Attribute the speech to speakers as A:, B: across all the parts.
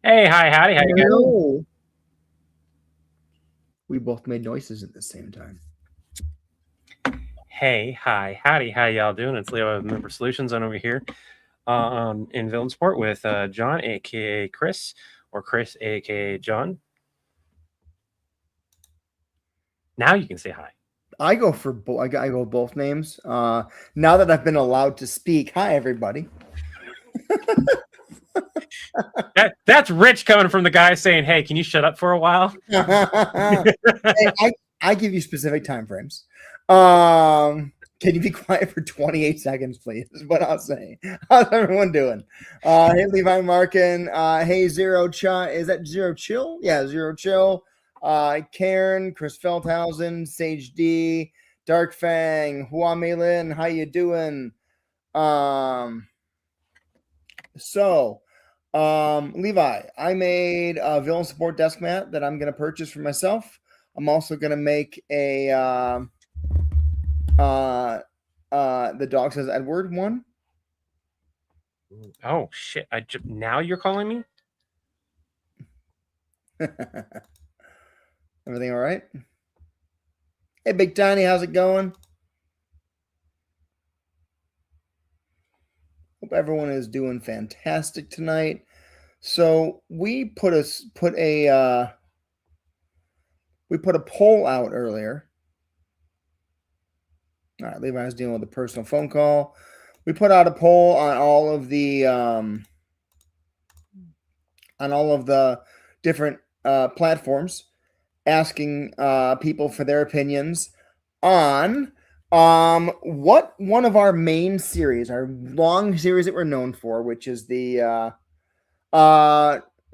A: Hey, hi, howdy, how you guys?
B: Hello. We both made noises at the same time.
A: Hey, hi, howdy, how y'all doing? It's Leo of Member Solutions. I'm over here in Villain Sport with John, aka Chris, or Chris, aka John. Now you can say hi.
B: I go for I go both names. Now that I've been allowed to speak, hi everybody.
A: That's rich coming from the guy saying, "Hey, can you shut up for a while?"
B: Hey, I give you specific time frames. Can you be quiet for 28 seconds, please? Is what I'll say. How's everyone doing? Hey, Levi Markin. Hey, Zero Cha. Is that Zero Chill? Yeah, Zero Chill. Karen, Chris Feldhausen, Sage D, Dark Fang, Hua Mei Lin. How you doing? So, Levi, I made a villain support desk mat that I'm going to purchase for myself. I'm also going to make a the dog says Edward one.
A: Oh shit! Now you're calling me?
B: Everything all right? Hey, Big Tiny, how's it going? Hope everyone is doing fantastic tonight. So we put a poll out earlier. All right, Levi's dealing with a personal phone call. We put out a poll on all of the different platforms, asking people for their opinions on what one of our main series, our long series that we're known for, which is the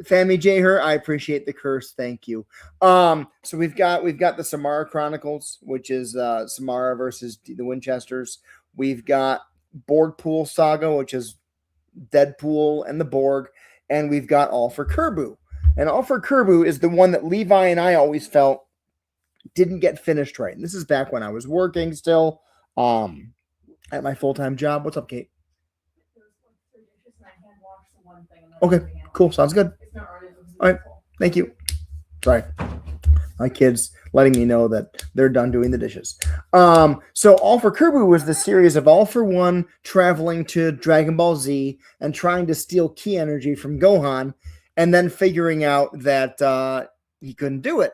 B: Family J her, I appreciate the curse. Thank you. So we've got the Samara Chronicles, which is Samara versus the Winchesters. We've got Borgpool Saga, which is Deadpool and the Borg, and we've got All for Kirbuu. And All for Kirbuu is the one that Levi and I always felt didn't get finished right. And this is back when I was working still at my full-time job. What's up, Kate? Okay, cool. Sounds good. All right. Thank you. Sorry. My kids letting me know that they're done doing the dishes. So All for Kirbuu was the series of All for One traveling to Dragon Ball Z and trying to steal ki energy from Gohan, and then figuring out that he couldn't do it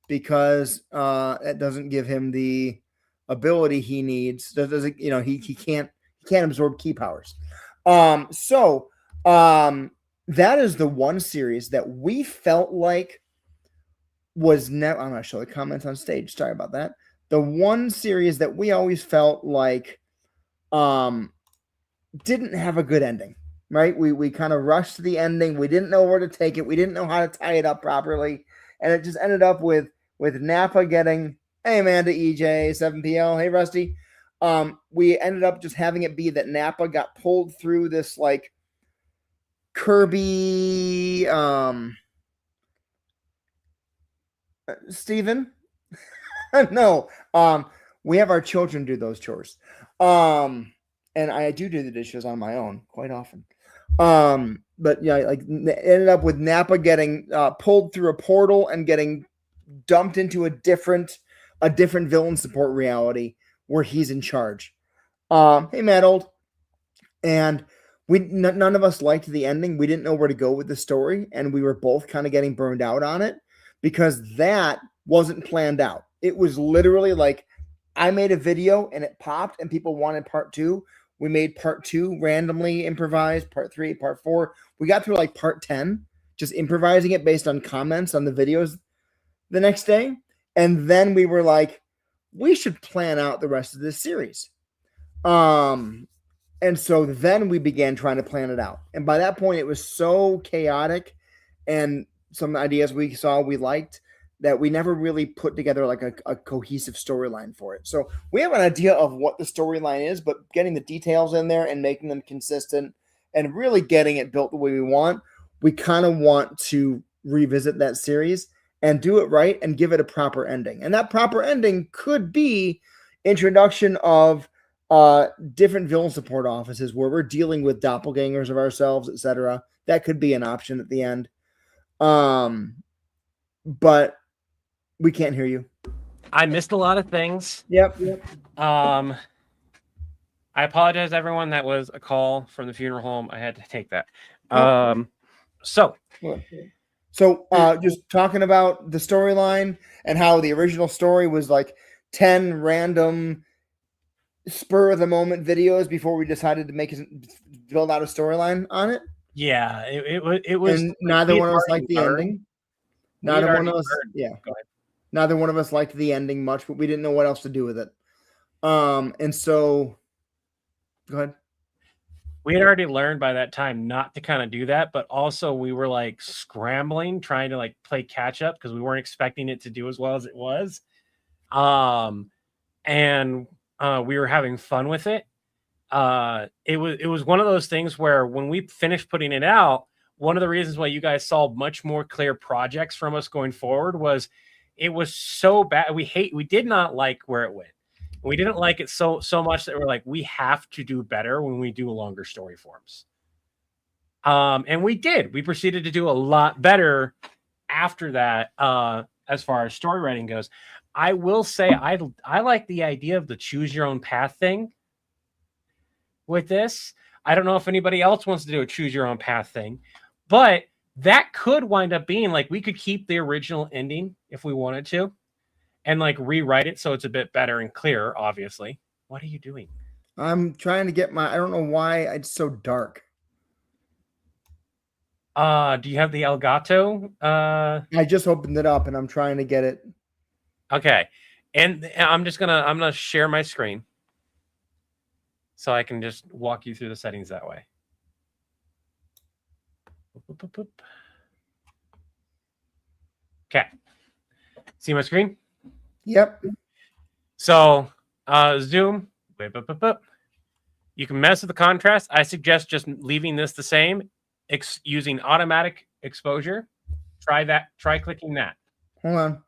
B: because it doesn't give him the ability he needs. Doesn't he can't absorb ki powers. That is the one series that we felt like was never. I'm going to show the comments on stage. Sorry about that. The one series that we always felt like didn't have a good ending, right? We kind of rushed to the ending. We didn't know where to take it. We didn't know how to tie it up properly. And it just ended up with Nappa getting, hey, Amanda, EJ, 7PL, hey, Rusty. We ended up just having it be that Nappa got pulled through this like Kirby Steven? No. We have our children do those chores. And I do the dishes on my own quite often. But yeah, like ended up with Nappa getting pulled through a portal and getting dumped into a different villain support reality where he's in charge. Hey, Matt Old. And none of us liked the ending. We didn't know where to go with the story, and we were both kind of getting burned out on it because that wasn't planned out. It was literally like I made a video and it popped and people wanted part 2. We made part 2 randomly improvised, part 3, part 4. We got through like part 10 just improvising it based on comments on the videos the next day. And then we were like, we should plan out the rest of this series. And so then we began trying to plan it out. And by that point, it was so chaotic and some ideas we saw we liked that we never really put together like a cohesive storyline for it. So we have an idea of what the storyline is, but getting the details in there and making them consistent and really getting it built the way we want, we kind of want to revisit that series and do it right and give it a proper ending. And that proper ending could be introduction of different villain support offices where we're dealing with doppelgangers of ourselves, etc. That could be an option at the end. But we can't hear you.
A: I missed a lot of things.
B: Yep.
A: I apologize, everyone. That was a call from the funeral home. I had to take that. So
B: just talking about the storyline and how the original story was like 10 random spur of the moment videos before we decided to build out a storyline on it.
A: yeah, it was.
B: And
A: Like,
B: neither one of us liked the ending. Neither one of us, yeah.
A: Go ahead.
B: Neither one of us liked the ending much, but we didn't know what else to do with it. And so, go ahead.
A: We had already learned by that time not to kind of do that, but also we were like scrambling, trying to like play catch up because we weren't expecting it to do as well as it was. And we were having fun with it. It was one of those things where when we finished putting it out, one of the reasons why you guys saw much more clear projects from us going forward was it was so bad. We did not like where it went. We didn't like it so much that we're like, we have to do better when we do longer story forms. And we did. We proceeded to do a lot better after that, as far as story writing goes. I will say I like the idea of the choose your own path thing with this. I don't know if anybody else wants to do a choose your own path thing, but that could wind up being like we could keep the original ending if we wanted to and like rewrite it so it's a bit better and clearer, obviously. What are you doing?
B: I'm trying to get I don't know why it's so dark.
A: Do you have the Elgato?
B: I just opened it up and I'm trying to get it.
A: Okay. And I'm gonna share my screen so I can just walk you through the settings that way. Okay. See my screen?
B: Yep.
A: So zoom. You can mess with the contrast. I suggest just leaving this the same, using automatic exposure. Try that. Try clicking that.
B: Hold on.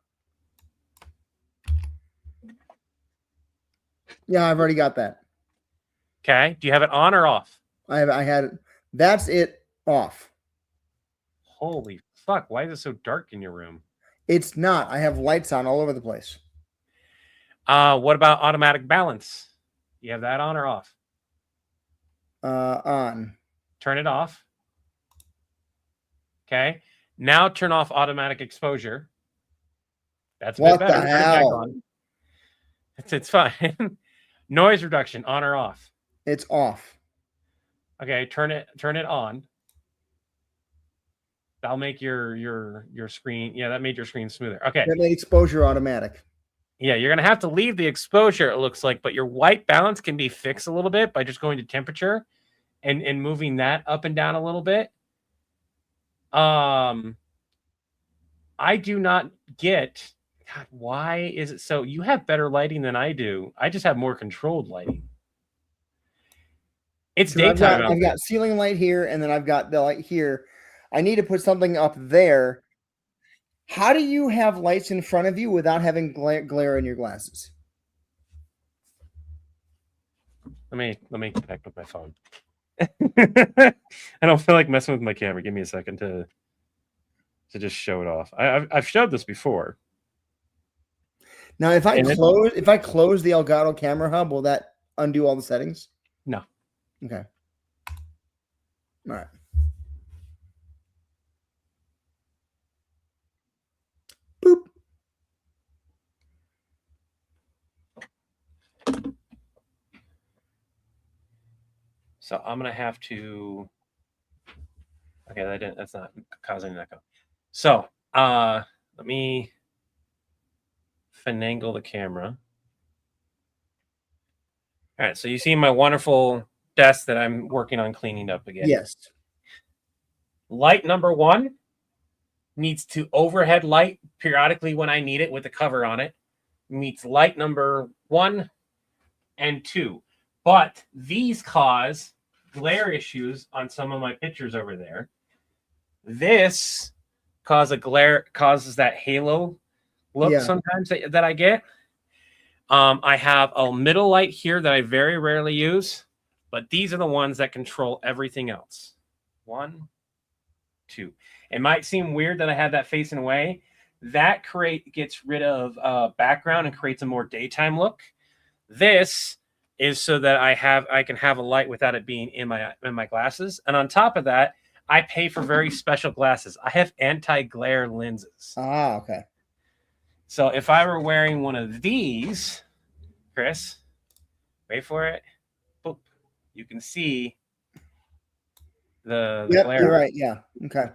B: Yeah, I've already got that.
A: Okay. Do you have it on or off?
B: I had it. That's it off.
A: Holy fuck. Why is it so dark in your room?
B: It's not. I have lights on all over the place.
A: What about automatic balance? You have that on or off?
B: On.
A: Turn it off. Okay. Now turn off automatic exposure. That's a bit better.
B: What the hell?
A: It's fine. Noise reduction, on or off?
B: It's off.
A: Okay, turn it on. That'll make your screen. Yeah, that made your screen smoother. Okay.
B: That made exposure automatic.
A: Yeah, you're gonna have to leave the exposure, it looks like, but your white balance can be fixed a little bit by just going to temperature and moving that up and down a little bit. I do not get, God, why is it so? You have better lighting than I do. I just have more controlled lighting. It's daytime.
B: I've got ceiling light here, and then I've got the light here. I need to put something up there. How do you have lights in front of you without having glare in your glasses?
A: Let me connect with my phone. I don't feel like messing with my camera. Give me a second to just show it off. I've showed this before.
B: Now, if I close the Elgato camera hub, will that undo all the settings?
A: No.
B: Okay. All right. Boop.
A: So I'm gonna have to. Okay, that's not causing an echo. So let me finagle the camera. All right, so you see my wonderful desk that I'm working on cleaning up again.
B: Yes.
A: Light number 1 needs to overhead light periodically when I need it with a cover on it. Meets light number 1 and 2. But these cause glare issues on some of my pictures over there. This causes that halo look sometimes that I get. I have a middle light here that I very rarely use, but these are the ones that control everything else. 1, 2. It might seem weird that I had that facing away. That gets rid of background and creates a more daytime look. This is so that I can have a light without it being in my glasses. And on top of that, I pay for very special glasses. I have anti-glare lenses.
B: Ah, okay.
A: So if I were wearing one of these, Chris, wait for it. Boop. You can see the
B: Yep,
A: glare.
B: you're right. Yeah. Okay.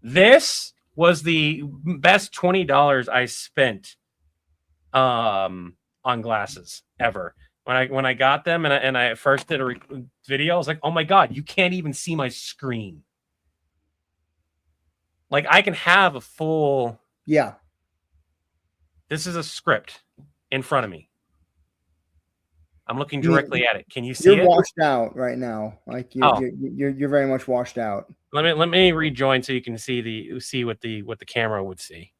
A: This was the best $20 I spent on glasses ever. When I got them and I first did a video, I was like, oh my God, you can't even see my screen. Like I can have a full.
B: Yeah.
A: This is a script in front of me. I'm looking directly at it. Can you see
B: You're
A: it?
B: washed out right now. Like you're very much washed out.
A: Let me rejoin so you can see what the camera would see.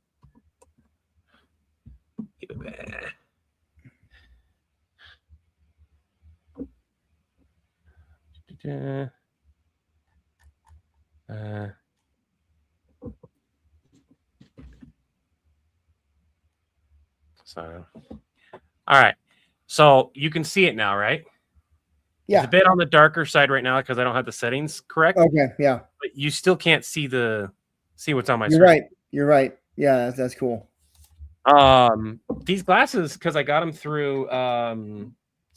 A: So, all right. So you can see it now, right?
B: Yeah.
A: It's a bit on the darker side right now because I don't have the settings correct.
B: Okay. Yeah.
A: But you still can't see what's on my
B: You're
A: screen.
B: right. You're right. Yeah, that's cool.
A: These glasses, because I got them through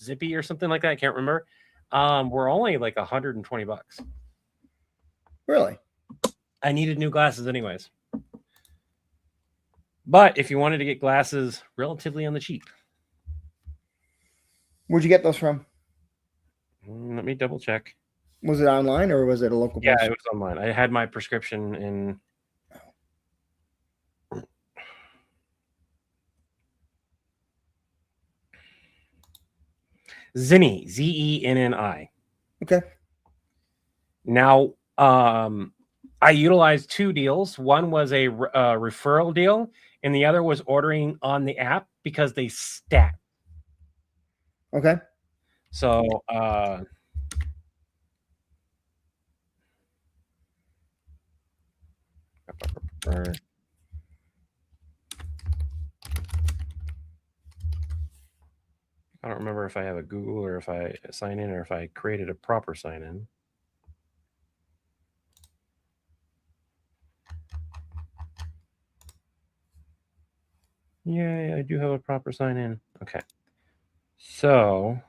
A: Zippy or something like that, I can't remember. Were only like $120.
B: Really?
A: I needed new glasses anyways. But if you wanted to get glasses relatively on the cheap.
B: Where'd you get those from?
A: Let me double check.
B: Was it online or was it a local place?
A: Yeah, it was online. I had my prescription in Zenni, Zenni.
B: Okay.
A: Now, I utilized 2 deals. One was a referral deal, and the other was ordering on the app because they stack.
B: Okay.
A: So, I don't remember if I have a Google or if I sign in or if I created a proper sign in. Yeah, I do have a proper sign in. Okay. So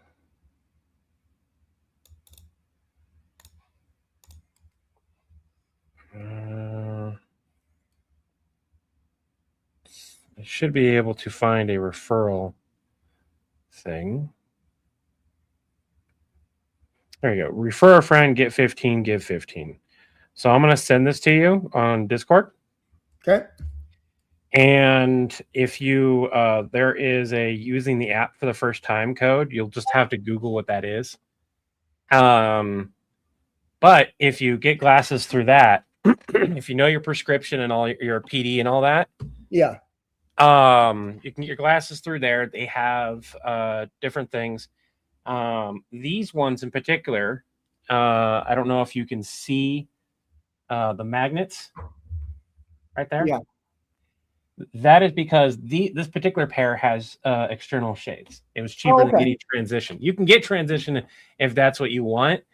A: I should be able to find a referral thing. There you go. Refer a friend, get 15, give 15. So I'm going to send this to you on Discord.
B: Okay.
A: And if you, there is a using the app for the first time code, you'll just have to Google what that is. But if you get glasses through that, if you know your prescription and all your PD and all that,
B: yeah,
A: you can get your glasses through there. They have different things. These ones in particular, I don't know if you can see the magnets right there.
B: Yeah.
A: That is because this particular pair has external shades. It was cheaper than getting transition. You can get transition if that's what you want.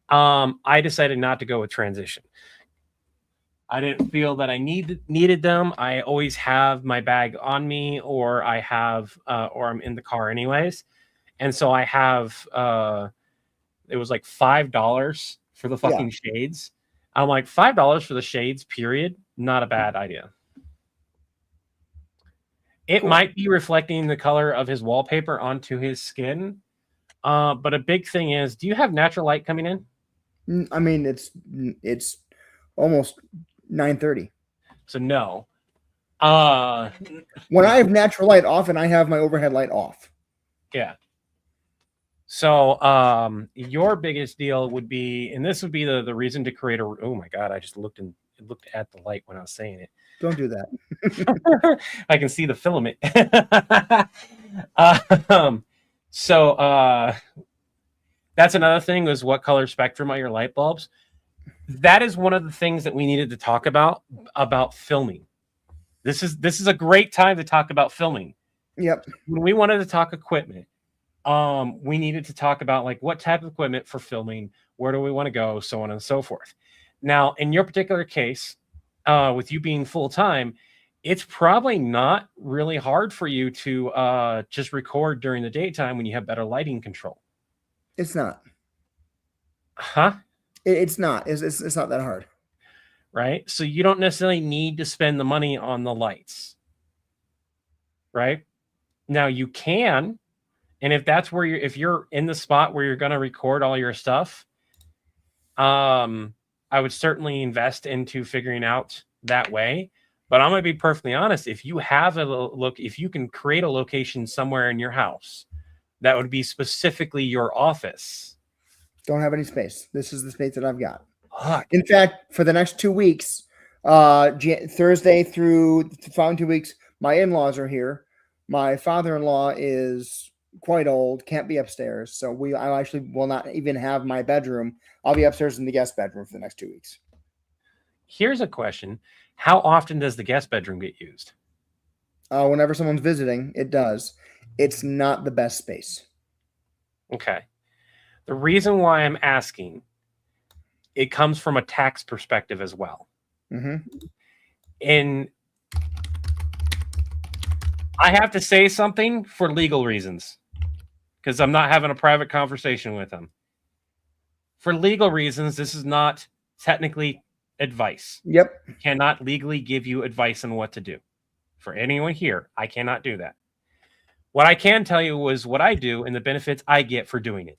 A: I decided not to go with transition. I didn't feel that I needed them. I always have my bag on me, or I have, or I'm in the car anyways. And so I have, it was like $5 for the fucking shades. I'm like, $5 for the shades, period. Not a bad idea. It might be reflecting the color of his wallpaper onto his skin. But a big thing is, do you have natural light coming in?
B: I mean, it's almost 9:30.
A: So no.
B: When I have natural light off and I have my overhead light off.
A: Yeah. So your biggest deal would be, and this would be the reason to create a, oh my God, I just looked at the light when I was saying it.
B: Don't do that.
A: I can see the filament. That's another thing, is what color spectrum are your light bulbs. That is one of the things that we needed to talk about filming. This is a great time to talk about filming.
B: Yep.
A: When we wanted to talk equipment, we needed to talk about like what type of equipment for filming, where do we want to go, so on and so forth. Now, in your particular case, with you being full time, it's probably not really hard for you to just record during the daytime when you have better lighting control.
B: It's not.
A: Huh?
B: It's not. It's not that hard.
A: Right? So you don't necessarily need to spend the money on the lights. Right? Now you can, and if that's where if you're in the spot where you're going to record all your stuff, I would certainly invest into figuring out that way. But I'm going to be perfectly honest. If you have if you can create a location somewhere in your house that would be specifically your office.
B: Don't have any space. This is the space that I've got.
A: Fuck.
B: In fact, for the next 2 weeks, Thursday through the following 2 weeks, my in-laws are here. My father-in-law is quite old, can't be upstairs. So I actually will not even have my bedroom. I'll be upstairs in the guest bedroom for the next 2 weeks.
A: Here's a question. How often does the guest bedroom get used?
B: Whenever someone's visiting, it does. It's not the best space.
A: Okay. The reason why I'm asking, it comes from a tax perspective as well.
B: Mm-hmm.
A: And I have to say something for legal reasons, because I'm not having a private conversation with them. For legal reasons, this is not technically advice.
B: Yep.
A: I cannot legally give you advice on what to do. For anyone here, I cannot do that. What I can tell you is what I do and the benefits I get for doing it.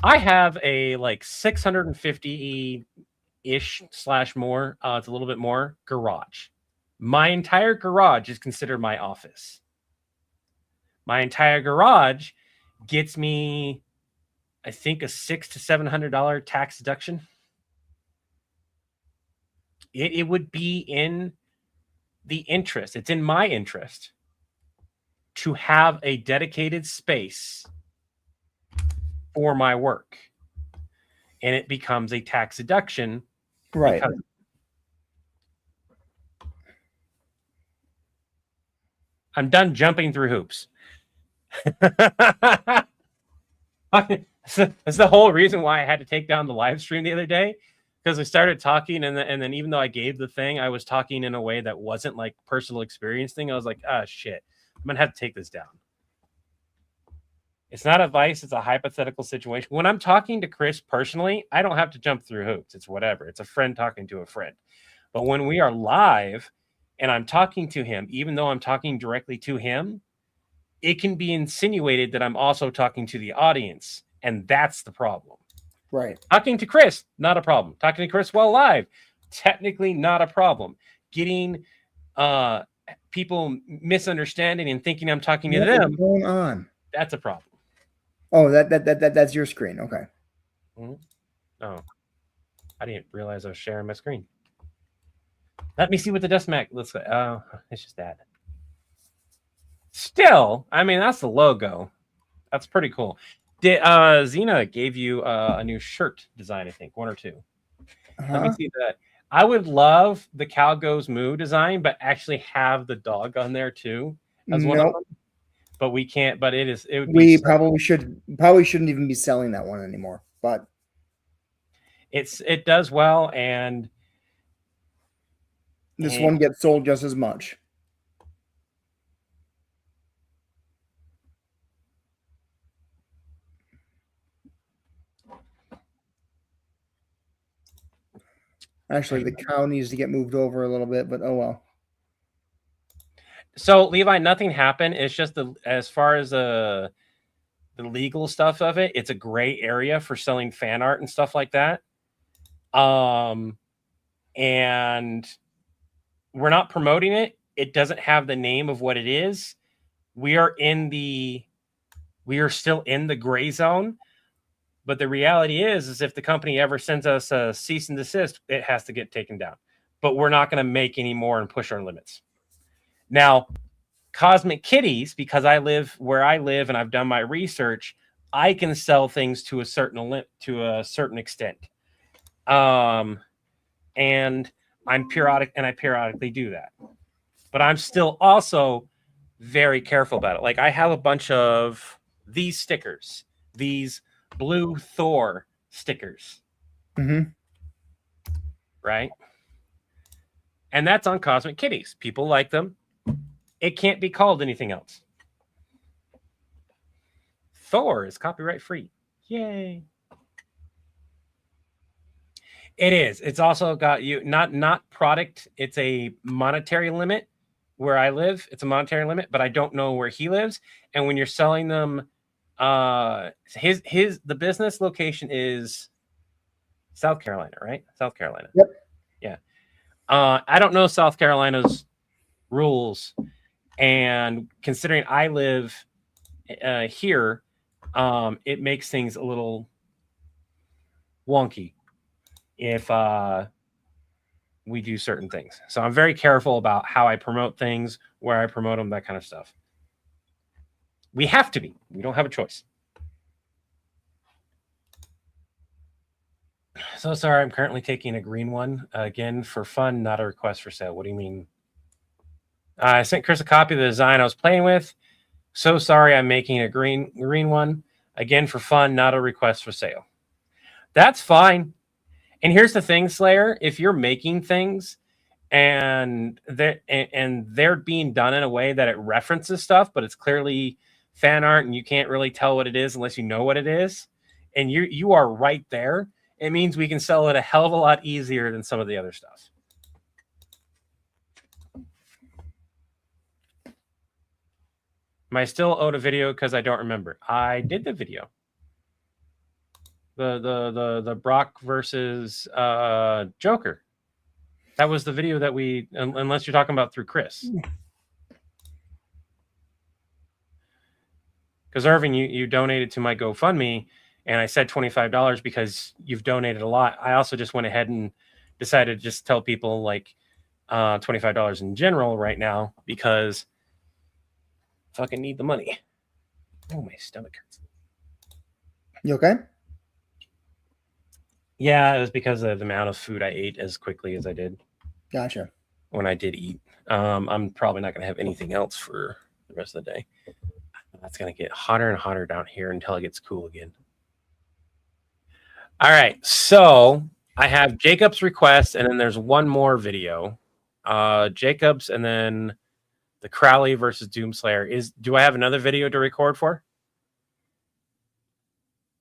A: I have a like 650-ish / more, it's a little bit more, garage. My entire garage is considered my office. My entire garage gets me, I think, a $600 to $700 tax deduction. It would be in the interest. It's in my interest to have a dedicated space for my work, and it becomes a tax deduction.
B: Right.
A: I'm done jumping through hoops. That's the whole reason why I had to take down the live stream the other day, because I started talking, and then even though I gave the thing, I was talking in a way that wasn't like personal experience thing. I was like, ah, shit, I'm gonna have to take this down. It's not advice. It's a hypothetical situation. When I'm talking to Chris personally, I don't have to jump through hoops. It's whatever. It's a friend talking to a friend. But when we are live and I'm talking to him, even though I'm talking directly to him, it can be insinuated that I'm also talking to the audience. And that's the problem.
B: Right.
A: Talking to Chris, not a problem. Talking to Chris while live, technically not a problem. Getting people misunderstanding and thinking I'm talking to them.
B: What's going on?
A: That's a problem.
B: Oh, that's your screen. Okay.
A: Mm-hmm. Oh, I didn't realize I was sharing my screen. Let me see what the dust mag looks like. Oh, it's just that. Still, I mean, that's the logo. That's pretty cool. Xena gave you a new shirt design, I think, 1 or 2. Let me see that. I would love the Cow Goes Moo design, but actually have the dog on there too as one of them. But we can't. But it would.
B: We probably shouldn't even be selling that one anymore. But
A: it does well, and
B: this one gets sold just as much. Actually, the cow needs to get moved over a little bit, but oh well.
A: So Levi, nothing happened. It's just as far as the legal stuff of it, it's a gray area for selling fan art and stuff like that. And we're not promoting it. It doesn't have the name of what it is. We are still in the gray zone. But the reality is if the company ever sends us a cease and desist, it has to get taken down. But we're not going to make any more and push our limits. Now, Cosmic Kitties, because I live where I live and I've done my research, I can sell things to a certain extent. And I periodically do that. But I'm still also very careful about it. Like I have a bunch of these stickers, these blue Thor stickers.
B: Mm-hmm.
A: Right? And that's on Cosmic Kitties. People like them. It can't be called anything else. Thor is copyright free. Yay. It is. It's also got you not product. It's a monetary limit where I live. It's a monetary limit, but I don't know where he lives. And when you're selling them, the business location is South Carolina, right? South Carolina.
B: Yep.
A: Yeah. I don't know South Carolina's rules, and considering I live here, it makes things a little wonky if we do certain things. So I'm very careful about how I promote things, where I promote them, that kind of stuff. We have to be. We don't have a choice. So sorry, I'm currently taking a green one. Again, for fun, not a request for sale. What do you mean? I sent Chris a copy of the design I was playing with. So sorry, I'm making a green one. Again, for fun, not a request for sale. That's fine. And here's the thing, Slayer. If you're making things and they're being done in a way that it references stuff, but it's clearly fan art and you can't really tell what it is unless you know what it is, and you are right there, it means we can sell it a hell of a lot easier than some of the other stuff. Am I still owed a video because I don't remember? I did the video. The Brock versus Joker. That was the video that we, unless you're talking about through Chris. Because Irving, you donated to my GoFundMe, and I said $25 because you've donated a lot. I also just went ahead and decided to just tell people like $25 in general right now because I fucking need the money. Oh, my stomach hurts.
B: You okay?
A: Yeah, it was because of the amount of food I ate as quickly as I did.
B: Gotcha.
A: When I did eat. I'm probably not going to have anything else for the rest of the day. That's going to get hotter and hotter down here until it gets cool again. All right, so I have Jacob's request, and then there's one more video. Jacob's, and then the Crowley versus Doomslayer. Do I have another video to record for?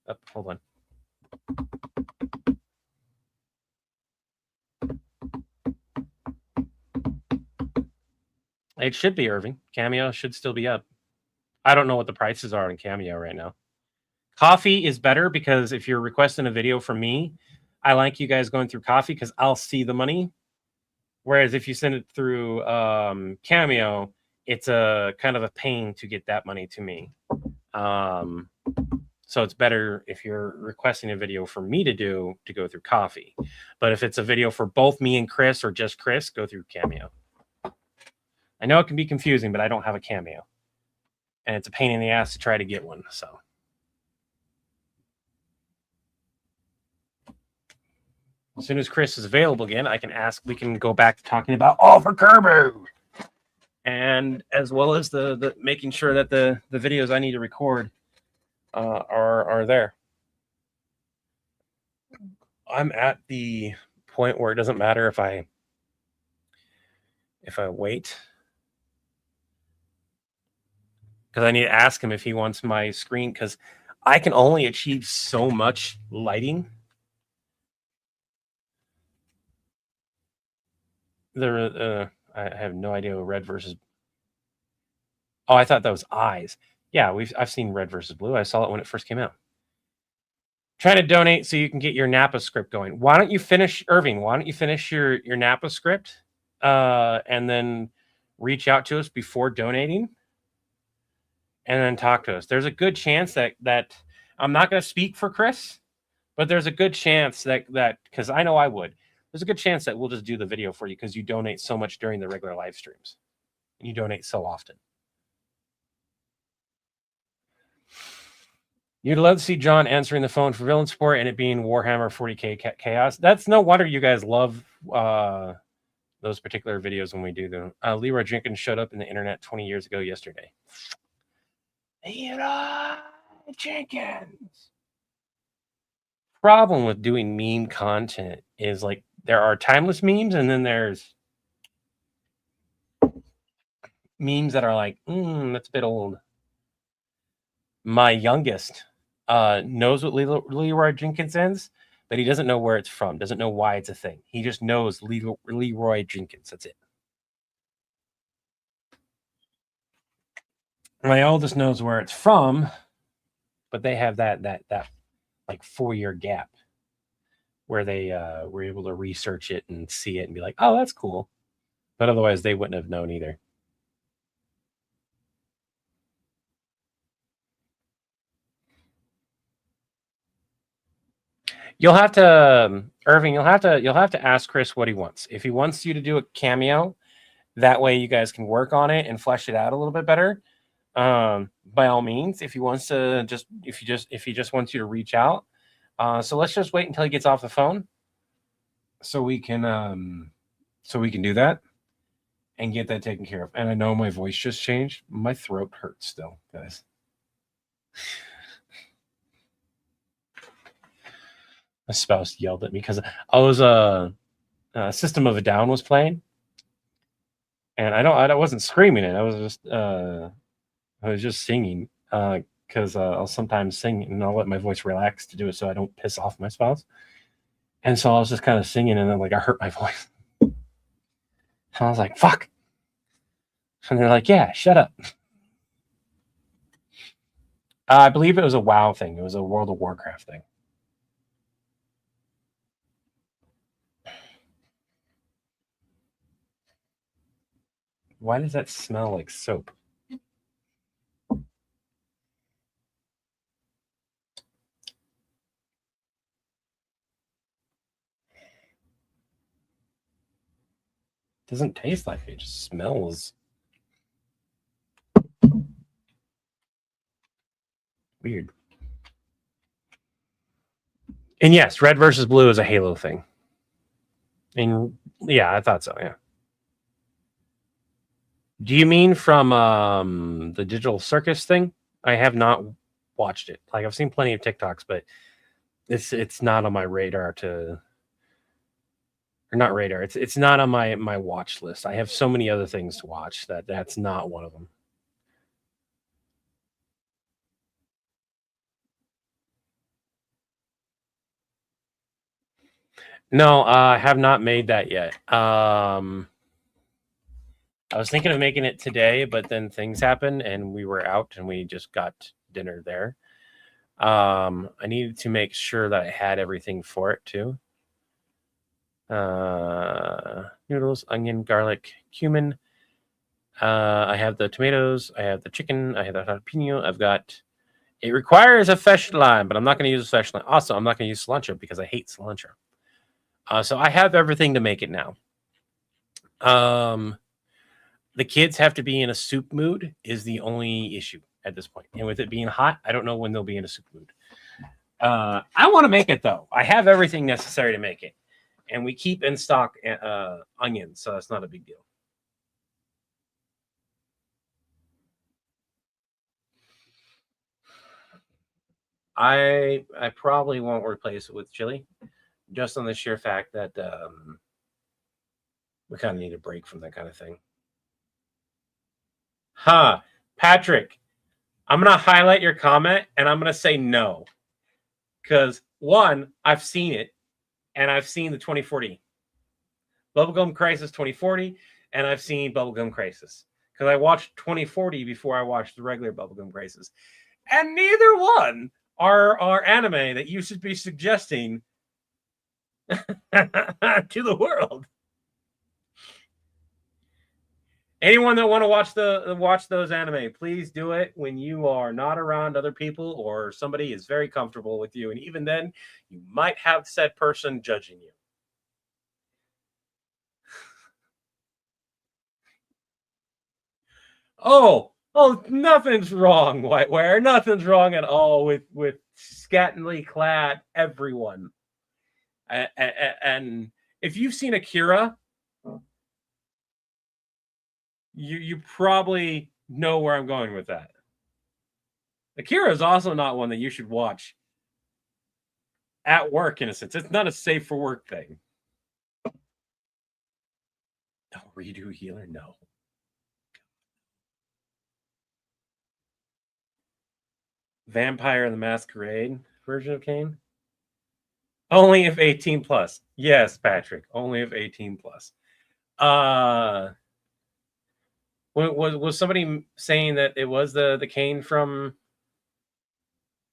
A: Oh, hold on. It should be, Irving. Cameo should still be up. I don't know what the prices are on Cameo right now. Coffee is better because if you're requesting a video from me, I like you guys going through Coffee because I'll see the money. Whereas if you send it through Cameo, it's a kind of a pain to get that money to me. So it's better if you're requesting a video for me to go through Coffee. But if it's a video for both me and Chris or just Chris, go through Cameo. I know it can be confusing, but I don't have a Cameo. And it's a pain in the ass to try to get one, so. As soon as Chris is available again, we can go back to talking about all for Kirbuu. And as well as the making sure that the videos I need to record are there. I'm at the point where it doesn't matter if I wait. Because I need to ask him if he wants my screen, because I can only achieve so much lighting. I have no idea what red versus. Oh, I thought that was eyes. Yeah, I've seen red versus blue. I saw it when it first came out. Trying to donate so you can get your Napa script going. Why don't you finish, Irving? Why don't you finish your Napa script, and then reach out to us before donating, and then talk to us. There's a good chance that I'm not going to speak for Chris, but there's a good chance that because I know I would. There's a good chance that we'll just do the video for you because you donate so much during the regular live streams, and you donate so often. You'd love to see John answering the phone for villain support and it being Warhammer 40k chaos. That's no wonder you guys love those particular videos when we do them. Leroy Jenkins showed up in the internet 20 years ago yesterday. Leroy Jenkins. Problem with doing meme content is like there are timeless memes and then there's memes that are like, that's a bit old. My youngest knows what Leroy Jenkins is, but he doesn't know where it's from, doesn't know why it's a thing. He just knows Leroy Jenkins. That's it. My oldest knows where it's from, but they have that like 4-year gap where they were able to research it and see it and be like, oh, that's cool. But otherwise, they wouldn't have known either. You'll have to, Irving. You'll have to ask Chris what he wants. If he wants you to do a cameo, that way you guys can work on it and flesh it out a little bit better. By all means, if he wants to if he just wants you to reach out. So let's just wait until he gets off the phone, so we can do that and get that taken care of. And I know my voice just changed. My throat hurts still, guys. My spouse yelled at me because I was System of a Down was playing, and I wasn't screaming it. I was just singing because I'll sometimes sing and I'll let my voice relax to do it so I don't piss off my spouse. And so I was just kind of singing and then like I hurt my voice. And I was like, fuck. And they're like, yeah, shut up. I believe it was a WoW thing. It was a World of Warcraft thing. Why does that smell like soap? It doesn't taste like it. It just smells weird. And yes, red versus blue is a Halo thing. And yeah, I thought so, yeah. Do you mean from the Digital Circus thing? I have not watched it. Like I've seen plenty of TikToks, but it's not on my radar to, or not radar. It's not on my watch list. I have so many other things to watch that's not one of them. No, I have not made that yet. I was thinking of making it today, but then things happened and we were out and we just got dinner there. I needed to make sure that I had everything for it too. Noodles, onion, garlic, cumin. I have the tomatoes. I have the chicken. I have the jalapeno. I've got. It requires a fresh lime, but I'm not going to use a fresh lime. Also, I'm not going to use cilantro because I hate cilantro. So I have everything to make it now. The kids have to be in a soup mood is the only issue at this point. And with it being hot, I don't know when they'll be in a soup mood. I want to make it though. I have everything necessary to make it. And we keep in stock onions, so that's not a big deal. I probably won't replace it with chili, just on the sheer fact that we kind of need a break from that kind of thing. Patrick, I'm going to highlight your comment and I'm going to say no. Because one, I've seen it and I've seen the 2040 Bubblegum Crisis 2040 and I've seen Bubblegum Crisis. Because I watched 2040 before I watched the regular Bubblegum Crisis. And neither one are anime that you should be suggesting to the world. Anyone that want to watch those anime, please do it when you are not around other people or somebody is very comfortable with you. And even then, you might have said person judging you. Oh, Oh, nothing's wrong, Whiteware. Nothing's wrong at all with scantily clad everyone. And if you've seen Akira, you probably know where I'm going with that. Akira is also not one that you should watch at work, in a sense. It's not a safe for work thing. No, redo healer, no. Vampire the Masquerade version of Kane? Only if 18 plus. Yes, Patrick. Only if 18 plus. Was somebody saying that it was the Kane from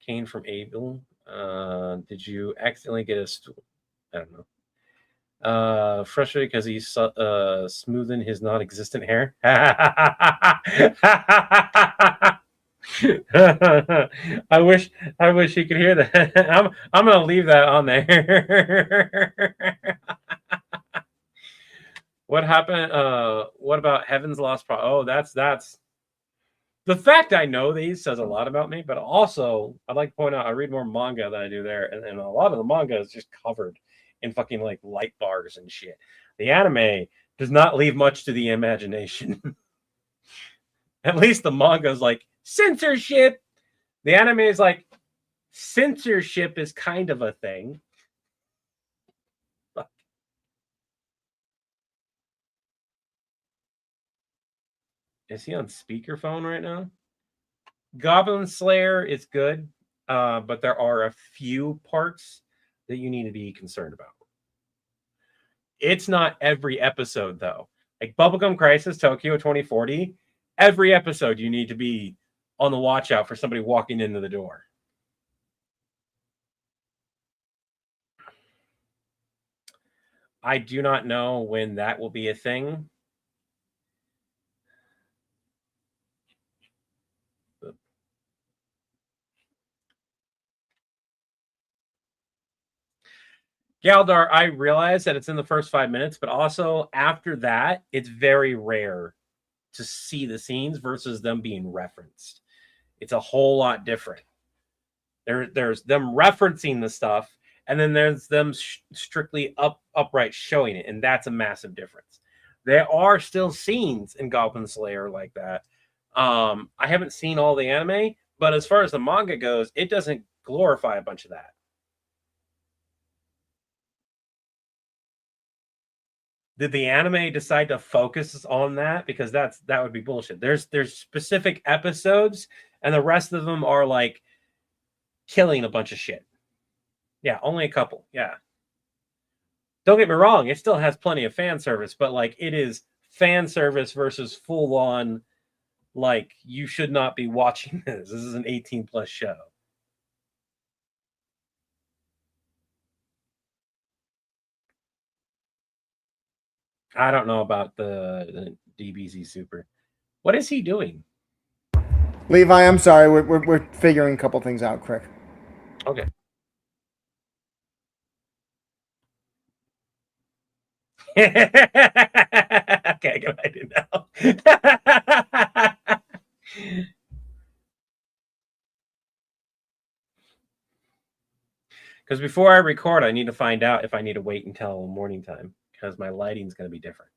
A: Abel? Did you accidentally get a stool? I don't know. Frustrated because he's smoothing his non-existent hair. I wish you could hear that. I'm gonna leave that on there. What happened? What about Heaven's Lost Pro? Oh, that's the fact I know these says a lot about me, but also I'd like to point out I read more manga than I do there, and a lot of the manga is just covered in fucking like light bars and shit. The anime does not leave much to the imagination. At least the manga is like censorship. The anime is like censorship is kind of a thing. Is he on speakerphone right now? Goblin Slayer is good, but there are a few parts that you need to be concerned about. It's not every episode, though. Like Bubblegum Crisis Tokyo 2040, every episode you need to be on the watch out for somebody walking into the door. I do not know when that will be a thing. Galdar, I realize that it's in the first 5 minutes, but also after that, it's very rare to see the scenes versus them being referenced. It's a whole lot different. There's them referencing the stuff, and then there's them strictly upright showing it, and that's a massive difference. There are still scenes in Goblin Slayer like that. I haven't seen all the anime, but as far as the manga goes, it doesn't glorify a bunch of that. Did the anime decide to focus on that? Because that would be bullshit. There's specific episodes, and the rest of them are like killing a bunch of shit. Yeah, only a couple. Yeah. Don't get me wrong, it still has plenty of fan service, but like it is fan service versus full on like you should not be watching this. This is an 18 plus show. I don't know about the DBZ Super. What is he doing?
B: Levi, I'm sorry. We're figuring a couple things out, Crick.
A: Okay. Okay, good idea now. Because before I record, I need to find out if I need to wait until morning time because my lighting's going to be different.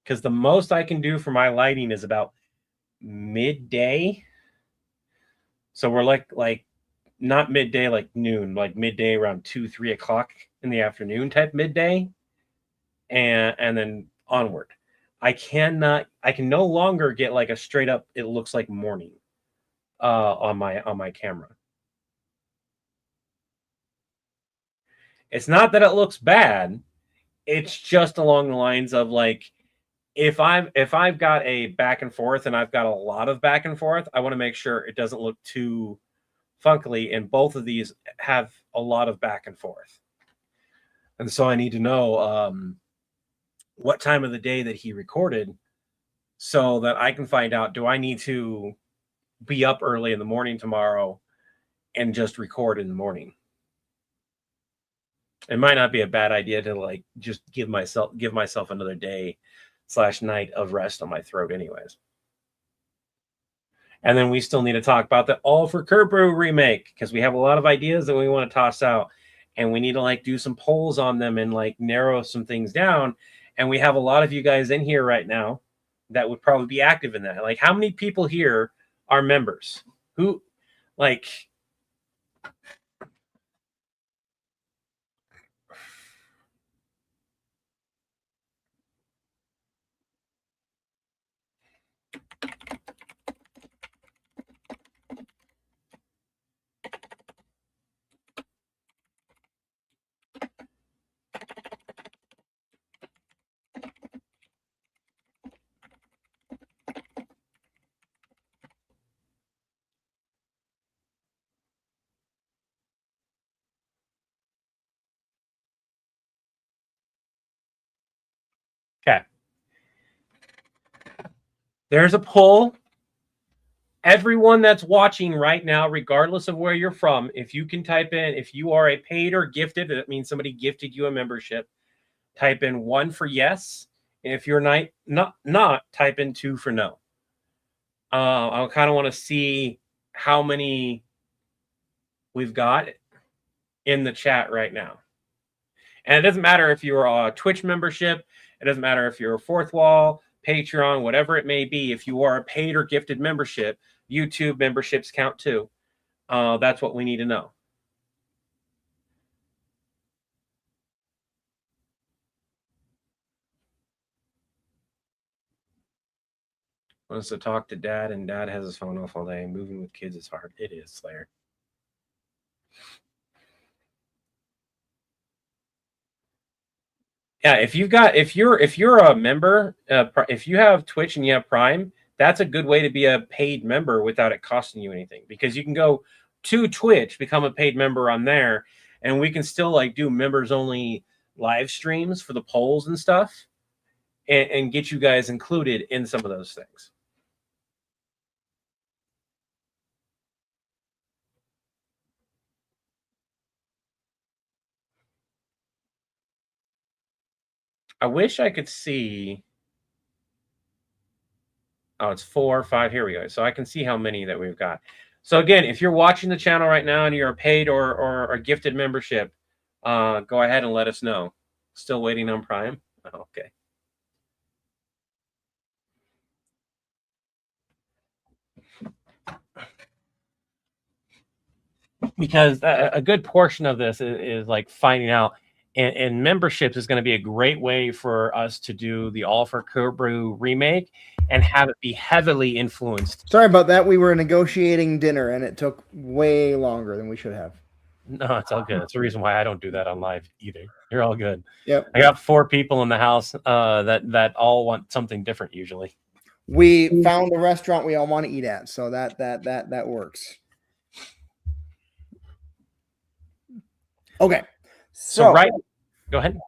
A: Because the most I can do for my lighting is about midday. So we're like not midday like noon, like midday around 2-3 o'clock in the afternoon type midday, and then onward. I can no longer get like a straight up. It looks like morning on my camera. It's not that it looks bad. It's just along the lines of like if I've got a back and forth and I've got a lot of back and forth, I want to make sure it doesn't look too funkily, and both of these have a lot of back and forth. And so I need to know what time of the day that he recorded so that I can find out, do I need to be up early in the morning tomorrow and just record in the morning. It might not be a bad idea to like just give myself another day / night of rest on my throat anyways. And then we still need to talk about the All for Kirbuu remake, because we have a lot of ideas that we want to toss out, and we need to like do some polls on them and like narrow some things down. And we have a lot of you guys in here right now that would probably be active in that. Like, how many people here are members? Who, like, okay. There's a poll. Everyone that's watching right now, regardless of where you're from, if you can type in, if you are a paid or gifted, that means somebody gifted you a membership, type in 1 for yes. And if you're not, type in 2 for no. I kind of want to see how many we've got in the chat right now. And it doesn't matter if you're a Twitch membership. It doesn't matter if you're a Fourth Wall, Patreon, whatever it may be. If you are a paid or gifted membership, YouTube memberships count too. That's what we need to know. Wants to talk to Dad, and Dad has his phone off all day. Moving with kids is hard. It is, Slayer. Yeah, if you're a member, if you have Twitch and you have Prime, that's a good way to be a paid member without it costing you anything, because you can go to Twitch, become a paid member on there, and we can still like do members only live streams for the polls and stuff, and get you guys included in some of those things. I wish I could see. Oh, it's 4 or 5. Here we go. So I can see how many that we've got. So again, if you're watching the channel right now and you're a paid or a gifted membership, go ahead and let us know. Still waiting on Prime? Oh, okay. Because a good portion of this is like finding out, and memberships is going to be a great way for us to do the All for Kirbuu remake and have it be heavily influenced.
B: Sorry about that. We were negotiating dinner, and it took way longer than we should have.
A: No, it's all good. That's the reason why I don't do that on live either. You're all good.
B: Yep.
A: I got 4 people in the house that all want something different usually.
B: We found a restaurant we all want to eat at, so that works. Okay.
A: So right, go ahead.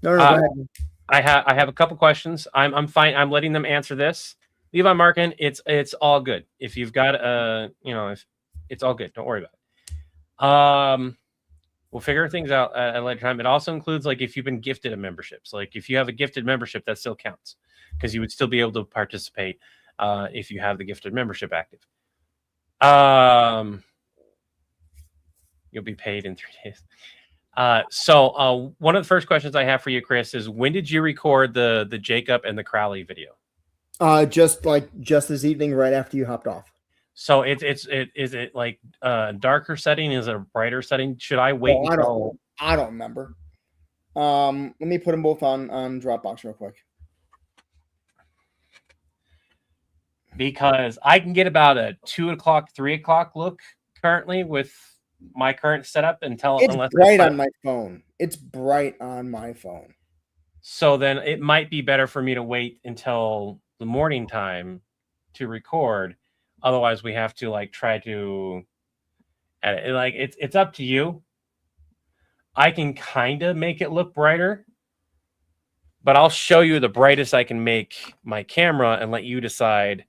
B: No, go ahead.
A: I have a couple questions. I'm fine. I'm letting them answer this. Levi Markin, it's all good. If you've got if it's all good, don't worry about it. We'll figure things out at a later time. It also includes like if you've been gifted a membership. So like if you have a gifted membership, that still counts, because you would still be able to participate if you have the gifted membership active. You'll be paid in 3 days. So one of the first questions I have for you, Chris, is when did you record the Jacob and the Crowley video?
B: Just this evening, right after you hopped off.
A: So is it like a darker setting? Is it a brighter setting? Should I wait?
B: I don't remember. Let me put them both on Dropbox real quick.
A: Because I can get about a 2 o'clock, 3 o'clock look currently with my current setup until
B: it's bright on my phone. It's bright on my phone.
A: So then it might be better for me to wait until the morning time to record. Otherwise, we have to like try to edit. Like it's up to you. I can kind of make it look brighter, but I'll show you the brightest I can make my camera and let you decide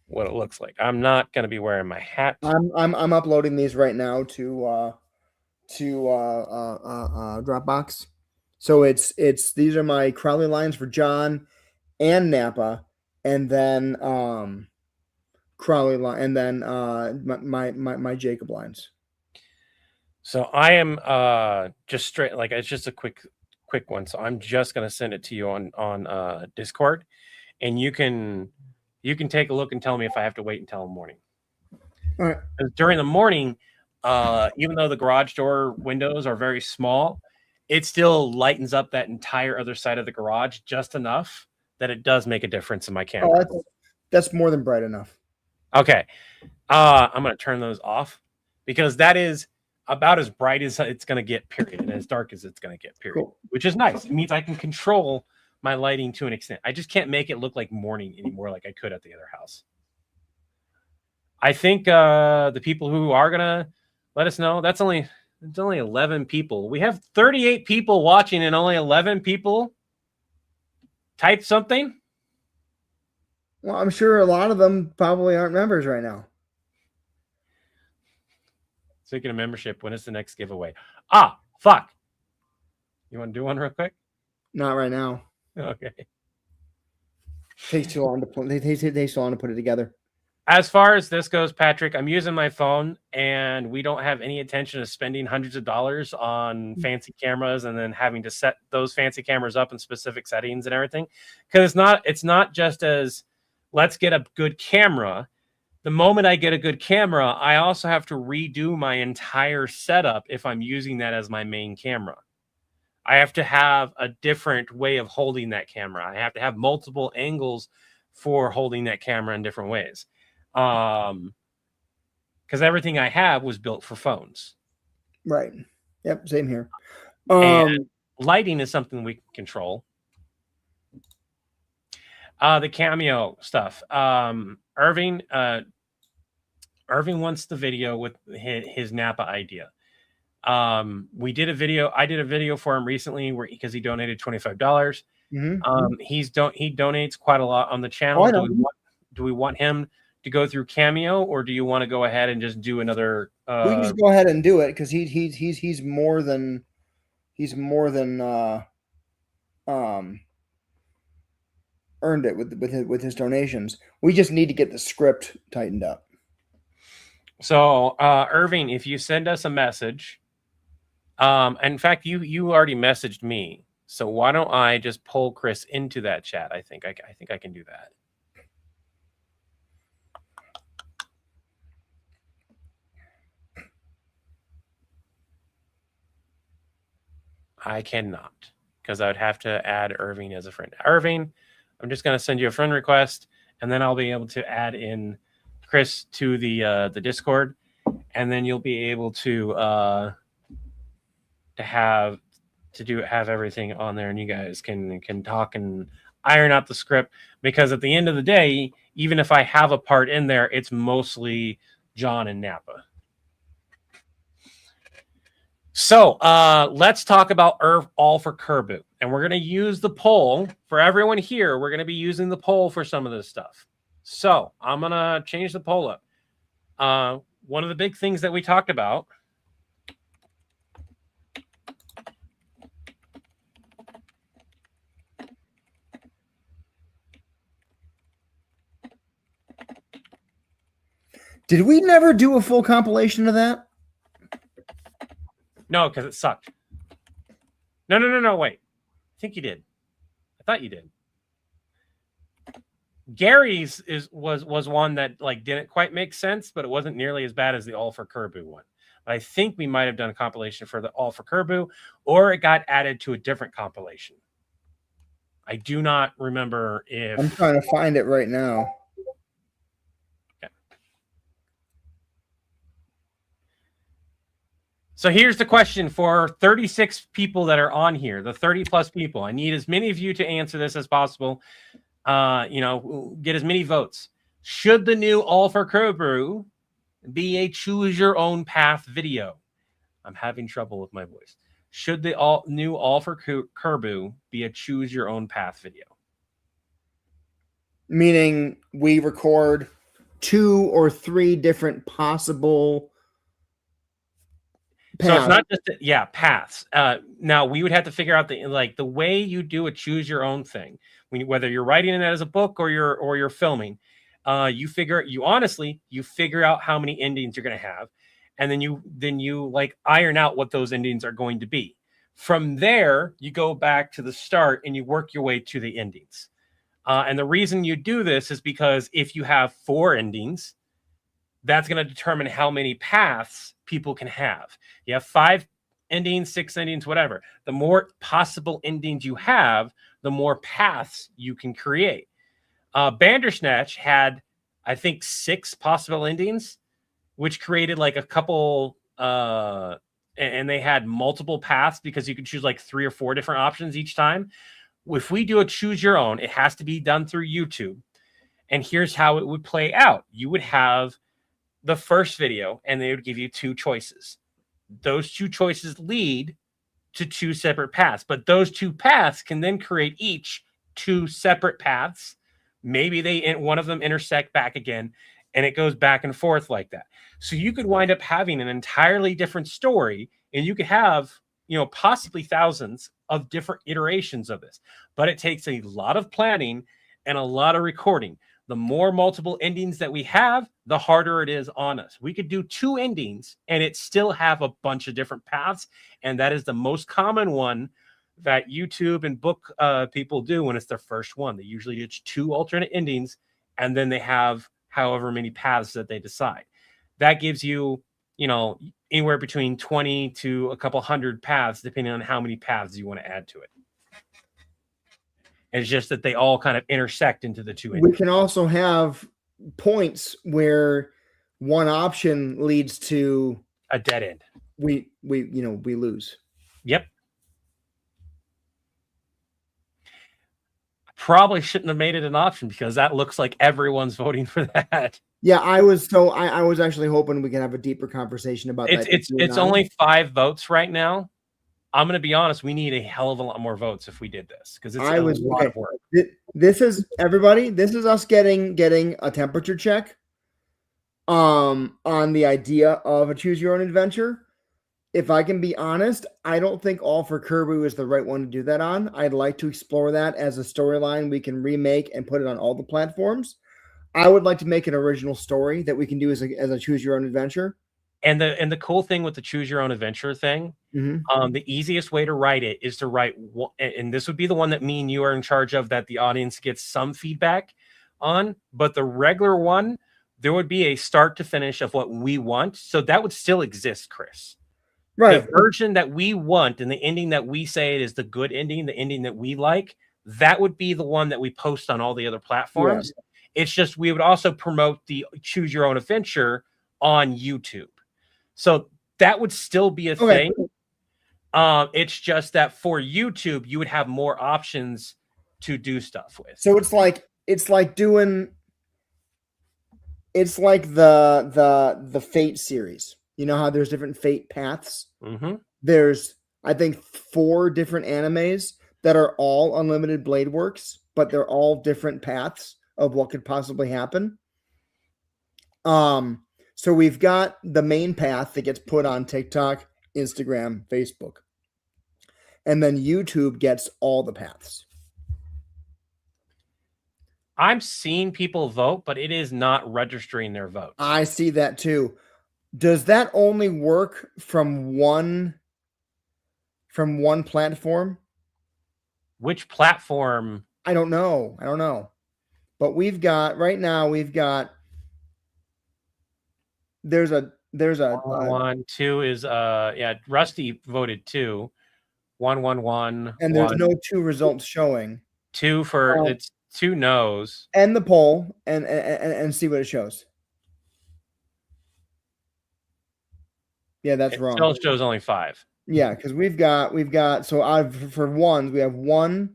A: what what it looks like. I'm not going to be wearing my hat.
B: I'm uploading these right now to Dropbox. So it's these are my Crowley lines for John and Napa, and then Crowley line, and then my Jacob lines.
A: So I am just straight, like, it's just a quick one. So I'm just going to send it to you on Discord, and you can take a look and tell me if I have to wait until the morning.
B: All right.
A: During the morning, even though the garage door windows are very small, it still lightens up that entire other side of the garage just enough that it does make a difference in my camera.
B: Oh, that's more than bright enough.
A: Okay. I'm going to turn those off because that is about as bright as it's going to get, period, and as dark as it's going to get, period. Cool. Which is nice. It means I can control my lighting to an extent. I just can't make it look like morning anymore like I could at the other house. I think the people who are going to let us know, it's only 11 people. We have 38 people watching and only 11 people type something.
B: Well, I'm sure a lot of them probably aren't members right now.
A: Speaking of membership, when is the next giveaway? Ah, fuck. You want to do one real quick?
B: Not right now.
A: Okay.
B: Takes too long to put. Takes too long to put it together.
A: As far as this goes, Patrick, I'm using my phone, and we don't have any intention of spending hundreds of dollars on fancy cameras and then having to set those fancy cameras up in specific settings and everything. Because it's not just as let's get a good camera. The moment I get a good camera, I also have to redo my entire setup if I'm using that as my main camera. I have to have a different way of holding that camera. I have to have multiple angles for holding that camera in different ways. Because everything I have was built for phones.
B: Right. Yep. Same here.
A: And lighting is something we can control. The cameo stuff. Irving wants the video with his Napa idea. We did a video. I did a video for him recently because he donated $25. Mm-hmm. He donates quite a lot on the channel. Do we want him to go through Cameo, or do you want to go ahead and just do another?
B: We can just go ahead and do it because he's more than earned it with his donations. We just need to get the script tightened up.
A: So, Irving, if you send us a message, in fact, you already messaged me. So why don't I just pull Chris into that chat? I think I can do that. I cannot, because I would have to add Irving as a friend. Irving, I'm just going to send you a friend request, and then I'll be able to add in Chris to the Discord, and then you'll be able to have everything on there, and you guys can talk and iron out the script. Because at the end of the day, even if I have a part in there, it's mostly John and Napa. So let's talk about all for Kirbuu. And we're going to use the poll for everyone here. We're going to be using the poll for some of this stuff. So I'm going to change the poll up. One of the big things that we talked about.
B: Did we never do a full compilation of that?
A: No, because it sucked. No. Wait. I think you did. I thought you did. Gary's was one that like didn't quite make sense, but it wasn't nearly as bad as the All for Kirbuu one. But I think we might have done a compilation for the All for Kirbuu, or it got added to a different compilation. I do not remember if...
B: I'm trying to find it right now.
A: So here's the question for 36 people that are on here, the 30 plus people. I need as many of you to answer this as possible. Get as many votes. Should the new All for Kirbuu be a choose your own path video? I'm having trouble with my voice. Should the new All for Kirbuu be a choose your own path video?
B: Meaning we record 2 or 3 different possible paths.
A: So it's not just paths. Now we would have to figure out the way you do a choose your own thing. Whether you're writing it as a book or you're filming, you figure out how many endings you're going to have, and then you like iron out what those endings are going to be. From there, you go back to the start and you work your way to the endings. And the reason you do this is because if you have 4 endings, that's going to determine how many paths people can have. You have 5 endings, 6 endings, whatever. The more possible endings you have, the more paths you can create. Bandersnatch had, I think, 6 possible endings, which created like a couple, and they had multiple paths because you could choose like 3 or 4 different options each time. If we do a choose your own, it has to be done through YouTube. And here's how it would play out. You would have the first video, and they would give you 2 choices. Those 2 choices lead to 2 separate paths, but those 2 paths can then create each 2 separate paths. Maybe one of them intersect back again, and it goes back and forth like that. So you could wind up having an entirely different story, and you could have, possibly thousands of different iterations of this. But it takes a lot of planning and a lot of recording. The more multiple endings that we have, the harder it is on us. We could do 2 endings and it still have a bunch of different paths. And that is the most common one that YouTube and book people do when it's their first one. They usually do 2 alternate endings, and then they have however many paths that they decide. That gives you, anywhere between 20 to a couple hundred paths, depending on how many paths you want to add to it. It's just that they all kind of intersect into the 2 endings.
B: We can also have points where one option leads to
A: a dead end.
B: We lose.
A: Yep. Probably shouldn't have made it an option because that looks like everyone's voting for that.
B: Yeah, I was actually hoping we can have a deeper conversation about that.
A: It's only 5 votes right now. I'm going to be honest. We need a hell of a lot more votes if we did this because it's a lot of work.
B: This is everybody. This is us getting a temperature check on the idea of a choose your own adventure. If I can be honest, I don't think All for Kirbuu is the right one to do that on. I'd like to explore that as a storyline we can remake and put it on all the platforms. I would like to make an original story that we can do as a choose your own adventure.
A: And the cool thing with the choose your own adventure thing, the easiest way to write it is to write one, and this would be the one that me and you are in charge of, that the audience gets some feedback on. But the regular one, there would be a start to finish of what we want. So that would still exist, Chris. Right. The version that we want and the ending that we say is the good ending, the ending that we like, that would be the one that we post on all the other platforms. Yeah. It's just we would also promote the choose your own adventure on YouTube. So that would still be a thing. It's just that for YouTube, you would have more options to do stuff with.
B: So it's like the Fate series. You know how there's different Fate paths?
A: Mm-hmm.
B: There's, I think, 4 different animes that are all Unlimited Blade Works, but they're all different paths of what could possibly happen. So we've got the main path that gets put on TikTok, Instagram, Facebook. And then YouTube gets all the paths.
A: I'm seeing people vote, but it is not registering their votes.
B: I see that too. Does that only work from one platform?
A: Which platform?
B: I don't know. But right now we've got there's a
A: 1, 2 is Rusty voted 2. 1, 1, 1.
B: And there's no 2 results showing.
A: 2 for it's 2 no's.
B: End the poll and see what it shows. Yeah, that's wrong.
A: Still shows only 5.
B: Yeah, because we've got so for ones we have 1,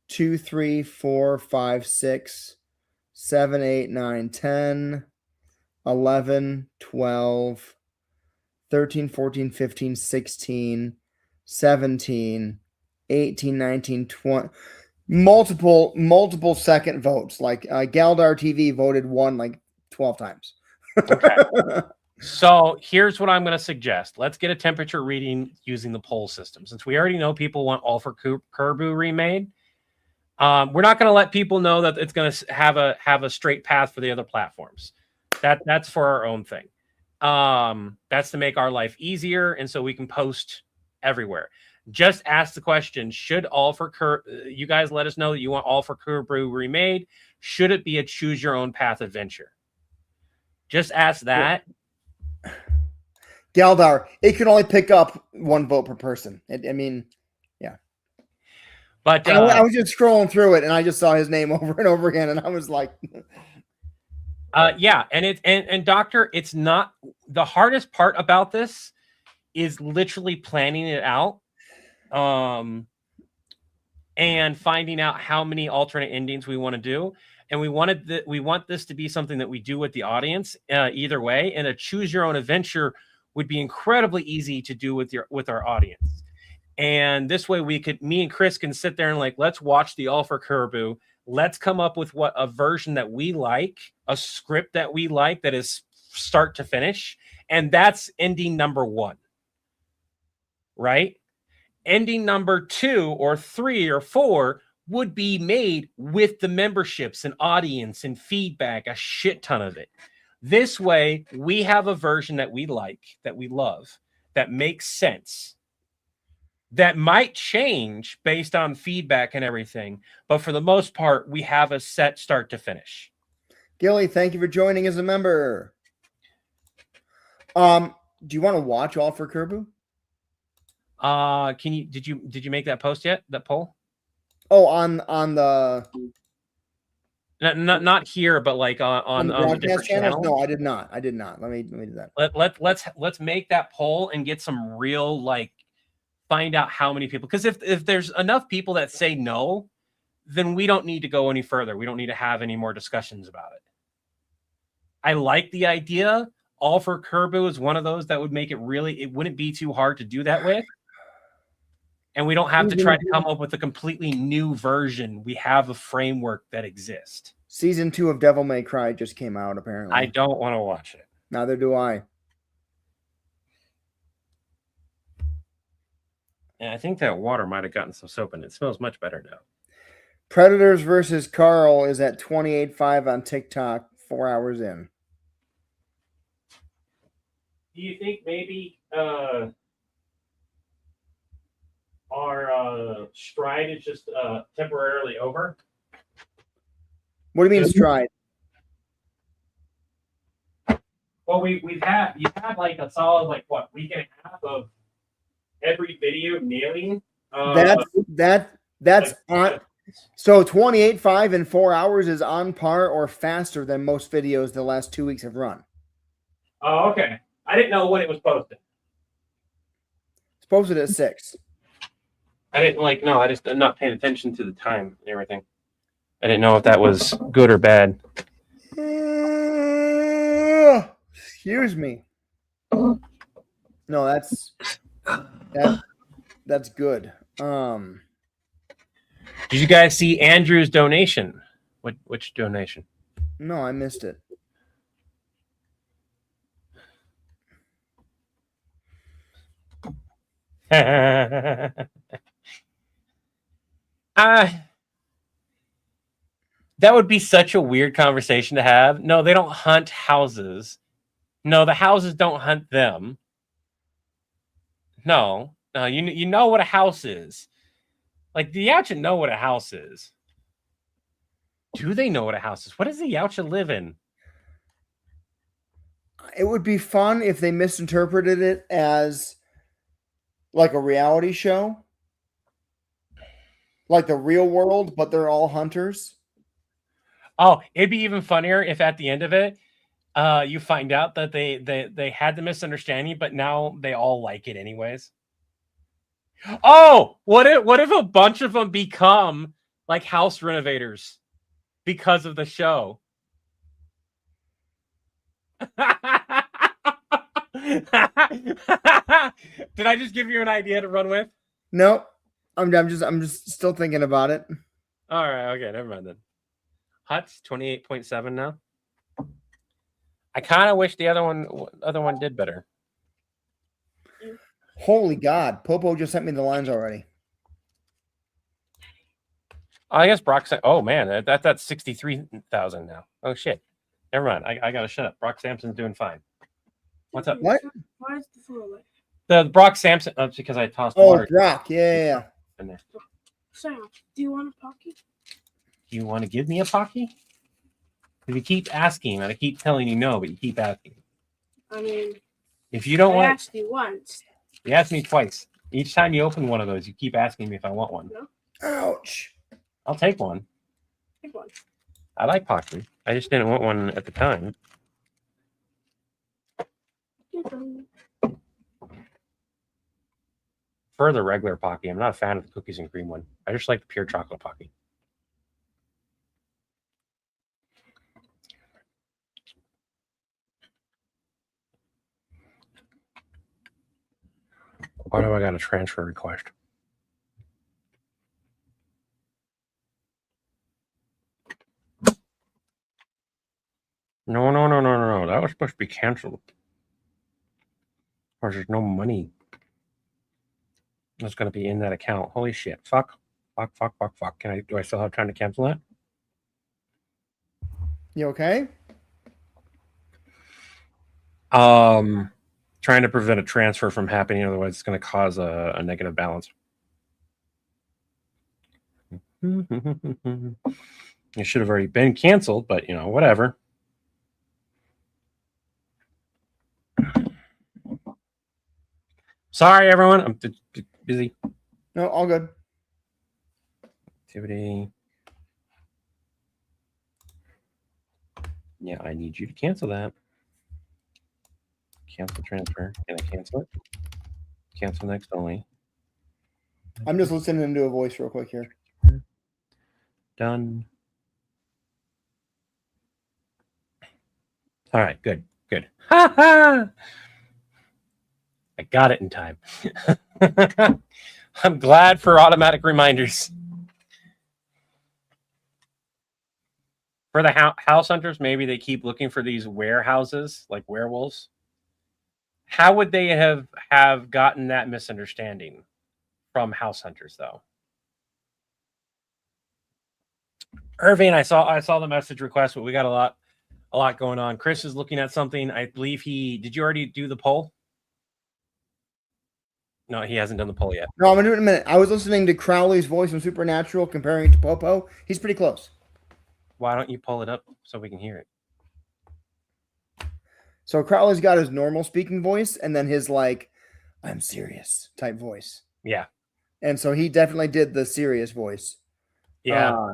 B: 2, 3, 4, 5, 6, 7, 8, 9, 10, 11, 12, 13, 14, 15, 16, 17, 18, 19, 20. Multiple second votes. Like Galdar TV voted 1 like 12 times.
A: Okay. So here's what I'm going to suggest. Let's get a temperature reading using the poll system. Since we already know people want All for Kirbuu remade, we're not going to let people know that it's going to have a straight path for the other platforms. That's for our own thing. That's to make our life easier, and so we can post everywhere. Just ask the question: should All for you guys let us know that you want All for Kirbuu remade? Should it be a choose your own path adventure? Just ask that.
B: Galdar, it can only pick up 1 vote per person. I mean, yeah.
A: But
B: I was just scrolling through it, and I just saw his name over and over again, and I was like,
A: yeah, and Doctor, it's not the hardest part about this is literally planning it out, and finding out how many alternate endings we want to do. And we want this to be something that we do with the audience either way. And a choose your own adventure would be incredibly easy to do with our audience. And this way me and Chris can sit there and like, let's watch the All for Kirbuu. Let's come up with a version that we like, a script that we like that is start to finish. And that's ending number 1. Right? Ending number 2 or 3 or 4 would be made with the memberships and audience and feedback, a shit ton of it. This way, we have a version that we like, that we love, that makes sense, that might change based on feedback and everything. But for the most part, we have a set start to finish.
B: Gilly, thank you for joining as a member. Do you want to watch All for Kirbuu?
A: Did you make that post yet? That poll?
B: Oh, on the
A: not here, but like on the
B: broadcast channels?
A: channels?
B: No, I did not. Let me do that.
A: Let's make that poll and get some real, like, find out how many people, because if there's enough people that say no, then we don't need to go any further. We don't need to have any more discussions about it. I like the idea. All for Kirbuu is one of those that would make it wouldn't be too hard to do that with. And we don't have to try to come up with a completely new version. We have a framework that exists.
B: Season 2 of Devil May Cry just came out, apparently.
A: I don't want to watch it.
B: Neither do I.
A: And I think that water might have gotten some soap in it. It smells much better now.
B: Predators versus Carl is at 28.5 on TikTok, 4 hours in.
A: Do you think maybe our stride is just temporarily over?
B: What do you mean stride?
A: Well, you've had like a solid week and a half of every video nailing.
B: That's on. So 28.5 in 4 hours is on par or faster than most videos the last 2 weeks have run.
A: Oh, okay. I didn't know when it was posted.
B: It's posted at 6.
A: I didn't I'm not paying attention to the time and everything. I didn't know if that was good or bad.
B: Excuse me. No, that's good.
A: Did you guys see Andrew's donation? Which donation?
B: No, I missed it.
A: That would be such a weird conversation to have. No, they don't hunt houses. No, the houses don't hunt them. No, you know what a house is. Like, the Yautja know what a house is. Do they know what a house is? What does the Yautja live in?
B: It would be fun if they misinterpreted it as like a reality show. Like the real world, but they're all hunters.
A: Oh, it'd be even funnier if at the end of it, you find out that they had the misunderstanding, but now they all like it anyways. Oh, what if a bunch of them become like house renovators because of the show? Did I just give you an idea to run with?
B: No, I'm just still thinking about it.
A: All right, okay, never mind then. Huts 28.7 now. I kind of wish the other one did better.
B: Holy God, Popo just sent me the lines already.
A: I guess Brock. Oh man, that's 63,000 now. Oh shit. Never mind. I gotta shut up. Brock Sampson's doing fine. What's up?
B: What?
C: Why is the floor away?
A: The Brock Sampson. Oh, it's because I tossed
B: Oh,
A: water
B: Brock. Yeah.
A: in there.
C: Sam, do you want a pocky?
A: Do you want to give me a Pocky? If you keep asking, and I keep telling you no, but you keep asking.
C: I mean,
A: If you don't
C: I
A: want,
C: asked you once.
A: you asked me twice. Each time you open one of those, you keep asking me if I want one.
B: Ouch.
A: I'll take one.
C: Take one.
A: I like Pocky. I just didn't want one at the time. For the regular Pocky, I'm not a fan of the cookies and cream one. I just like the pure chocolate Pocky. Why do I got a transfer request? No. That was supposed to be canceled. Or there's no money that's going to be in that account. Holy shit. Fuck. Do I still have time to cancel that?
B: You okay?
A: Trying to prevent a transfer from happening. Otherwise, it's going to cause a negative balance. It should have already been canceled, but whatever. Sorry, everyone. I'm busy.
B: No, all good.
A: Activity. Yeah, I need you to cancel that. Cancel transfer. Can I cancel it? Cancel next only.
B: I'm just listening to a voice real quick here.
A: Done. All right, good. Ha ha! I got it in time. I'm glad for automatic reminders. For the house hunters, maybe they keep looking for these warehouses, like werewolves. How would they have gotten that misunderstanding from house hunters, though? Irving, I saw the message request, but we got a lot going on. Chris is looking at something. I believe did you already do the poll? No, he hasn't done the poll yet.
B: No, I'm gonna do it in a minute. I was listening to Crowley's voice from Supernatural comparing it to Popo. He's pretty close.
A: Why don't you pull it up so we can hear it?
B: So Crowley's got his normal speaking voice and then his like, I'm serious type voice.
A: Yeah.
B: And so he definitely did the serious voice.
A: Yeah.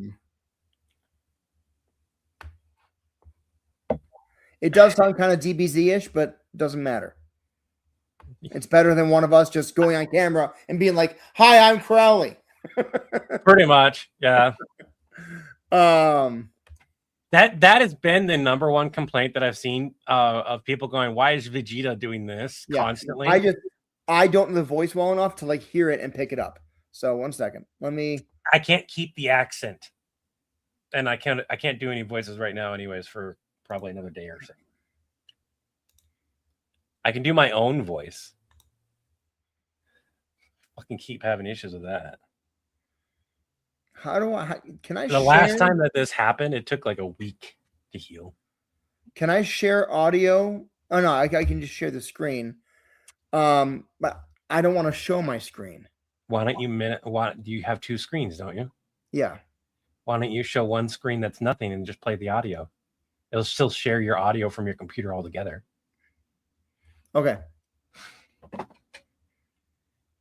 B: It does sound kind of DBZ-ish, but doesn't matter. It's better than one of us just going on camera and being like, "Hi, I'm Crowley."
A: Pretty much, yeah.
B: That
A: has been the number one complaint that I've seen of people going, "Why is Vegeta doing this constantly?"
B: I don't know the voice well enough to like hear it and pick it up. So 1 second, I
A: can't keep the accent, and I can't do any voices right now, anyways, for probably another day or so. I can do my own voice. Fucking keep having issues with that.
B: Can I
A: the last time that this happened, it took like a week to heal.
B: Can I share audio? Oh no, I can just share the screen. But I don't want to show my screen.
A: Why don't you do you have two screens, don't you?
B: Yeah.
A: Why don't you show one screen that's nothing and just play the audio? It'll still share your audio from your computer altogether.
B: Okay.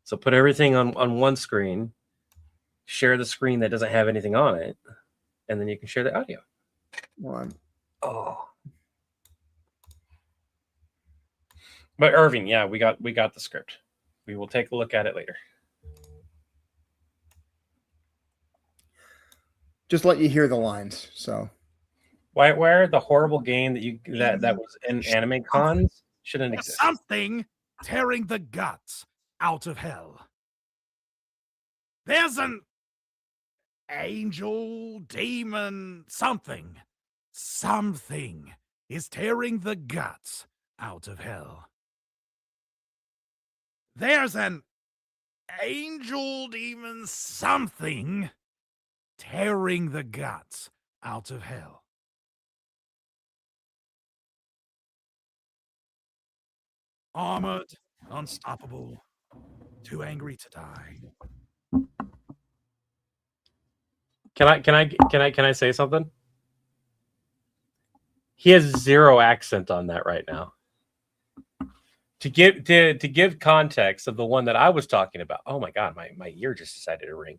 A: So put everything on one screen, share the screen that doesn't have anything on it, and then you can share the audio. Oh. But Irving, yeah, we got the script. We will take a look at it later.
B: Just let you hear the lines. So
A: Where the horrible game that was in anime cons shouldn't exist.
D: Something tearing the guts out of hell. There's an angel, demon, something is tearing the guts out of hell. There's an angel demon something tearing the guts out of hell. Armored, unstoppable, too angry to die.
A: Can I say something? He has zero accent on that right now. To give context of the one that I was talking about. Oh my god, my ear just decided to ring.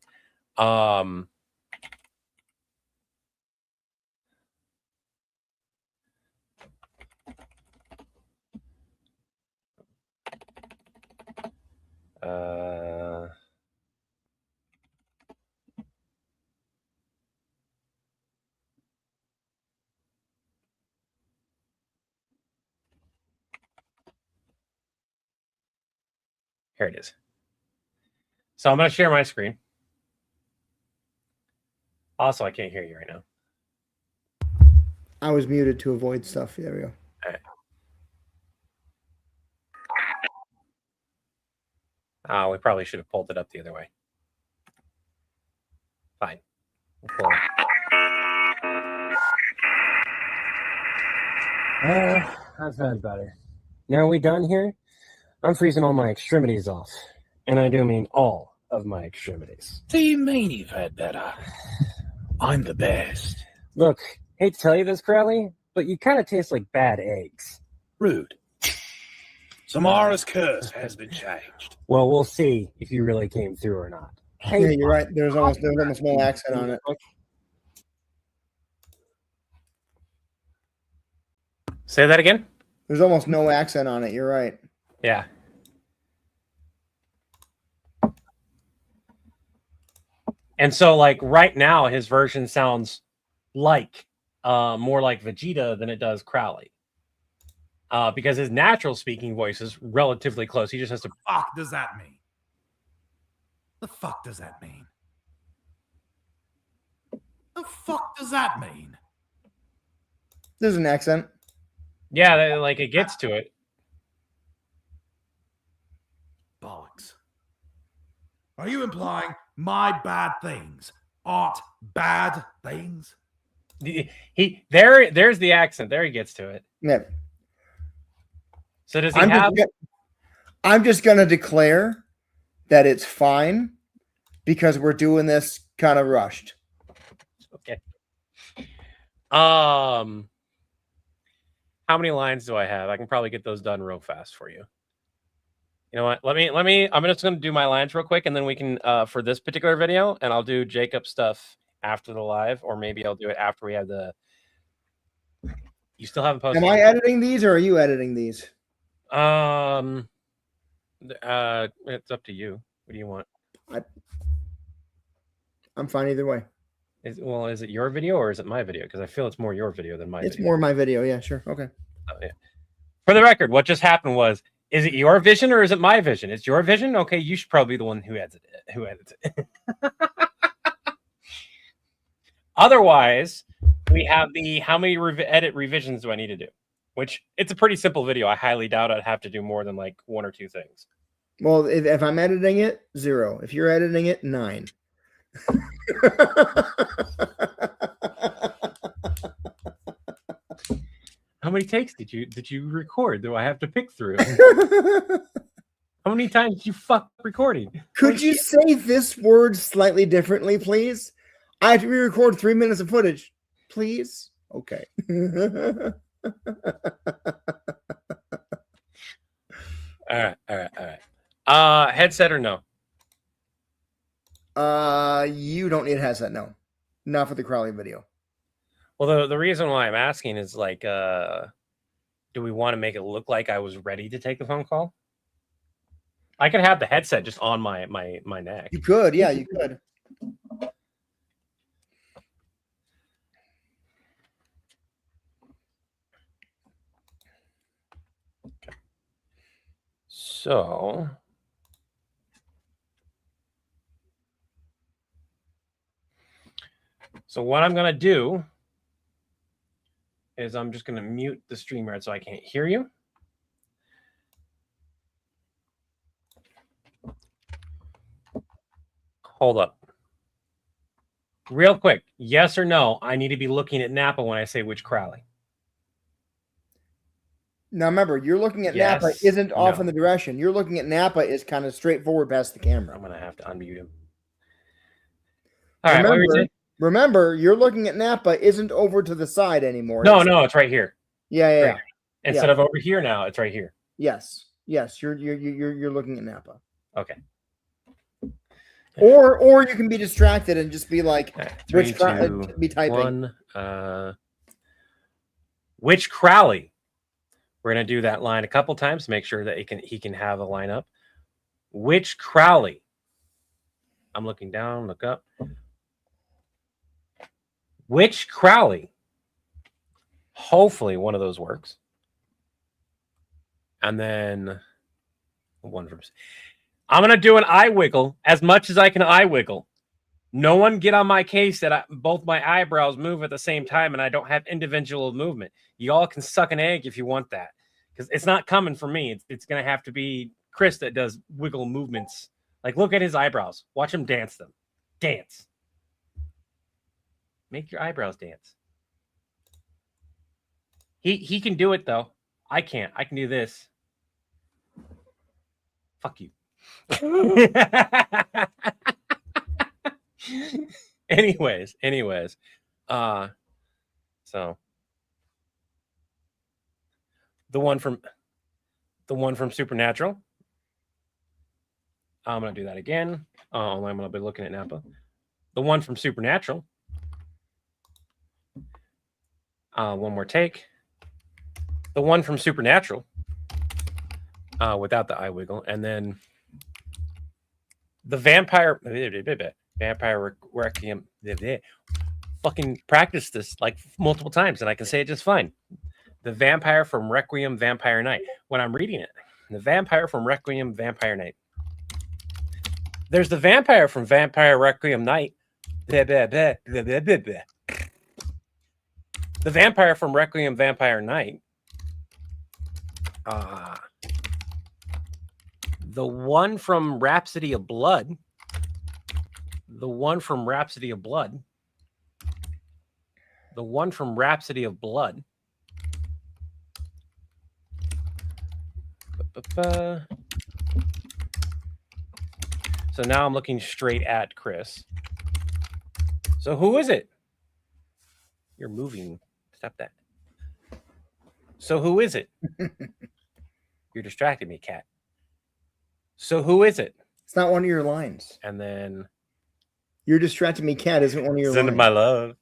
A: Here it is. So I'm going to share my screen. Also, I can't hear you right now.
B: I was muted to avoid stuff. There we go.
A: All right. Oh, we probably should have pulled it up the other way. Fine. We'll pull it. That's better. Now are we done here? I'm freezing all my extremities off. And I do mean all of my extremities.
E: Do you mean you've had better? I'm the best.
A: Look, hate to tell you this, Crowley, but you kind of taste like bad eggs.
E: Rude. Samara's curse has been changed.
A: Well, we'll see if you really came through or not.
B: Yeah, you're right. There's almost no accent on it.
A: Say that again?
B: There's almost no accent on it. You're right.
A: Yeah. And so, like, right now, his version sounds like more like Vegeta than it does Crowley. Because his natural speaking voice is relatively close. He just has to...
D: Fuck does that mean? The fuck does that mean? The fuck does that mean?
B: There's an accent.
A: Yeah, like, it gets to it.
D: Bollocks. Are you implying my bad things aren't bad things?
A: There's the accent. There he gets to it.
B: Yeah.
A: So does he have...
B: I'm just going to declare that it's fine because we're doing this kind of rushed.
A: Okay. How many lines do I have? I can probably get those done real fast for you. You know what? Let me. I'm just going to do my lines real quick, and then we can for this particular video, and I'll do Jacob's stuff after the live, or maybe I'll do it after we have the. You still haven't posted.
B: Am I editing these, or are you editing these?
A: It's up to you. What do you want?
B: I'm fine either way.
A: Is it your video or is it my video? Because I feel it's more your video than my video.
B: It's more my video. Yeah, sure. Okay.
A: Oh, yeah. For the record, what just happened was, is it your vision or is it my vision? It's your vision? Okay, you should probably be the one who edits it. Otherwise, we have the how many edit revisions do I need to do? Which, it's a pretty simple video. I highly doubt I'd have to do more than like one or two things.
B: Well, if I'm editing it, 0. If you're editing it, 9.
A: How many takes did you record? Do I have to pick through? How many times did you fuck recording?
B: Could you say this word slightly differently, please? I have to re-record 3 minutes of footage, please. Okay.
A: All right. Headset or no?
B: You don't need a headset, no. Not for the Crowley video.
A: Well, the reason why I'm asking is like, do we want to make it look like I was ready to take the phone call? I could have the headset just on my neck.
B: You could, yeah, you could.
A: So what I'm gonna do is I'm just going to mute the StreamYard so I can't hear you. Hold up. Real quick, yes or no, I need to be looking at Napa when I say which Crowley.
B: Now remember, you're looking at
A: Yes,
B: Napa isn't off
A: no.
B: in the direction. You're looking at Napa is kind of straightforward past the camera.
A: I'm going to have to unmute him. All right, what were you saying?
B: Remember, you're looking at Napa isn't over to the side anymore.
A: No, it's right here.
B: Yeah.
A: Right. Instead of over here now, it's right here.
B: Yes. You're looking at Napa.
A: Okay.
B: Or you can be distracted and just be like,
A: Right, 3, 2,
B: be typing.
A: 1. Which Crowley? We're gonna do that line a couple times to make sure that he can have a line up. Which Crowley? I'm looking down, look up. Which Crowley? Hopefully one of those works. And then one from. I'm gonna do an eye wiggle as much as I can eye wiggle. No one get on my case that both my eyebrows move at the same time and I don't have individual movement. You all can suck an egg if you want that, because it's not coming from me. It's going to have to be Chris that does wiggle movements. Like, look at his eyebrows. Watch him dance them. Dance. Make your eyebrows dance. He can do it, though. I can't. I can do this. Fuck you. anyways so the one from Supernatural, I'm gonna do that again. I'm gonna be looking at Napa. The one from Supernatural, one more take. The one from Supernatural, without the eye wiggle, and then the Vampire Requiem. Fucking practice this like multiple times and I can say it just fine. The Vampire from Requiem Vampire Night. When I'm reading it, the Vampire from Requiem Vampire Night. There's the Vampire from Vampire Requiem Night. The Vampire from Requiem Vampire Night. The one from Rhapsody of Blood. The one from Rhapsody of Blood. The one from Rhapsody of Blood. So now I'm looking straight at Chris. So who is it? You're moving. Stop that. So who is it? You're distracting me, cat. So who is it?
B: It's not one of your lines.
A: And then
B: You're distracting me, cat isn't one of your
A: send
B: lines.
A: him my love.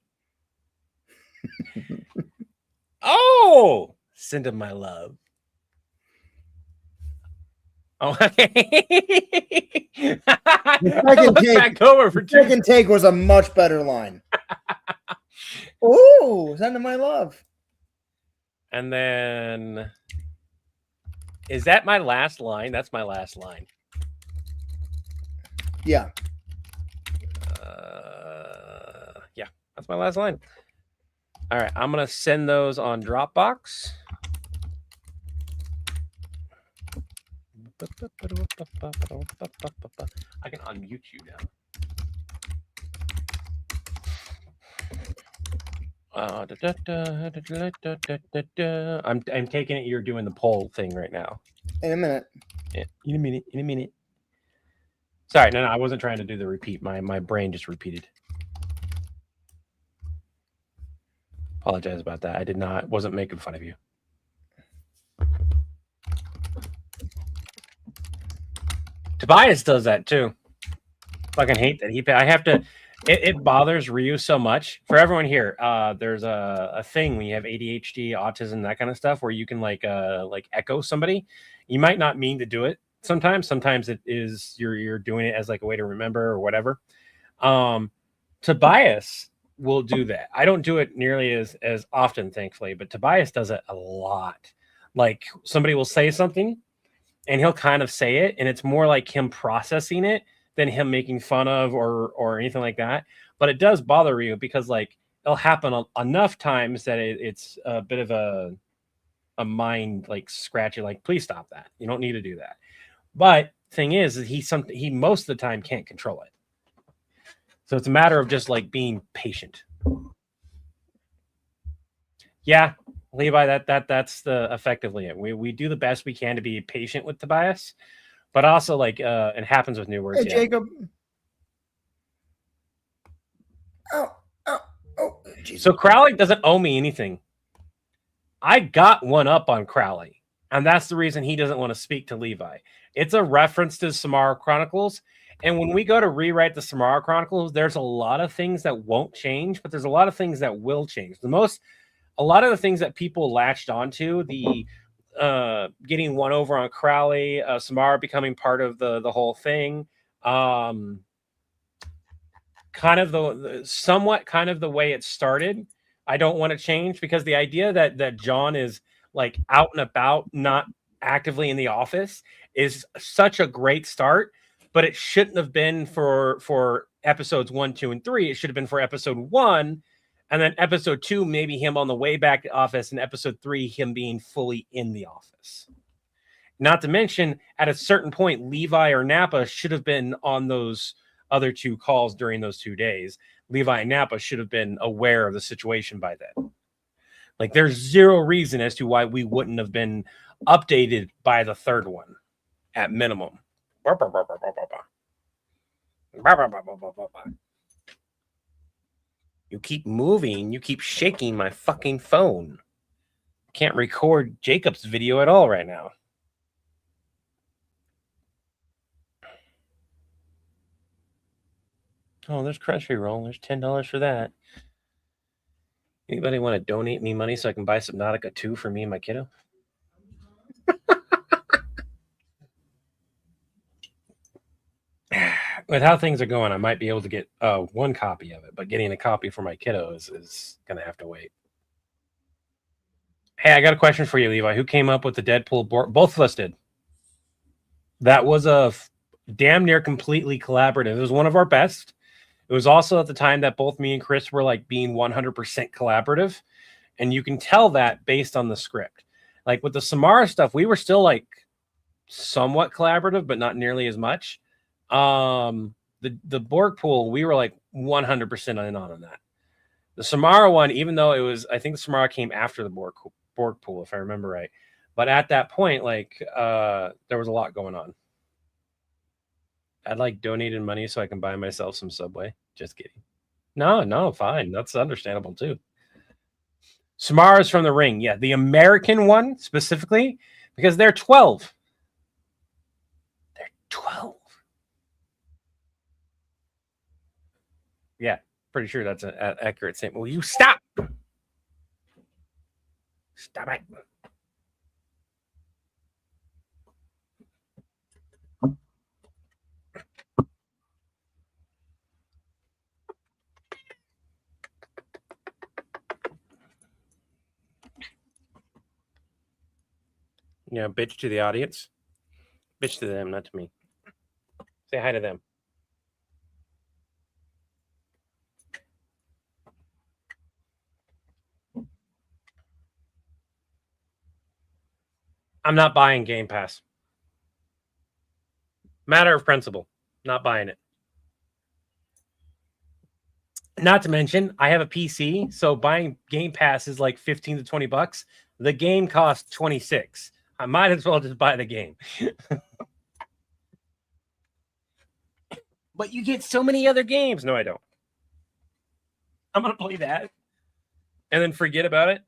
A: Oh, send him my love. Oh, back over for
B: the second take was a much better line. Oh, send him my love.
A: And then, is that my last line? That's my last line.
B: Yeah.
A: Yeah, that's my last line. All right, I'm going to send those on Dropbox. I can unmute you now. I'm taking it you're doing the poll thing right now.
B: In a minute.
A: Yeah, in a minute. Sorry, no, I wasn't trying to do the repeat. My brain just repeated. Apologize about that. I wasn't making fun of you. Tobias does that too. Fucking hate that. I have to. It bothers Ryu so much. For everyone here, there's a thing when you have ADHD, autism, that kind of stuff, where you can like echo somebody. You might not mean to do it. Sometimes it is you're doing it as like a way to remember or whatever. Tobias will do that. I don't do it nearly as often, thankfully, but Tobias does it a lot. Like somebody will say something and he'll kind of say it, and it's more like him processing it than him making fun of or anything like that. But it does bother you because like it'll happen enough times that it's a bit of a mind like scratching, like, please stop that. You don't need to do that. But thing is he most of the time can't control it. So it's a matter of just like being patient. Yeah, Levi, that's the effectively it. We do the best we can to be patient with Tobias, but also like it happens with new words.
B: Hey, Jacob. Oh, Jesus.
A: So Crowley doesn't owe me anything. I got one up on Crowley, and that's the reason he doesn't want to speak to Levi. It's a reference to Samara Chronicles, and when we go to rewrite the Samara Chronicles, there's a lot of things that won't change, but there's a lot of things that will change. A lot of the things that people latched onto, the getting one over on Crowley, Samara becoming part of the whole thing, kind of the way it started. I don't want to change because the idea that John is like out and about, not actively in the office, is such a great start, but it shouldn't have been for episodes 1, 2, and 3. It should have been for episode 1, and then episode 2, maybe him on the way back to office, and episode 3, him being fully in the office. Not to mention, at a certain point, Levi or Nappa should have been on those other 2 calls during those 2 days. Levi and Nappa should have been aware of the situation by then. Like, there's zero reason as to why we wouldn't have been updated by the 3rd one, at minimum. You keep moving. You keep shaking my fucking phone. Can't record Jacob's video at all right now. Oh, there's Crunchyroll. There's $10 for that. Anybody want to donate me money so I can buy Subnautica 2 for me and my kiddo? With how things are going, I might be able to get 1 copy of it, but getting a copy for my kiddo is going to have to wait. Hey, I got a question for you, Levi. Who came up with the Deadpool board? Both of us did. That was a damn near completely collaborative. It was one of our best. It was also at the time that both me and Chris were like being 100% collaborative. And you can tell that based on the script. Like with the Samara stuff, we were still like somewhat collaborative, but not nearly as much. The Borg pool, we were like 100% in on that. The Samara one, even though it was, I think the Samara came after the Borg pool, if I remember right. But at that point, like, there was a lot going on. I'd like donated money so I can buy myself some Subway. Just kidding. No, fine. That's understandable too. Samara's from the Ring. Yeah, the American one specifically, because they're 12. They're 12. Yeah, pretty sure that's an accurate statement. Will you stop? Stop it. Yeah, bitch to the audience. Bitch to them, not to me. Say hi to them. I'm not buying Game Pass. Matter of principle. Not buying it. Not to mention, I have a PC, so buying Game Pass is like 15 to 20 bucks. The game costs 26. I might as well just buy the game. But you get so many other games. No, I don't. I'm going to play that and then forget about it.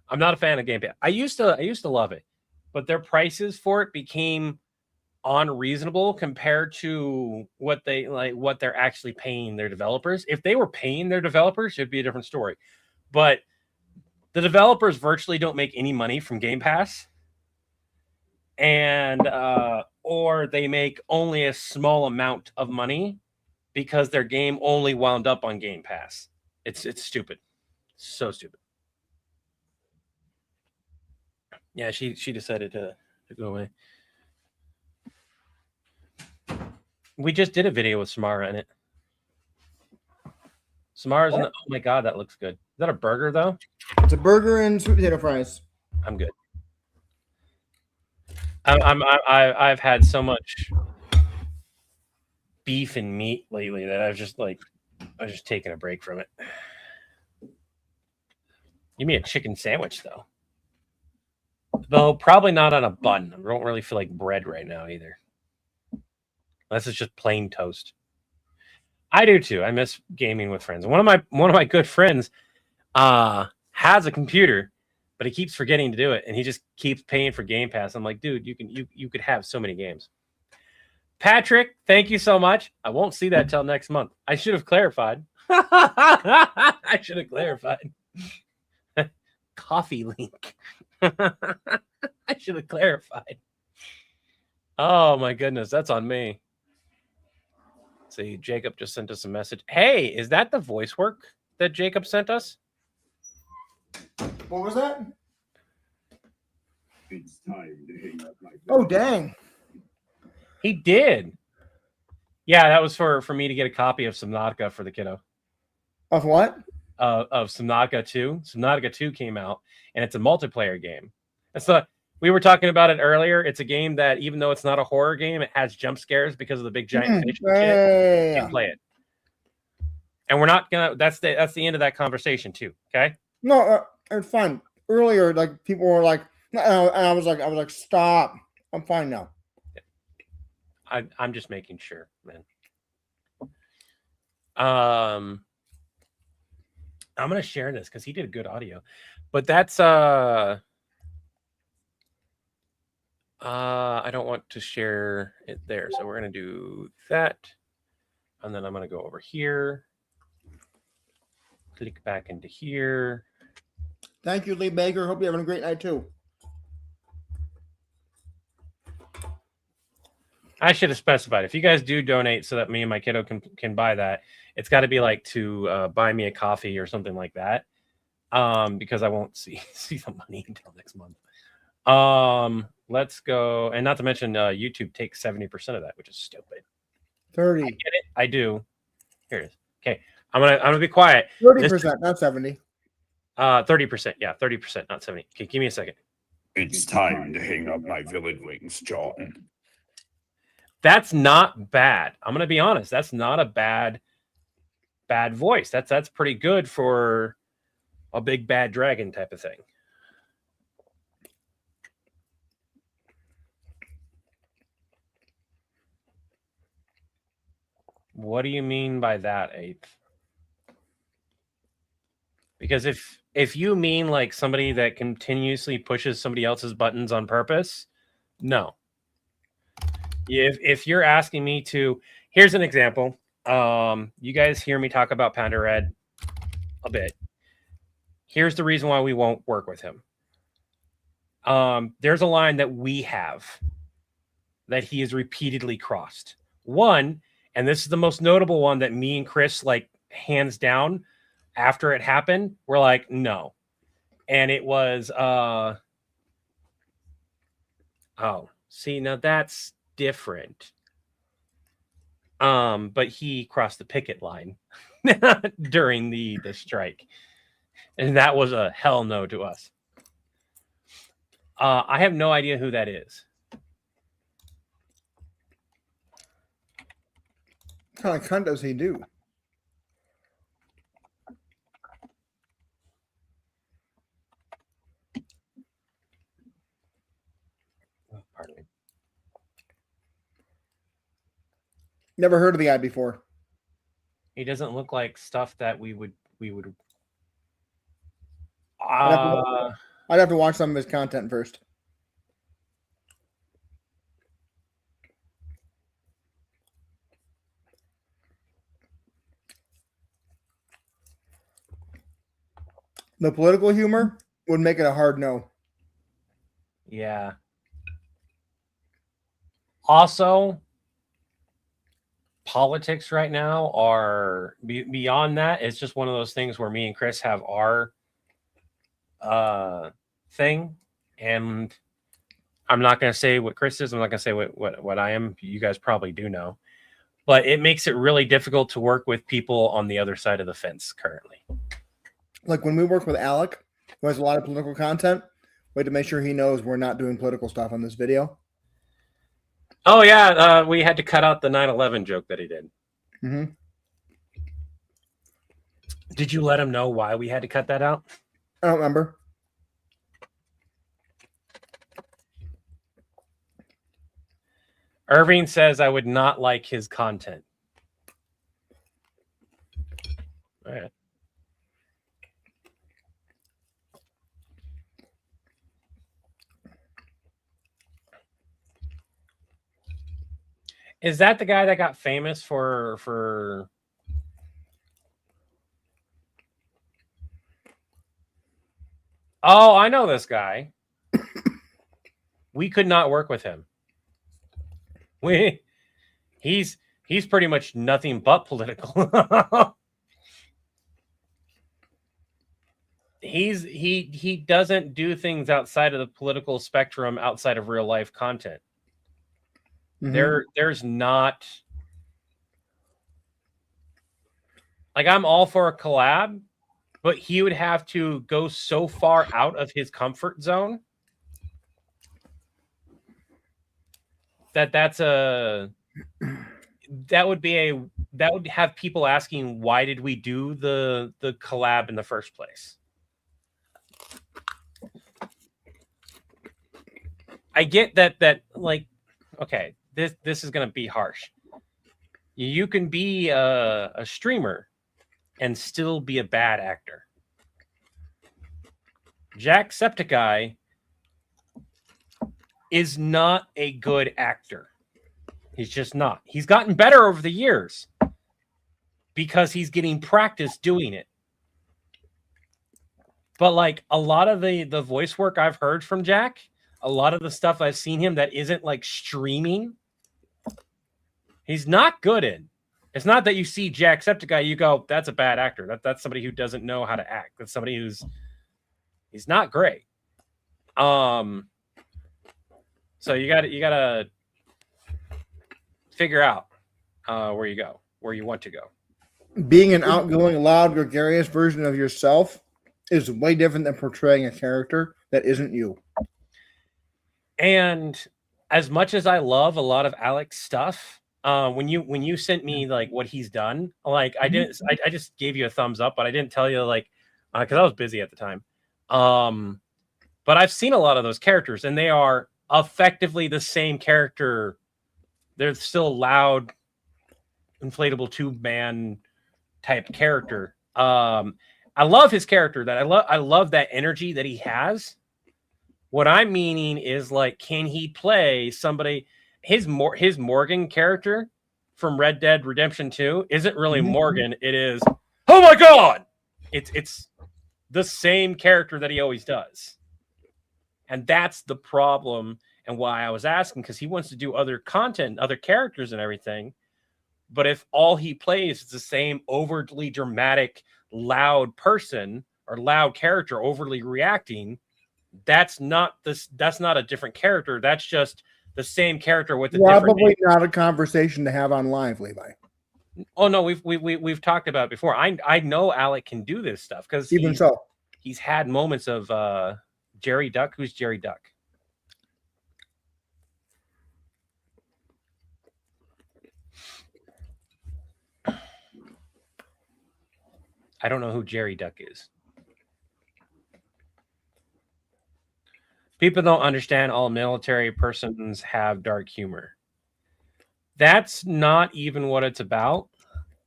A: I'm not a fan of Game Pass. I used to love it, but their prices for it became unreasonable compared to what they're actually paying their developers. If they were paying their developers, it'd be a different story. But the developers virtually don't make any money from Game Pass, and or they make only a small amount of money because their game only wound up on Game Pass. It's stupid. So stupid. Yeah, she decided to go away. We just did a video with Samara in it. Samara's in the, oh my god, that looks good. Is that a burger though?
B: It's a burger and sweet potato fries.
A: I'm good. I've had so much beef and meat lately that I was just taking a break from it. Give me a chicken sandwich though. Though probably not on a bun. I don't really feel like bread right now either. Unless it's just plain toast. I do too. I miss gaming with friends. One of my good friends has a computer, but he keeps forgetting to do it, and he just keeps paying for Game Pass. I'm like, dude, you could have so many games. Patrick, thank you so much. I won't see that till next month. I should have clarified. I should have clarified. Coffee link. I should have clarified. Oh my goodness, that's on me. See, Jacob just sent us a message. Hey, is that the voice work that Jacob sent us?
B: What was that?
E: It's time to hang up my
B: Oh, dang.
A: He did. Yeah, that was for me to get a copy of Subnautica for the kiddo.
B: Of what?
A: Of Subnautica 2. Subnautica 2 came out, and it's a multiplayer game. We were talking about it earlier. It's a game that, even though it's not a horror game, it has jump scares because of the big giant fish and shit. You can play it. And we're not gonna. That's the end of that conversation too. Okay.
B: No, it's fine. Earlier, like people were like, and I was like, stop. I'm fine now.
A: I'm just making sure, man. I'm gonna share this because he did good audio, but that's I don't want to share it there, so we're gonna do that, and then I'm gonna go over here, click back into here.
B: Thank you, Lee Baker. Hope you're having a great night too.
A: I should have specified, if you guys do donate so that me and my kiddo can buy that, it's got to be like to buy me a coffee or something like that, because I won't see the money until next month. Let's go, and not to mention YouTube takes 70% of that, which is stupid.
B: 30.
A: I get it. I do. Here it is. Okay, I'm gonna be quiet.
B: 30%, not 70.
A: 30%. Yeah, 30%, not 70. Okay, give me a second.
E: It's time to hang up my villain wings, John.
A: That's not bad. I'm gonna be honest. That's not a bad voice. That's pretty good for a big bad dragon type of thing. What do you mean by that, Eighth? Because if you mean like somebody that continuously pushes somebody else's buttons on purpose, no. If you're asking me to, here's an example. You guys hear me talk about Panda Red a bit. Here's the reason why we won't work with him. There's a line that we have that he has repeatedly crossed. One, and this is the most notable one that me and Chris, like, hands down, after it happened, we're like, no. And it was oh, see, now that's different. But he crossed the picket line during the strike, and that was a hell no to us. I have no idea who that is.
B: What kind of cunt does he do?
A: Pardon me.
B: Never heard of the guy before.
A: He doesn't look like stuff that we would.
B: I'd have to watch some of his content first. The political humor would make it a hard no.
A: Yeah. Also, politics right now are beyond that. It's just one of those things where me and Chris have our thing, and I'm not going to say what Chris is. I'm not going to say what I am. You guys probably do know. but it makes it really difficult to work with people on the other side of the fence currently.
B: Like when we work with Alec, who has a lot of political content, we have to make sure he knows we're not doing political stuff on this video.
A: Oh yeah, we had to cut out the 9/11 joke that he did.
B: Mm-hmm.
A: Did you let him know why we had to cut that out?
B: I don't remember.
A: Irving says I would not like his content. All right. Is that the guy that got famous for Oh, I know this guy. We could not work with him. He's pretty much nothing but political. he doesn't do things outside of the political spectrum, outside of real life content.
B: Mm-hmm.
A: There's not, like, I'm all for a collab, but he would have to go so far out of his comfort zone that would have people asking, why did we do the collab in the first place? I get that like, okay, this is going to be harsh. You can be a streamer and still be a bad actor. Jacksepticeye is not a good actor. He's just not. He's gotten better over the years because he's getting practice doing it. But like a lot of the voice work I've heard from Jack, a lot of the stuff I've seen him that isn't like streaming, he's not good in. It's not that you see Jacksepticeye, you go, that's a bad actor. That's somebody who doesn't know how to act. That's somebody he's not great. So you gotta figure out where you want to go.
B: Being an outgoing, loud, gregarious version of yourself is way different than portraying a character that isn't you.
A: And as much as I love a lot of Alec's stuff, when you sent me like what he's done, like I just gave you a thumbs up, but I didn't tell you, like, because I was busy at the time. But I've seen a lot of those characters, and they are effectively the same character. They're still loud, inflatable tube man type character. I love his character. I love that energy that he has. What I'm meaning is, like, can he play somebody? His Morgan character from Red Dead Redemption 2 isn't really Morgan. It is, oh my god! It's the same character that he always does. And that's the problem, and why I was asking, because he wants to do other content, other characters and everything. But if all he plays is the same overtly dramatic, loud person or loud character overly reacting, that's not a different character. That's just the same character with a different name.
B: Not a conversation to have on live, Levi.
A: Oh no, we've talked about it before. I know Alec can do this stuff because he's had moments of Jerry Duck. Who's Jerry Duck? I don't know who Jerry Duck is. People don't understand all military persons have dark humor. That's not even what it's about,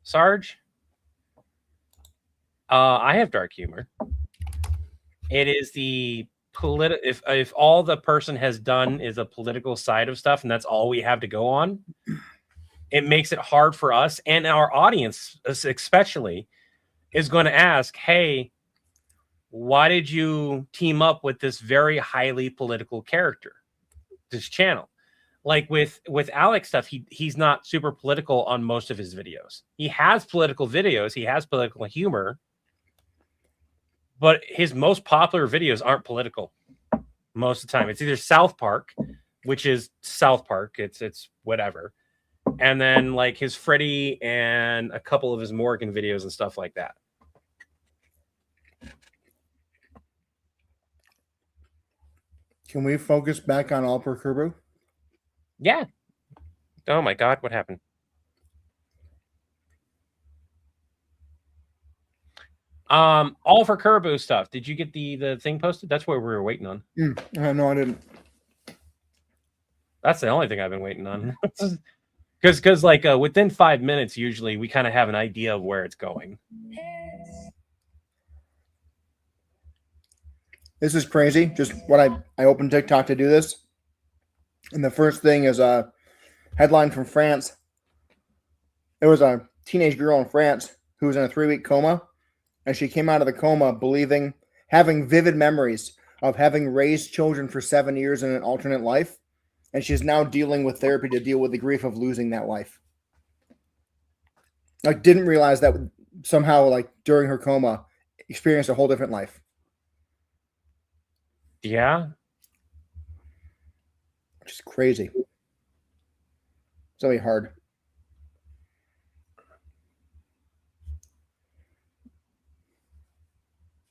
A: Sarge. I have dark humor. It is the if all the person has done is a political side of stuff, and that's all we have to go on, it makes it hard for us, and our audience especially is going to ask, hey, why did you team up with this very highly political character, this channel? Like with Alex stuff, he's not super political on most of his videos. He has political videos, he has political humor, but his most popular videos aren't political most of the time. It's either South Park, which is South Park, it's whatever, and then like his Freddy and a couple of his Morgan videos and stuff like that.
B: Can we focus back on All for Kirbuu?
A: Yeah. Oh my God, what happened? All for Kirbuu stuff. Did you get the thing posted? That's what we were waiting on.
B: No, I didn't.
A: That's the only thing I've been waiting on. Because like within 5 minutes, usually we kind of have an idea of where it's going.
B: This is crazy. Just what I opened TikTok to do this. And the first thing is a headline from France. There was a teenage girl in France who was in a 3-week coma. And she came out of the coma having vivid memories of having raised children for 7 years in an alternate life. And she's now dealing with therapy to deal with the grief of losing that life. Like, didn't realize that somehow, like, during her coma, experienced a whole different life.
A: Yeah.
B: Which is crazy. It's really hard.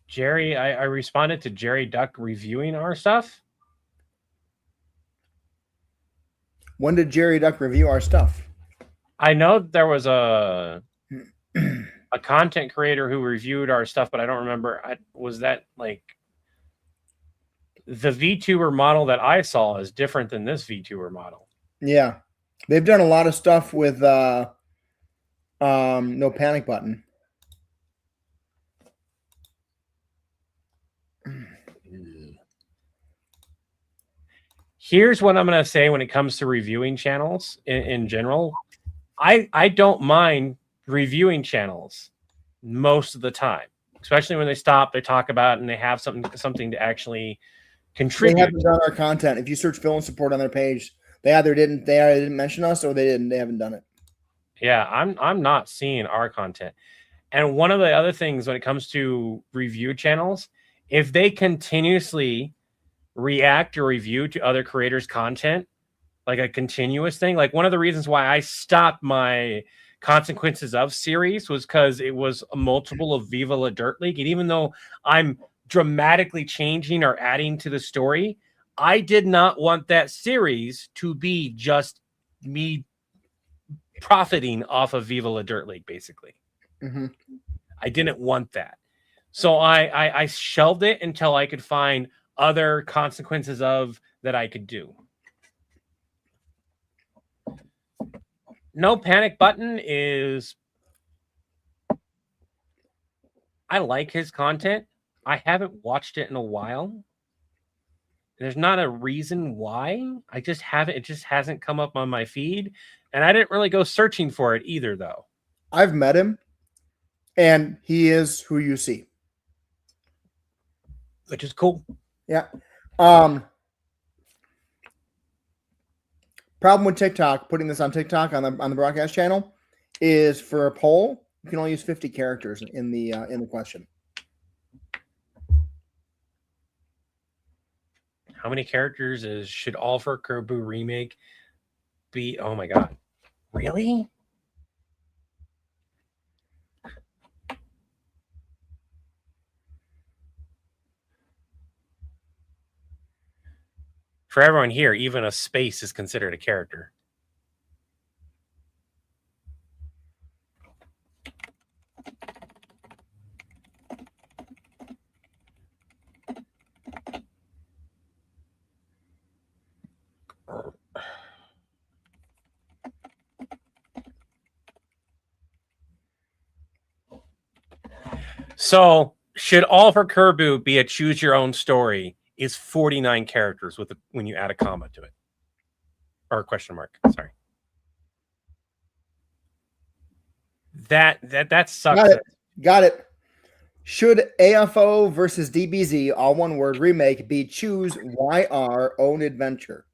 A: Jerry, I responded to Jerry Duck reviewing our stuff.
B: When did Jerry Duck review our stuff?
A: I know there was a content creator who reviewed our stuff, but I don't remember. Was that like the VTuber model that I saw is different than this VTuber model?
B: Yeah, they've done a lot of stuff with No Panic Button.
A: Here's what I'm going to say when it comes to reviewing channels in general. I don't mind reviewing channels most of the time, especially when they stop, they talk about it, and they have something to actually contribute.
B: They haven't done our content. If you search Film Support on their page, they either didn't mention us or they haven't done it.
A: Yeah, I'm not seeing our content. And one of the other things when it comes to review channels, if they continuously react or review to other creators' content, like a continuous thing, like one of the reasons why I stopped my Consequences of series was because it was a multiple of Viva La Dirt League. And even though I'm dramatically changing or adding to the story, I did not want that series to be just me profiting off of Viva La Dirt League, basically.
B: Mm-hmm.
A: I didn't want that. So I shelved it until I could find other Consequences of that I could do. No Panic Button is... I like his content. I haven't watched it in a while. There's not a reason why. I just haven't. It just hasn't come up on my feed. And I didn't really go searching for it either, though.
B: I've met him, and he is who you see.
A: Which is cool.
B: Yeah. Problem with TikTok, putting this on TikTok on the broadcast channel, is for a poll, you can only use 50 characters in the question.
A: How many characters should All for Kirbuu remake be? Oh my God. Really? For everyone here, even a space is considered a character. So, should All for Kirbuu be a choose your own story? Is 49 characters with when you add a comma to it, or a question mark? Sorry. That sucks.
B: Got it. Should AFO versus DBZ, all one word, remake be choose YR own adventure?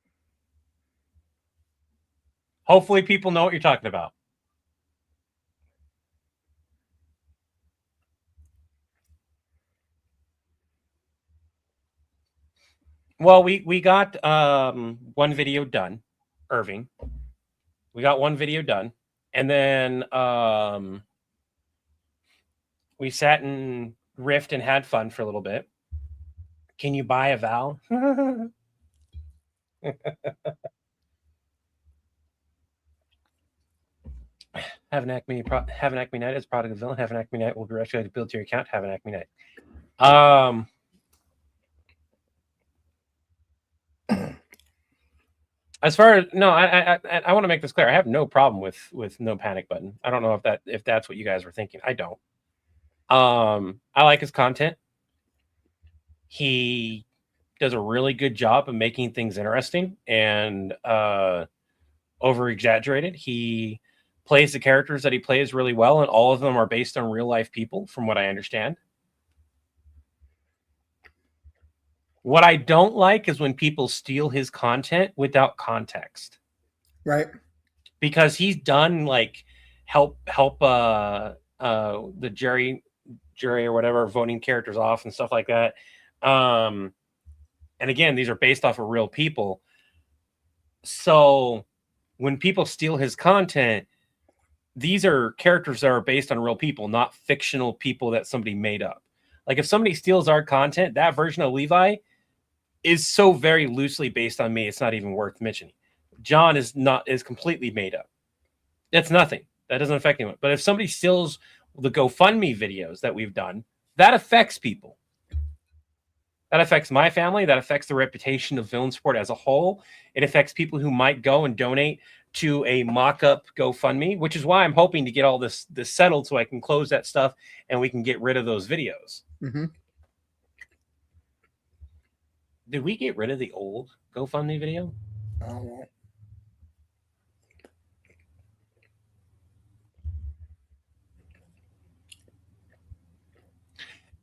A: Hopefully, people know what you're talking about. Well, we got one video done, Irving. We got one video done, and then we sat and riffed and had fun for a little bit. Can you buy a Val? Have an Acme Night as product of villain. Have an Acme Night will be directly built to your account. Have an Acme Night. As far as no, I want to make this clear. I have no problem with no panic button. I don't know if that's what you guys were thinking. I don't. I like his content. He does a really good job of making things interesting and over exaggerated. He plays the characters that he plays really well, and all of them are based on real life people, from what I understand. What I don't like is when people steal his content without context.
B: Right.
A: Because he's done like help the jury or whatever voting characters off and stuff like that. And again, these are based off of real people. So when people steal his content, these are characters that are based on real people, not fictional people that somebody made up. Like if somebody steals our content, that version of Levi is so very loosely based on me, it's not even worth mentioning. John is completely made up. That's nothing. That doesn't affect anyone. But if somebody steals the GoFundMe videos that we've done, that affects people. That affects my family. That affects the reputation of Villain Sport as a whole. It affects people who might go and donate to a mock-up GoFundMe, which is why I'm hoping to get all this settled so I can close that stuff and we can get rid of those videos.
B: Mm-hmm.
A: Did we get rid of the old GoFundMe video?
B: I don't know.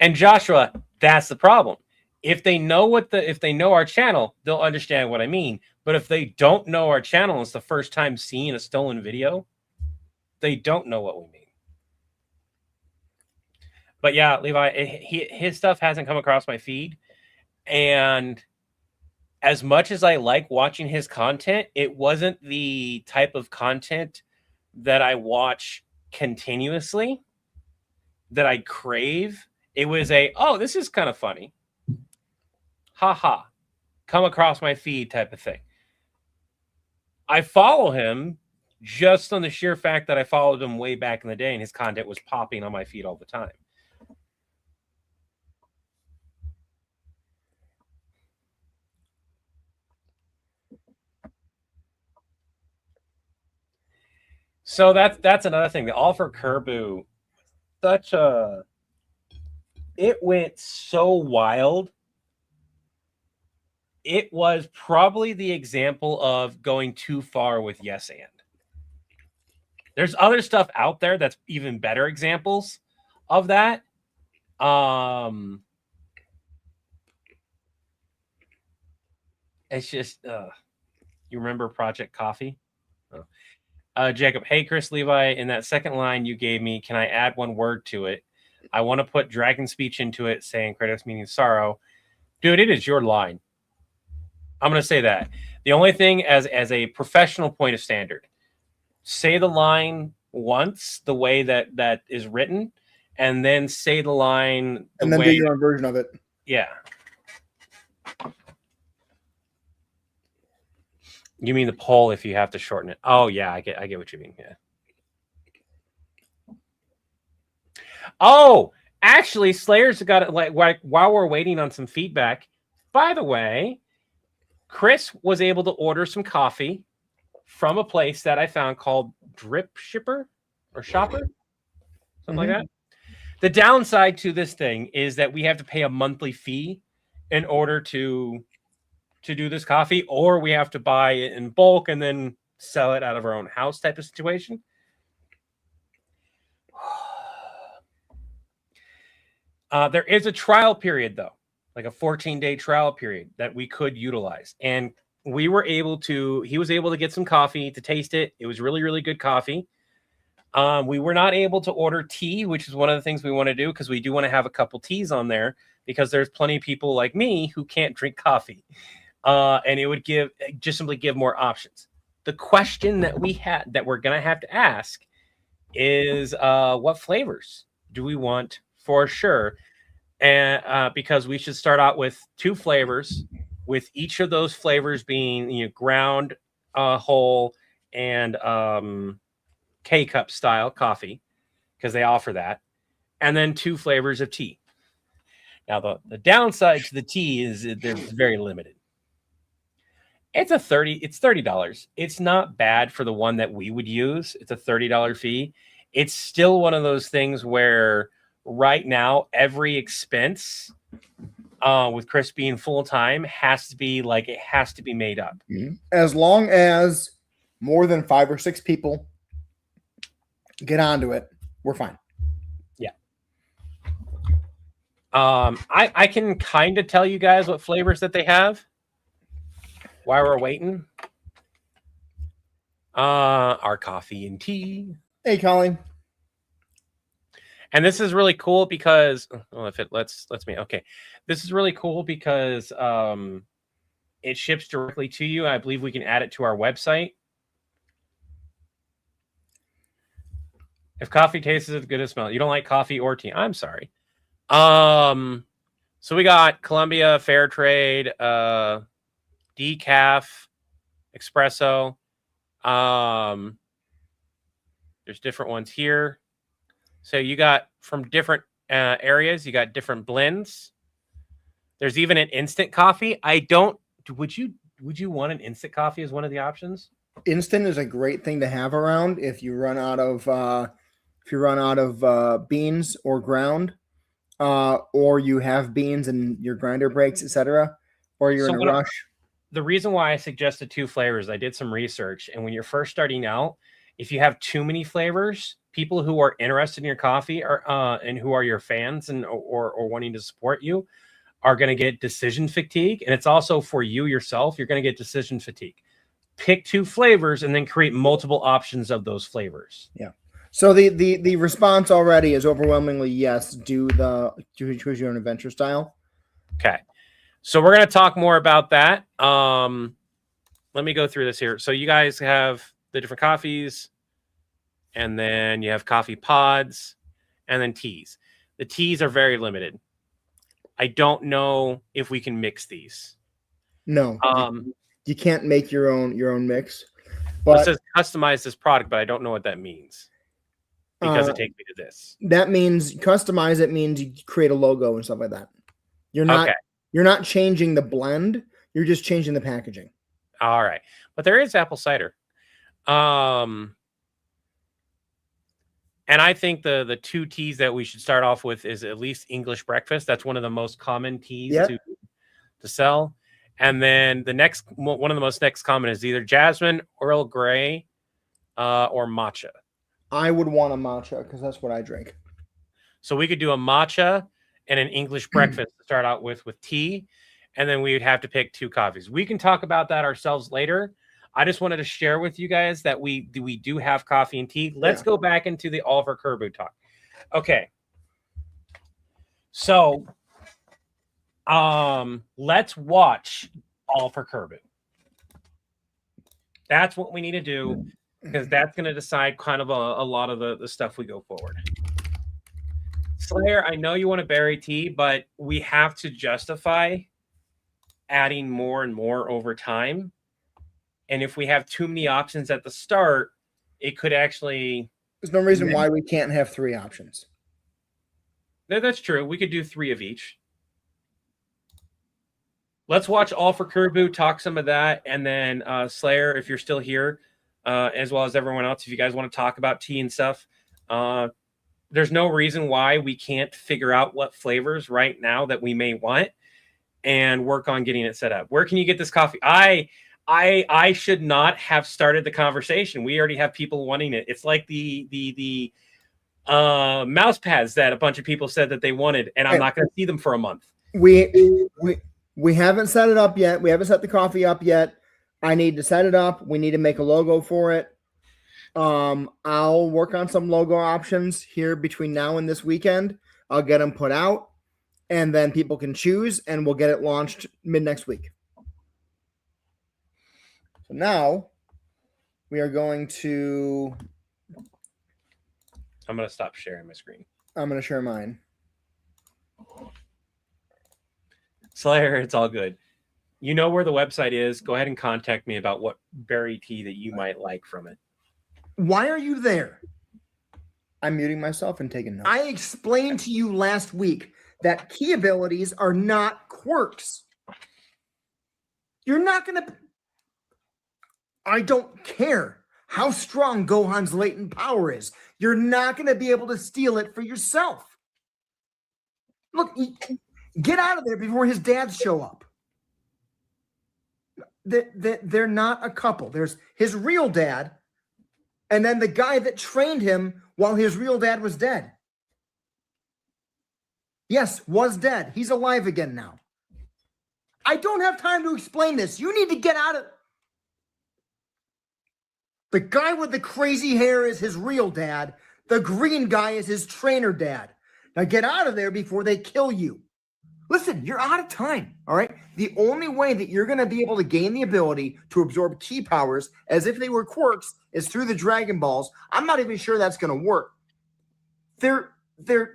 A: And Joshua, that's the problem. If they know if they know our channel, they'll understand what I mean. But if they don't know our channel, and it's the first time seeing a stolen video, they don't know what we mean. But yeah, Levi, his stuff hasn't come across my feed. And as much as I like watching his content, it wasn't the type of content that I watch continuously, that I crave. It was oh, this is kind of funny. Ha, come across my feed type of thing. I follow him just on the sheer fact that I followed him way back in the day and his content was popping on my feed all the time. So that's another thing. The All for Kirbuu, it went so wild. It was probably the example of going too far with yes and. There's other stuff out there that's even better examples of that. It's just you remember Project Coffee? Oh. Jacob, hey Chris Levi, in that second line you gave me, can I add one word to it? I want to put dragon speech into it, saying Kratos meaning sorrow. Dude, it is your line. I'm going to say that. The only thing as a professional point of standard, say the line once the way that is written, and then say the line the
B: and then
A: way,
B: do your own version of it. Yeah.
A: You mean the poll if you have to shorten it? Oh yeah, I get what you mean. Yeah. Oh, actually, Slayer's got it. Like while we're waiting on some feedback. By the way, Chris was able to order some coffee from a place that I found called Drip Shipper or Shopper, something like that. The downside to this thing is that we have to pay a monthly fee in order to do this coffee, or we have to buy it in bulk and then sell it out of our own house type of situation. There is a trial period, though, like a 14-day trial period that we could utilize. And he was able to get some coffee to taste it. It was really, really good coffee. We were not able to order tea, which is one of the things we want to do, because we do want to have a couple teas on there, because there's plenty of people like me who can't drink coffee. And it would simply give more options. the question that we're gonna have to ask is what flavors do we want for sure? And because we should start out with 2 flavors, with each of those flavors being ground whole and K-cup style coffee, because they offer that, and then 2 flavors of tea. Now the downside to the tea is they're very limited. It's $30. It's not bad for the one that we would use. It's a $30 fee. It's still one of those things where right now every expense with Chris being full time has to be made up.
B: As long as more than 5 or 6 people get onto it, we're fine.
A: Yeah. I can kind of tell you guys what flavors that they have while we're waiting. Our coffee and tea.
B: Hey, Colleen.
A: And this is really cool because if it lets me, okay. This is really cool because it ships directly to you. I believe we can add it to our website. If coffee tastes as good as smell, you don't like coffee or tea. I'm sorry. So we got Columbia, Fair Trade, decaf, espresso. There's different ones here. So you got from different areas, you got different blends. There's even an instant coffee. Would you want an instant coffee as one of the options?
B: Instant is a great thing to have around if you run out of beans or ground, or you have beans and your grinder breaks, etc., or you're in a rush.
A: The reason why I suggested 2 flavors, I did some research, and when you're first starting out, if you have too many flavors, people who are interested in your coffee and who are your fans or wanting to support you are going to get decision fatigue. And it's also for you yourself, you're going to get decision fatigue. Pick 2 flavors and then create multiple options of those flavors.
B: Yeah. So the response already is overwhelmingly yes. Choose your own adventure style.
A: Okay. So we're going to talk more about that. Let me go through this here. So you guys have the different coffees, and then you have coffee pods, and then teas. The teas are very limited. I don't know if we can mix these.
B: No, you can't make your own mix. But
A: it says customize this product, but I don't know what that means because it takes me to this.
B: That means customize. It means you create a logo and stuff like that. You're not changing the blend. You're just changing the packaging.
A: All right, but there is apple cider. And I think the 2 teas that we should start off with is at least English breakfast. That's one of the most common teas to sell. And then one of the most next common is either jasmine, Earl Grey, or matcha.
B: I would want a matcha because that's what I drink.
A: So we could do a matcha and an English breakfast to start out with tea. And then we would have to pick 2 coffees. We can talk about that ourselves later. I just wanted to share with you guys that we do have coffee and tea. Let's go back into the Oliver Kirbuu talk. Okay. So let's watch Oliver Kirbuu. That's what we need to do because that's going to decide kind of a lot of the stuff we go forward. Slayer, I know you want to berry tea, but we have to justify adding more and more over time. And if we have too many options at the start, it could actually...
B: There's no reason why we can't have 3 options.
A: That's true. We could do 3 of each. Let's watch Oliver Kirbuu, talk some of that, and then Slayer, if you're still here, as well as everyone else, if you guys want to talk about tea and stuff, there's no reason why we can't figure out what flavors right now that we may want and work on getting it set up. Where can you get this coffee? I should not have started the conversation. We already have people wanting it. It's like the mouse pads that a bunch of people said that they wanted, and I'm not going to see them for a month.
B: We haven't set it up yet. We haven't set the coffee up yet. I need to set it up. We need to make a logo for it. I'll work on some logo options here between now and this weekend. I'll get them put out, and then people can choose, and we'll get it launched mid next week. So now We are going to.
A: I'm gonna stop sharing my screen.
B: I'm going to share mine.
A: Slayer, it's all good. You know where the website is. Go ahead and contact me about what berry tea that you might like from it.
B: Why are you there? I'm muting myself and taking notes. I explained to you last week that key abilities are not quirks. You're not going to. I don't care how strong Gohan's latent power is. You're not going to be able to steal it for yourself. Look, get out of there before his dads show up. They're not a couple. There's his real dad, and then the guy that trained him while his real dad was dead. Yes, was dead. He's alive again now. I don't have time to explain this. You need to get out of... The guy with the crazy hair is his real dad. The green guy is his trainer dad. Now get out of there before they kill you. Listen, you're out of time, all right? The only way that you're going to be able to gain the ability to absorb key powers as if they were quirks is through the Dragon Balls. I'm not even sure that's going to work. They're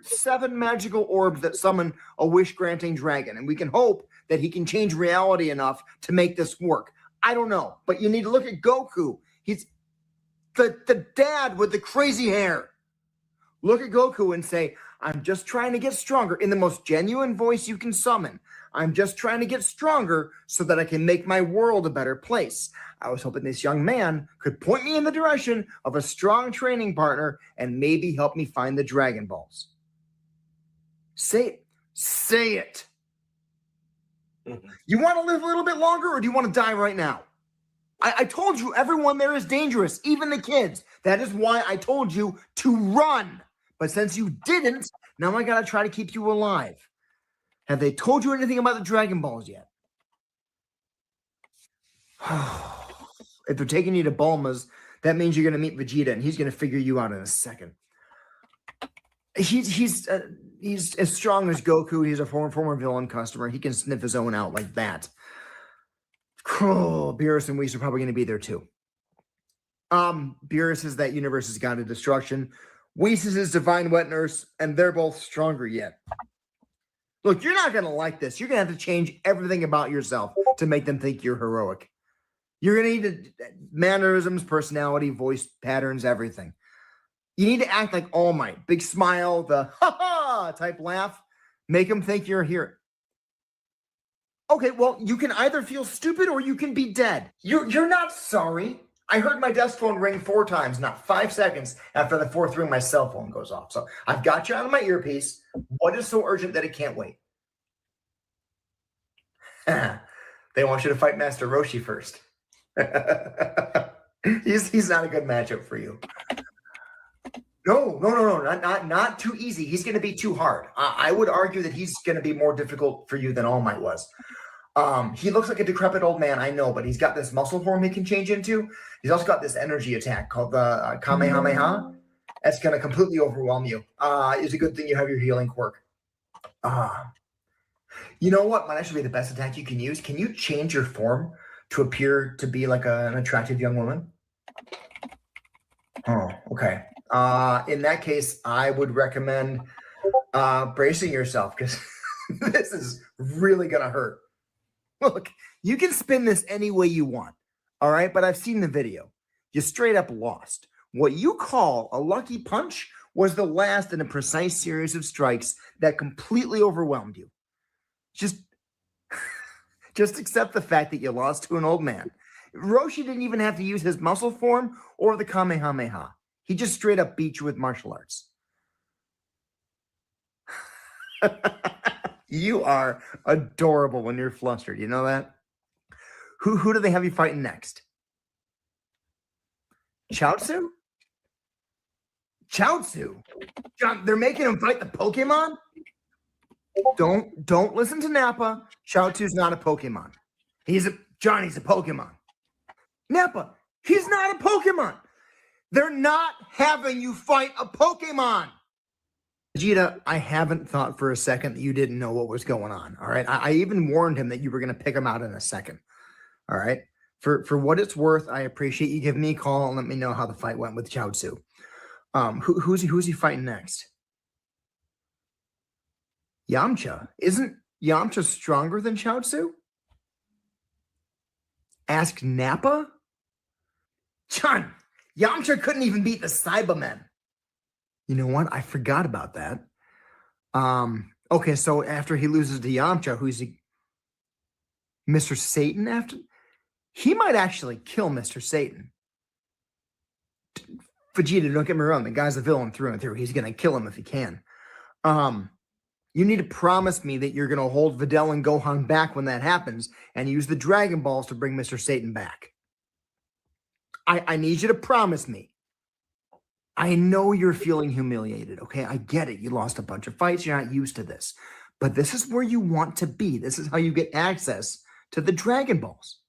B: 7 magical orbs that summon a wish-granting dragon, and we can hope that he can change reality enough to make this work. I don't know, but you need to look at Goku. He's the dad with the crazy hair. Look at Goku and say, I'm just trying to get stronger in the most genuine voice you can summon. I'm just trying to get stronger so that I can make my world a better place. I was hoping this young man could point me in the direction of a strong training partner and maybe help me find the Dragon Balls. Say it. Say it. You want to live a little bit longer, or do you want to die right now? I told you everyone there is dangerous, even the kids. That is why I told you to run. But since you didn't, now I got to try to keep you alive. Have they told you anything about the Dragon Balls yet? If they're taking you to Bulma's, that means you're going to meet Vegeta, and he's going to figure you out in a second. He's as strong as Goku. He's a former villain customer. He can sniff his own out like that. Oh, Beerus and Whis are probably going to be there too. Beerus is that universe's god of destruction. Whis is his divine wet nurse, and they're both stronger yet. Look, you're not going to like this. You're going to have to change everything about yourself to make them think you're heroic. You're going to need mannerisms, personality, voice patterns, everything. You need to act like All Might. Big smile, the ha-ha type laugh. Make them think you're a hero. Okay, well, you can either feel stupid or you can be dead. You're not sorry. I heard my desk phone ring 4 times, not 5 seconds after the 4th ring, my cell phone goes off. So I've got you out of my earpiece. What is so urgent that it can't wait? They want you to fight Master Roshi first. He's not a good matchup for you. No, not too easy. He's going to be too hard. I would argue that he's going to be more difficult for you than All Might was. He looks like a decrepit old man, I know, but he's got this muscle form he can change into. He's also got this energy attack called the Kamehameha. That's going to completely overwhelm you. It's a good thing you have your healing quirk. You know what might actually be the best attack you can use? Can you change your form to appear to be like an attractive young woman? Oh, okay. In that case, I would recommend bracing yourself, because this is really going to hurt. Look, you can spin this any way you want, all right? But I've seen the video. You straight up lost. What you call a lucky punch was the last in a precise series of strikes that completely overwhelmed you. Just accept the fact that you lost to an old man. Roshi didn't even have to use his muscle form or the Kamehameha. He just straight up beat you with martial arts. You are adorable when you're flustered. You know that? Who do they have you fighting next? Chaozu? Chaozu? John, they're making him fight the Pokemon? Don't listen to Nappa. Chaozu's not a Pokemon. He's a Pokemon. Nappa, he's not a Pokemon. They're not having you fight a Pokemon. Vegeta, I haven't thought for a second that you didn't know what was going on, all right? I even warned him that you were going to pick him out in a second, all right? For what it's worth, I appreciate you giving me a call and let me know how the fight went with Chaozu. Who's he fighting next? Yamcha. Isn't Yamcha stronger than Chaozu? Ask Nappa? John, Yamcha couldn't even beat the Cybermen. You know what? I forgot about that. Okay, so after he loses to Yamcha, who's he? Mr. Satan after? He might actually kill Mr. Satan. Vegeta, don't get me wrong. The guy's a villain through and through. He's going to kill him if he can. You need to promise me that you're going to hold Videl and Gohan back when that happens and use the Dragon Balls to bring Mr. Satan back. I need you to promise me. I know you're feeling humiliated, okay? I get it. You lost a bunch of fights. You're not used to this. But this is where you want to be. This is how you get access to the Dragon Balls.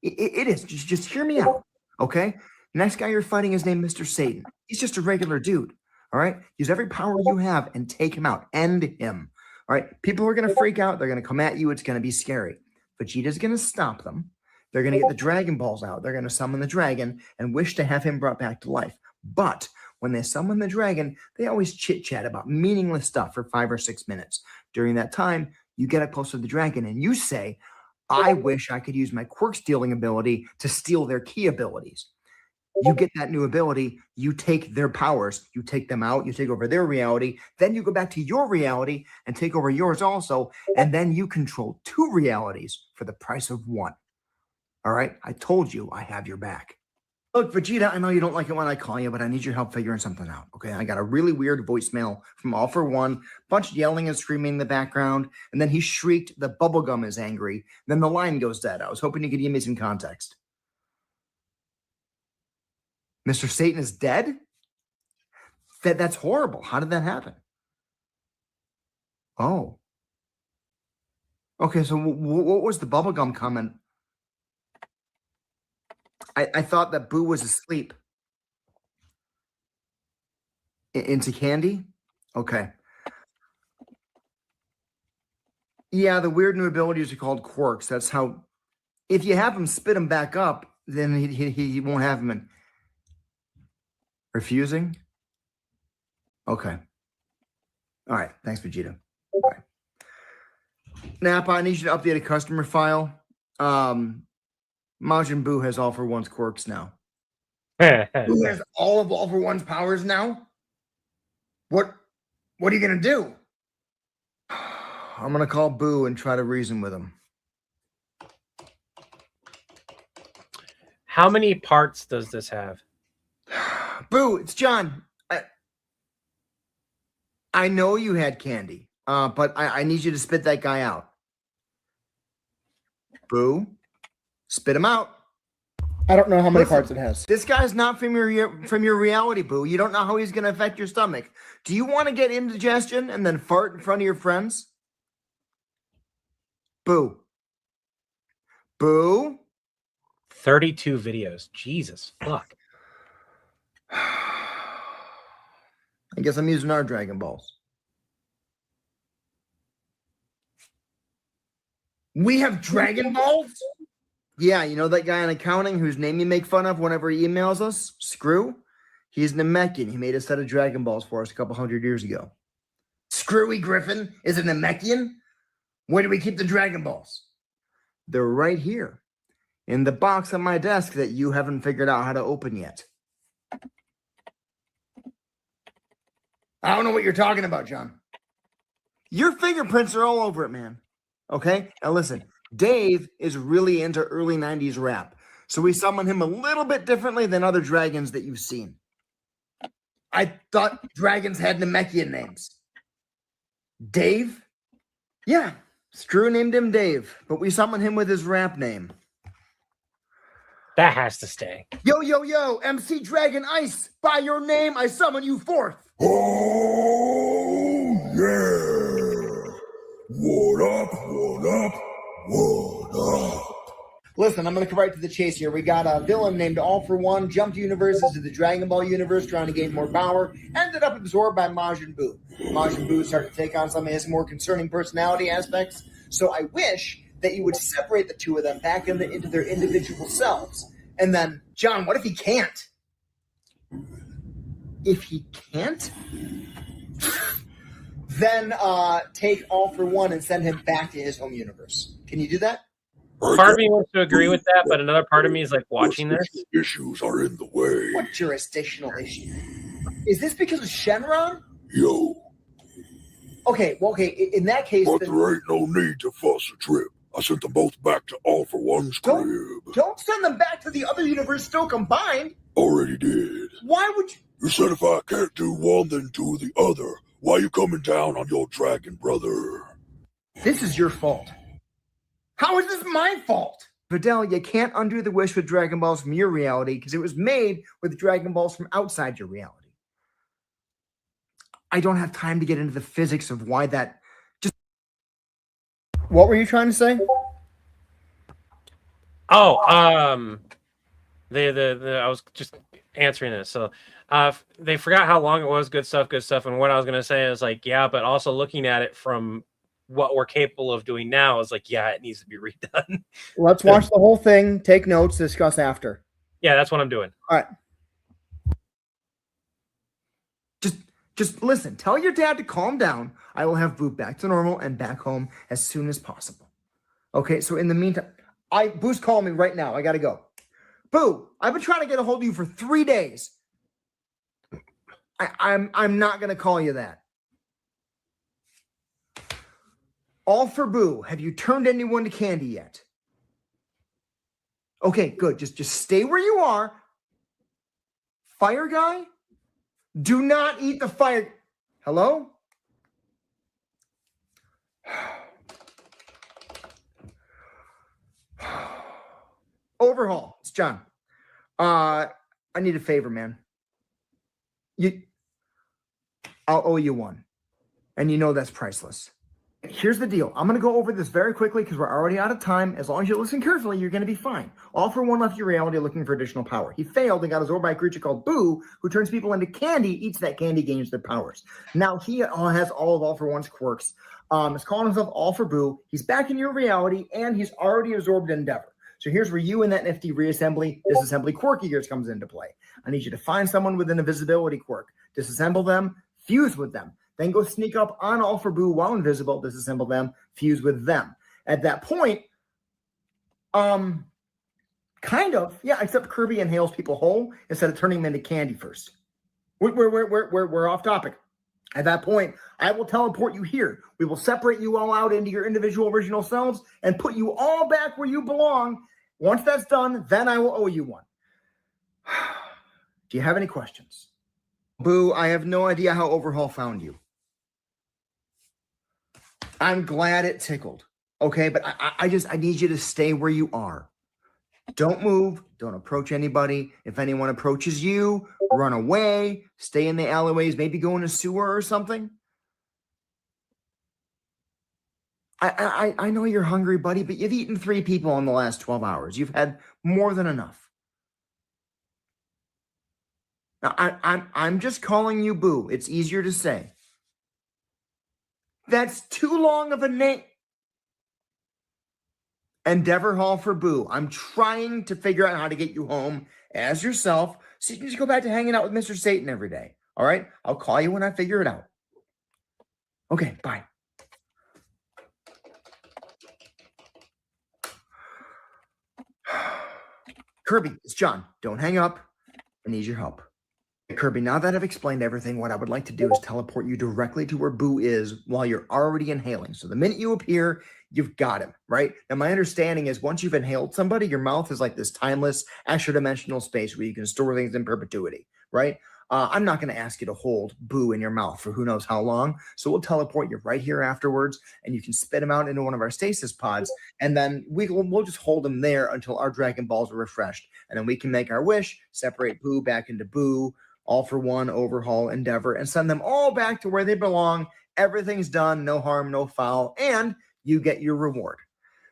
B: It is. Just hear me out, okay? Next guy you're fighting is named Mr. Satan. He's just a regular dude, all right? Use every power you have and take him out. End him, all right? People are going to freak out. They're going to come at you. It's going to be scary. Vegeta's going to stop them. They're going to get the Dragon Balls out. They're going to summon the dragon and wish to have him brought back to life. But when they summon the dragon, they always chit-chat about meaningless stuff for 5 or 6 minutes. During that time, you get up close to the dragon and you say, I wish I could use my quirk stealing ability to steal their key abilities. You get that new ability, you take their powers, you take them out, you take over their reality, then you go back to your reality and take over yours also, and then you control 2 realities for the price of 1. All right? I told you I have your back. Look, Vegeta, I know you don't like it when I call you, but I need your help figuring something out, okay? I got a really weird voicemail from All For One, bunch of yelling and screaming in the background, and then he shrieked, the bubblegum is angry. Then the line goes dead. I was hoping you could give me some context. Mr. Satan is dead? That's horrible. How did that happen? Oh. Okay, so what was the bubblegum comment? I thought that Boo was asleep. Into candy? Okay. Yeah, the weird new abilities are called quirks. That's how... If you have him spit him back up, then he won't have him in... Refusing? Okay. All right. Thanks, Vegeta. Okay. Nappa, I need you to update a customer file. Majin Buu has All For One's quirks now. Who has all of All For One's powers now? What are you going to do? I'm going to call Boo and try to reason with him.
A: How many parts does this have?
B: Boo, it's John. I know you had candy, but I need you to spit that guy out. Boo, spit him out. I don't know how many parts it has. This guy's not from your reality, Boo. You don't know how he's going to affect your stomach. Do you want to get indigestion and then fart in front of your friends? Boo. Boo.
A: 32 videos. Jesus, fuck.
B: I guess I'm using our Dragon Balls. We have Dragon Balls? Yeah, you know that guy in accounting whose name you make fun of whenever he emails us? Screw? He's Namekian. He made a set of Dragon Balls for us a couple 100 years ago. Screwy Griffin is a Namekian? Where do we keep the Dragon Balls? They're right here. In the box on my desk that you haven't figured out how to open yet. I don't know what you're talking about, John. Your fingerprints are all over it, man. Okay? Now listen, Dave is really into early 90s rap. So we summon him a little bit differently than other dragons that you've seen. I thought dragons had Namekian names. Dave? Yeah, Screw named him Dave, but we summon him with his rap name.
A: That has to stay.
B: Yo, yo, yo, MC Dragon Ice, by your name I summon you forth.
F: Oh, yeah. What up, what up, what up?
B: Listen, I'm going to come right to the chase here. We got a villain named All For One, jumped universes to the Dragon Ball universe trying to gain more power, ended up absorbed by Majin Buu. Majin Buu started to take on some of his more concerning personality aspects, so I wish that you would separate the two of them back into their individual selves. And then, John, what if he can't? If he can't, then take All for One and send him back to his home universe. Can you do that?
A: Part of me wants to agree with that, but another part of me is like watching this.
F: Issues are in the way.
B: What jurisdictional issue? Is this because of Shenron?
F: Yo,
B: Okay, well, okay, in that case,
F: but
B: then
F: there ain't no need to fuss a trip. I sent them both back to All for One's crib.
B: don't send them back to the other universe still combined.
F: Already did.
B: Why would you?
F: You said if I can't do one, then do the other. Why you coming down on your dragon brother?
B: This is your fault. How is this my fault? Vidal, you can't undo the wish with Dragon Balls from your reality because it was made with Dragon Balls from outside your reality. I don't have time to get into the physics of why that just... What were you trying to say?
A: Oh, I was just answering this. So, they forgot how long it was. Good stuff. And what I was gonna say is like, yeah, but also looking at it from what we're capable of doing now is like, yeah, it needs to be redone.
B: Let's watch the whole thing, take notes, discuss after.
A: Yeah, that's what I'm doing.
B: All right. Just listen. Tell your dad to calm down. I will have Boo back to normal and back home as soon as possible. Okay, so in the meantime, Boo's calling me right now. I gotta go. Boo, I've been trying to get a hold of you for 3 days. I'm not gonna call you that. All for Boo. Have you turned anyone to candy yet? Okay, good. Just stay where you are. Fire guy? Do not eat the fire. Hello? Overhaul. It's John. I need a favor, man. I'll owe you one. And you know that's priceless. Here's the deal. I'm going to go over this very quickly because we're already out of time. As long as you listen carefully, you're going to be fine. All for One left your reality looking for additional power. He failed and got absorbed by a creature called Boo, who turns people into candy, eats that candy, gains their powers. Now he has all for One's quirks. He's calling himself All for Boo. He's back in your reality, and he's already absorbed Endeavor. So here's where you and that nifty disassembly quirk of yours comes into play. I need you to find someone with an invisibility quirk, disassemble them, fuse with them. Then go sneak up on All for Boo while invisible, disassemble them, fuse with them. At that point, kind of, yeah, except Kirby inhales people whole instead of turning them into candy first. We're off topic. At that point, I will teleport you here. We will separate you all out into your individual original selves and put you all back where you belong. Once that's done, then I will owe you one. Do you have any questions? Boo, I have no idea how Overhaul found you. I'm glad it tickled. Okay, but I need you to stay where you are. Don't move. Don't approach anybody. If anyone approaches you, run away. Stay in the alleyways. Maybe go in a sewer or something. I know you're hungry, buddy, but you've eaten 3 people in the last 12 hours. You've had more than enough. Now, I'm just calling you Boo. It's easier to say. That's too long of a name. Endeavor Hall for Boo. I'm trying to figure out how to get you home as yourself so you can just go back to hanging out with Mr. Satan every day. All right? I'll call you when I figure it out. Okay, bye. Kirby, it's John. Don't hang up. I need your help. Kirby, now that I've explained everything, what I would like to do is teleport you directly to where Boo is while you're already inhaling. So the minute you appear, you've got him, right? Now, my understanding is once you've inhaled somebody, your mouth is like this timeless, extra-dimensional space where you can store things in perpetuity, right? I'm not going to ask you to hold Boo in your mouth for who knows how long. So we'll teleport you right here afterwards, and you can spit him out into one of our stasis pods, and then we'll just hold him there until our Dragon Balls are refreshed. And then we can make our wish, separate Boo back into Boo, All for One, Overhaul, Endeavor, and send them all back to where they belong. Everything's done, no harm, no foul, and you get your reward.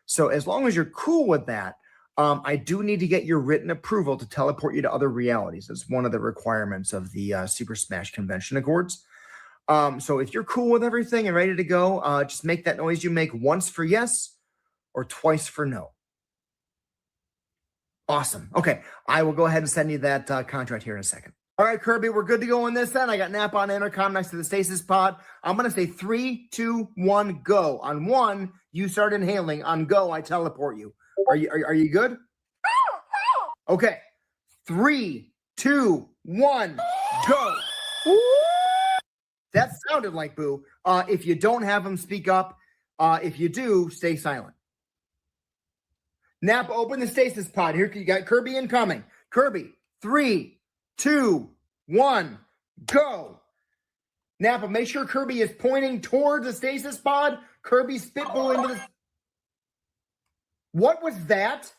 B: So as long as you're cool with that, I do need to get your written approval to teleport you to other realities. It's one of the requirements of the Super Smash Convention Accords. So if you're cool with everything and ready to go, just make that noise you make once for yes, or twice for no? Awesome. Okay, I will go ahead and send you that contract here in a second. All right, Kirby, we're good to go on this then. I got Nap on intercom next to the stasis pod. I'm going to say 3, 2, 1, go. On 1, you start inhaling. On go, I teleport you. Are you good? Okay. 3, 2, 1, go. That sounded like Boo. If you don't have him, speak up. If you do, stay silent. Nap, open the stasis pod. Here, you got Kirby incoming. Kirby, 3, 2, 1, go. Nappa, make sure Kirby is pointing towards the stasis pod. Kirby spitball into the... What was that?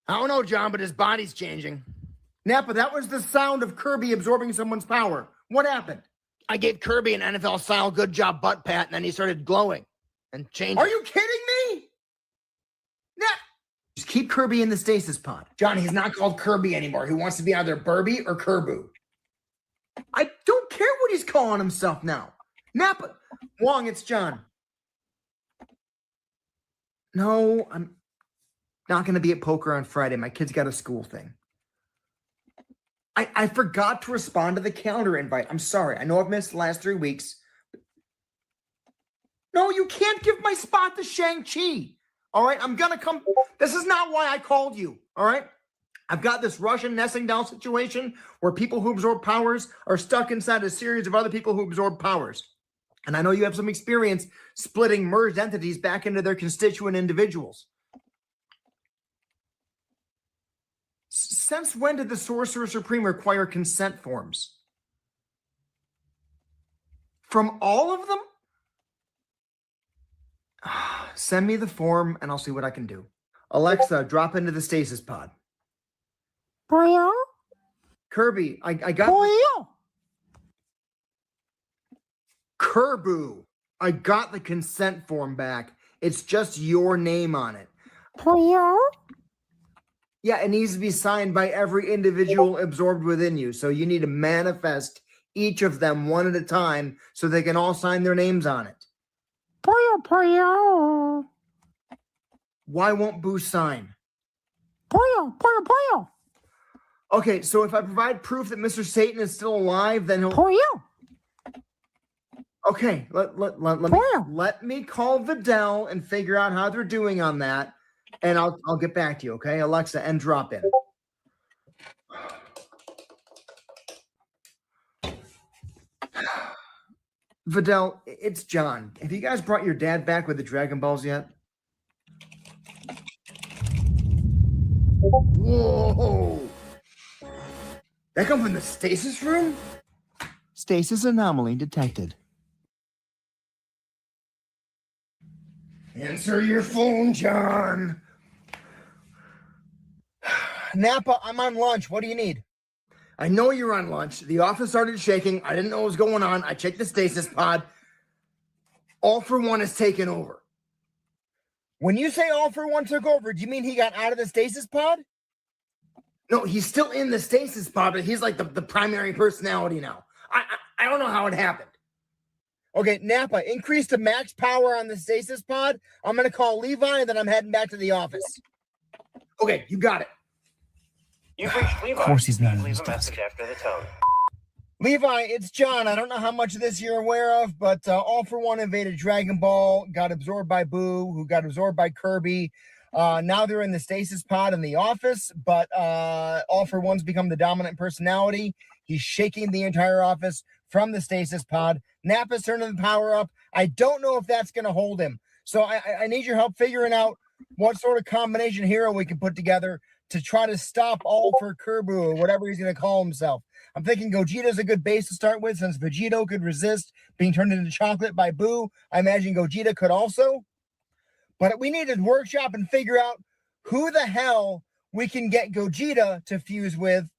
B: I don't know, John, but his body's changing. Nappa, that was the sound of Kirby absorbing someone's power. What happened? I gave Kirby an NFL-style good job butt pat, and then he started glowing and changing. Are you kidding me? Nap! Just keep Kirby in the stasis pod. John, he's not called Kirby anymore. He wants to be either Burby or Kirbuu. I don't care what he's calling himself now. Nappa. Wong, it's John. No, I'm not going to be at poker on Friday. My kid's got a school thing. I forgot to respond to the calendar invite. I'm sorry. I know I've missed the last 3 weeks. No, you can't give my spot to Shang-Chi. All right, I'm going to come. This is not why I called you. All right. I've got this Russian nesting down situation where people who absorb powers are stuck inside a series of other people who absorb powers. And I know you have some experience splitting merged entities back into their constituent individuals. Since when did the Sorcerer Supreme require consent forms? From all of them? Send me the form and I'll see what I can do. Alexa, drop into the stasis pod. Kirby, I got... Kirbuu, I got the consent form back. It's just your name on it. Yeah, it needs to be signed by every individual absorbed within you. So you need to manifest each of them one at a time so they can all sign their names on it. Why won't Boo sign? Okay, so if I provide proof that Mr. Satan is still alive, then he'll... Okay, let me call Vidal and figure out how they're doing on that, and I'll get back to you, okay? Alexa, and drop in. Vidal, it's John. Have you guys brought your dad back with the Dragon Balls yet? Whoa! That come from the stasis room? Stasis anomaly detected. Answer your phone, John. Nappa, I'm on lunch. What do you need? I know you're on lunch. The office started shaking. I didn't know what was going on. I checked the stasis pod. All for One has taken over. When you say All for One took over, do you mean he got out of the stasis pod? No, he's still in the stasis pod, but he's like the primary personality now. I don't know how it happened. Okay, Nappa, increase to max power on the stasis pod. I'm going to call Levi, and then I'm heading back to the office. Okay, you got it.
G: You've reached Levi.
B: Of course he's not.
G: Leave a message after the tone.
B: Levi, it's John. I don't know how much of this you're aware of, but All for One invaded Dragon Ball, got absorbed by Boo, who got absorbed by Kirby. Now they're in the stasis pod in the office, but All for One's become the dominant personality. He's shaking the entire office from the stasis pod. Nappa's turning the power up. I don't know if that's going to hold him. So I need your help figuring out what sort of combination hero we can put together to try to stop All for Kirbuu or whatever he's going to call himself. I'm thinking Gogeta's a good base to start with since Vegito could resist being turned into chocolate by Boo. I imagine Gogeta could also. But we need to workshop and figure out who the hell we can get Gogeta to fuse with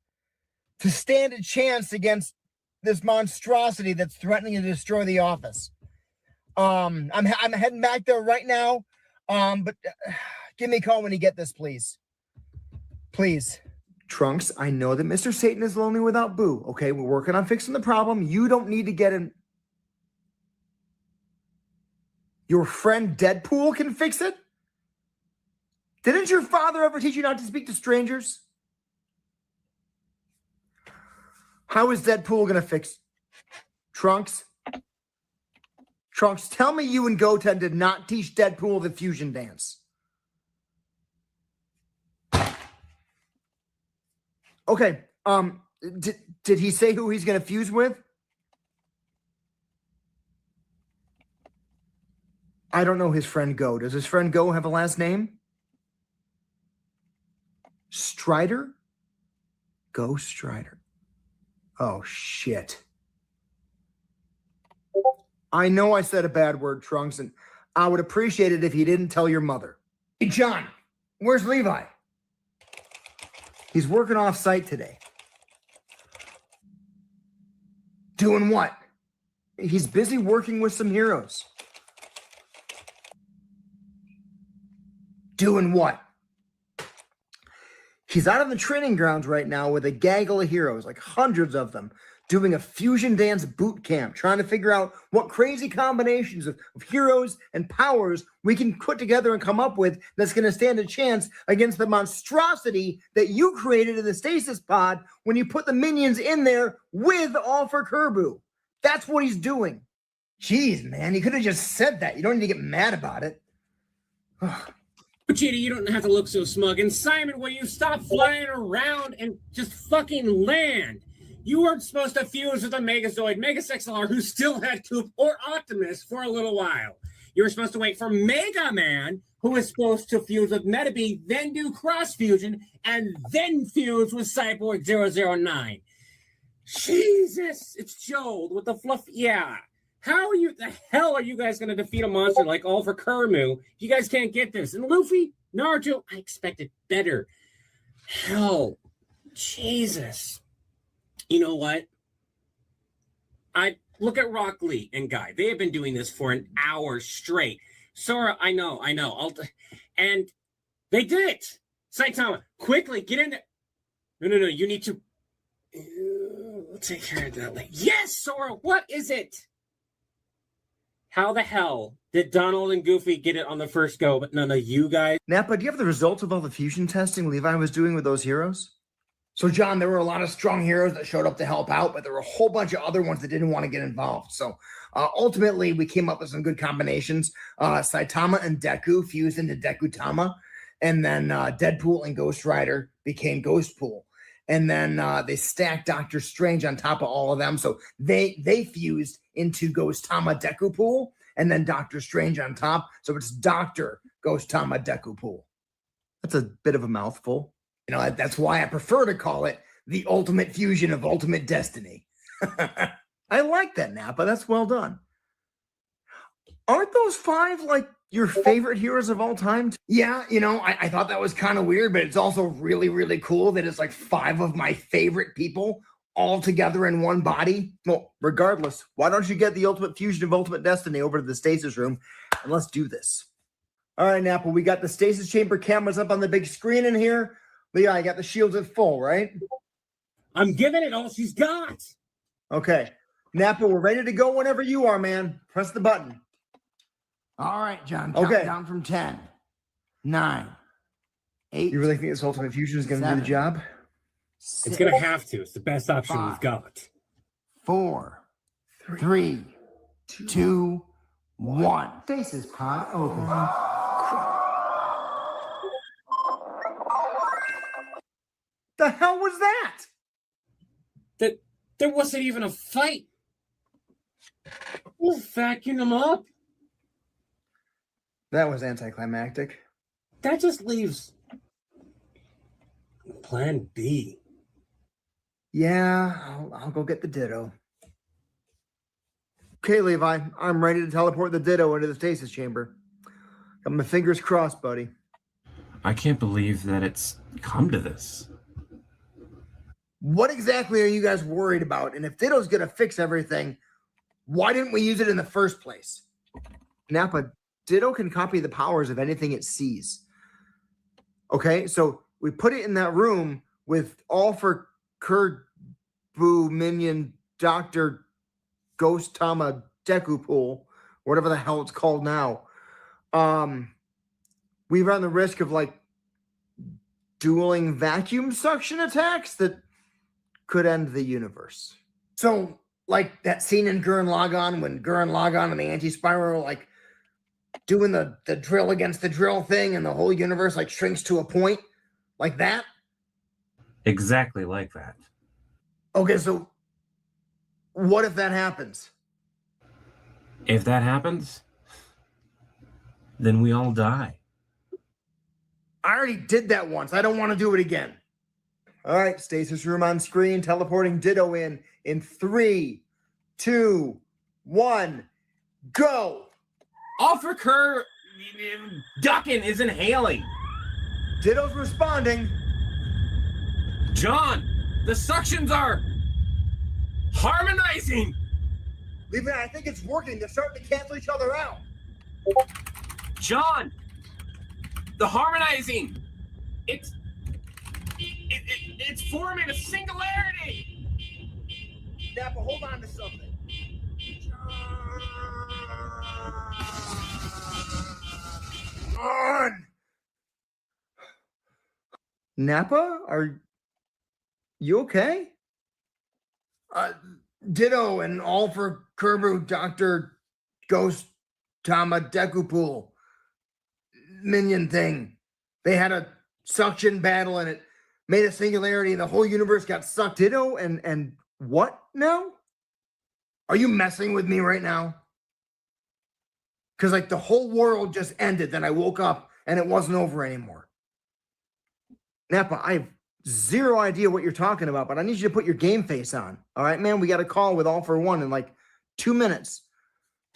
B: to stand a chance against this monstrosity that's threatening to destroy the office. I'm heading back there right now. But give me a call when you get this, please. Please. Trunks, I know that Mr. Satan is lonely without Boo. Okay, we're working on fixing the problem. You don't need to get in. Your friend Deadpool can fix it? Didn't your father ever teach you not to speak to strangers? How is Deadpool going to fix Trunks? Trunks, tell me you and Goten did not teach Deadpool the fusion dance. Okay, did he say who he's going to fuse with? I don't know his friend Go. Does his friend Go have a last name? Strider? Go Strider. Oh, shit. I know I said a bad word, Trunks, and I would appreciate it if you didn't tell your mother. Hey, John, where's Levi? He's working off site today. Doing what? He's busy working with some heroes. Doing what? He's out on the training grounds right now with a gaggle of heroes, like hundreds of them, doing a fusion dance boot camp, trying to figure out what crazy combinations of heroes and powers we can put together and come up with that's going to stand a chance against the monstrosity that you created in the stasis pod when you put the minions in there with All for Kirbuu. That's what he's doing. Jeez, man, you could have just said that. You don't need to get mad about it.
A: Vegeta, you don't have to look so smug. And Simon, will you stop flying around and just fucking land? You weren't supposed to fuse with a Megazoid, Megas XLR, who still had Coop or Optimus for a little while. You were supposed to wait for Mega Man, who was supposed to fuse with Metabee, then do cross fusion, and then fuse with Cyborg 009. Jesus, it's Joel with the fluff. Yeah. How the hell are you guys going to defeat a monster like All for Kirbuu? You guys can't get this. And Luffy, Naruto, I expected better. Hell, Jesus. You know what? I look at Rock Lee and Guy. They have been doing this for an hour straight. Sora, I know. And they did it. Saitama, quickly get in there. No. You need to. We'll take care of that later. Yes, Sora. What is it? How the hell did Donald and Goofy get it on the first go, but none of you guys?
B: Nappa, do you have the results of all the fusion testing Levi was doing with those heroes? So, John, there were a lot of strong heroes that showed up to help out, but there were a whole bunch of other ones that didn't want to get involved. So, ultimately, we came up with some good combinations. Saitama and Deku fused into Deku-tama, and then Deadpool and Ghost Rider became Ghostpool. And then they stacked Doctor Strange on top of all of them. So they fused into Ghost-tama Deku-pool, and then Doctor Strange on top. So it's Dr. Ghost-tama Deku-pool. That's a bit of a mouthful. You know, that's why I prefer to call it the ultimate fusion of ultimate destiny. I like that, Nappa. That's well done. Aren't those 5 like your favorite heroes of all time? Yeah, you know, I thought that was kind of weird, but it's also really, really cool that it's like 5 of my favorite people all together in one body. Well, regardless, why don't you get the ultimate fusion of ultimate destiny over to the stasis room and let's do this. All right, Nappa, we got the stasis chamber cameras up on the big screen in here. Leah, I got the shields at full, right?
A: I'm giving it all she's got.
B: Okay. Nappa, we're ready to go whenever you are, man. Press the button.
H: All right, John.
B: Okay.
H: Down from 10, 9, 8.
B: You really think this ultimate fusion is going to do the job?
H: 6,
A: It's going to have to. It's the best option
H: 5,
A: we've got.
H: 4, 3, 2, 1. Stasis pod open.
B: The hell was that?
A: There wasn't even a fight. We'll vacuum them up.
B: That was anticlimactic.
A: That just leaves Plan B.
B: Yeah, I'll go get the Ditto. Okay, Levi, I'm ready to teleport the Ditto into the stasis chamber. Got my fingers crossed, buddy.
E: I can't believe that it's come to this.
B: What exactly are you guys worried about? And if Ditto's going to fix everything, why didn't we use it in the first place? Nappa, Ditto can copy the powers of anything it sees. Okay, so we put it in that room with All for Kirbuu minion Dr. Ghost-tama Deku-pool, whatever the hell it's called now. We run the risk of like dueling vacuum suction attacks that could end the universe. So, like that scene in Gurren Lagann when Gurren Lagann and the anti-spiral are like doing the drill against the drill thing and the whole universe like shrinks to a point like that?
I: Exactly like that.
B: Okay, so what if that happens?
I: If that happens, then we all die.
B: I already did that once. I don't want to do it again. All right, stasis room on screen, teleporting Ditto in 3, 2, 1, go.
A: Officer Duckin is inhaling.
B: Ditto's responding.
A: John, the suctions are harmonizing.
B: Leave it. I think it's working. They're starting to cancel each other out.
A: John, the harmonizing. It's forming a singularity.
B: Nappa, hold on to something. On. Nappa, are you okay? Ditto and all for Kirbuu, Dr. Ghost Tama Dekupool minion thing. They had a suction battle and it made a singularity and the whole universe got sucked. Ditto and what now? Are you messing with me right now? Because like the whole world just ended. Then I woke up and it wasn't over anymore. Nappa, I have zero idea what you're talking about, but I need you to put your game face on. All right, man, we got a call with All for One in like 2 minutes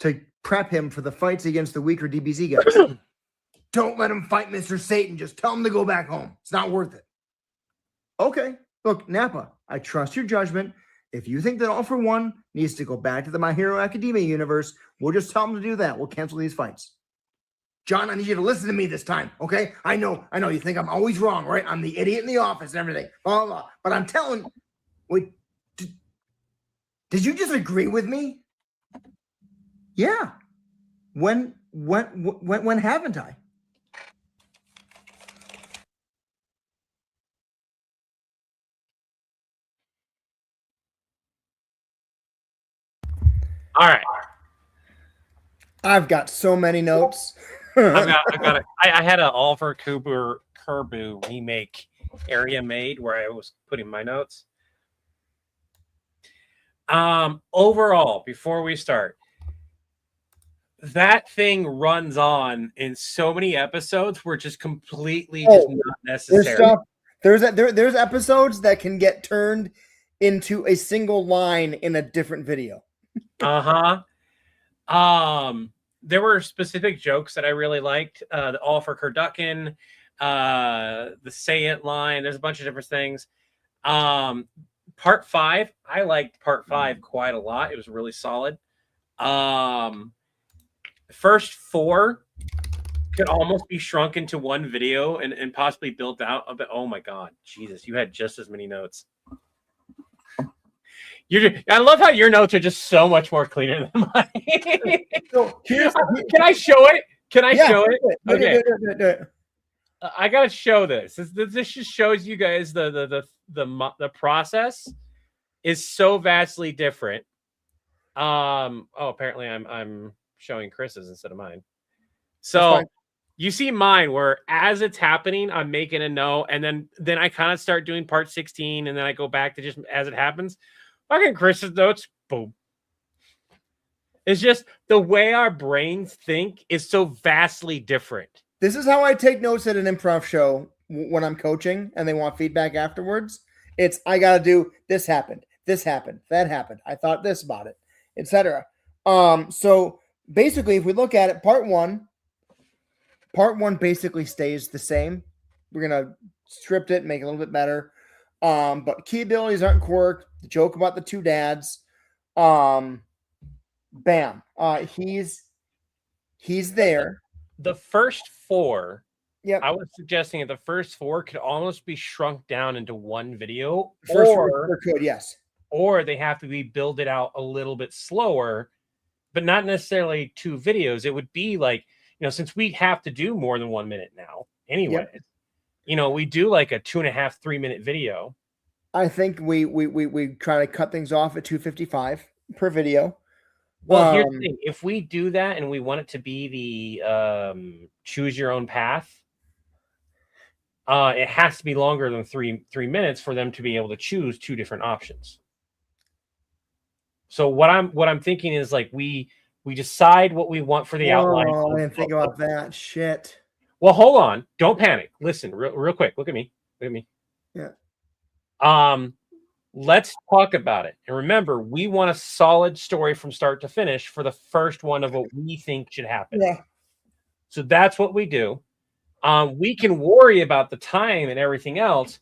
B: to prep him for the fights against the weaker DBZ guys. Don't let him fight Mr. Satan. Just tell him to go back home. It's not worth it. Okay, look, Nappa, I trust your judgment. If you think that All for One needs to go back to the My Hero Academia universe, we'll just tell him to do that. We'll cancel these fights. John, I need you to listen to me this time, okay? I know you think I'm always wrong, right? I'm the idiot in the office and everything, blah, blah, blah. But I'm telling, wait, did you just agree with me? Yeah. When haven't I?
A: All right.
B: I've got so many notes.
A: I've got it. I had an All for Kirbuu remake area made where I was putting my notes. Overall, before we start, that thing runs on in so many episodes were just completely just not necessary.
B: There's episodes that can get turned into a single line in a different video.
A: There were specific jokes that I really liked. The All for Kurdukin, the Say It line. There's a bunch of different things. Part 5, I liked part 5 quite a lot. It was really solid. The first 4 could almost be shrunk into one video and possibly built out a bit. Oh my God, Jesus, you had just as many notes. I love how your notes are just so much more cleaner than mine.
B: So
A: can I show it? Can I show it? Okay.
B: Do it.
A: I gotta show this. This just shows you guys the process is so vastly different. Apparently I'm showing Chris's instead of mine. So you see mine where as it's happening, I'm making a note, and then I kind of start doing part 16, and then I go back to just as it happens. Fucking Chris's notes, boom. It's just the way our brains think is so vastly different.
B: This is how I take notes at an improv show when I'm coaching and they want feedback afterwards. It's I gotta do this happened, that happened. I thought this about it, etc. So basically, if we look at it, part one basically stays the same. We're gonna strip it, make it a little bit better. But key abilities aren't quirked. The joke about the 2 dads. Bam. He's there.
A: The first 4.
B: Yep.
A: I was suggesting that the first 4 could almost be shrunk down into one video, or they have to be builded out a little bit slower, but not necessarily 2 videos. It would be like, since we have to do more than 1 minute now, anyway. we do like a 2.5, 3-minute video.
B: I think we try to cut things off at 2:55 per video.
A: Well, here's the thing. If we do that and we want it to be the choose your own path, it has to be longer than three minutes for them to be able to choose 2 different options. So what I'm thinking is like we decide what we want for the outline.
B: Oh, I didn't think about that shit.
A: Well, hold on. Don't panic. Listen, real quick. Look at me. Look at me.
B: Yeah.
A: Let's talk about it. And remember, we want a solid story from start to finish for the first one of what we think should happen.
B: Yeah.
A: So that's what we do. We can worry about the time and everything else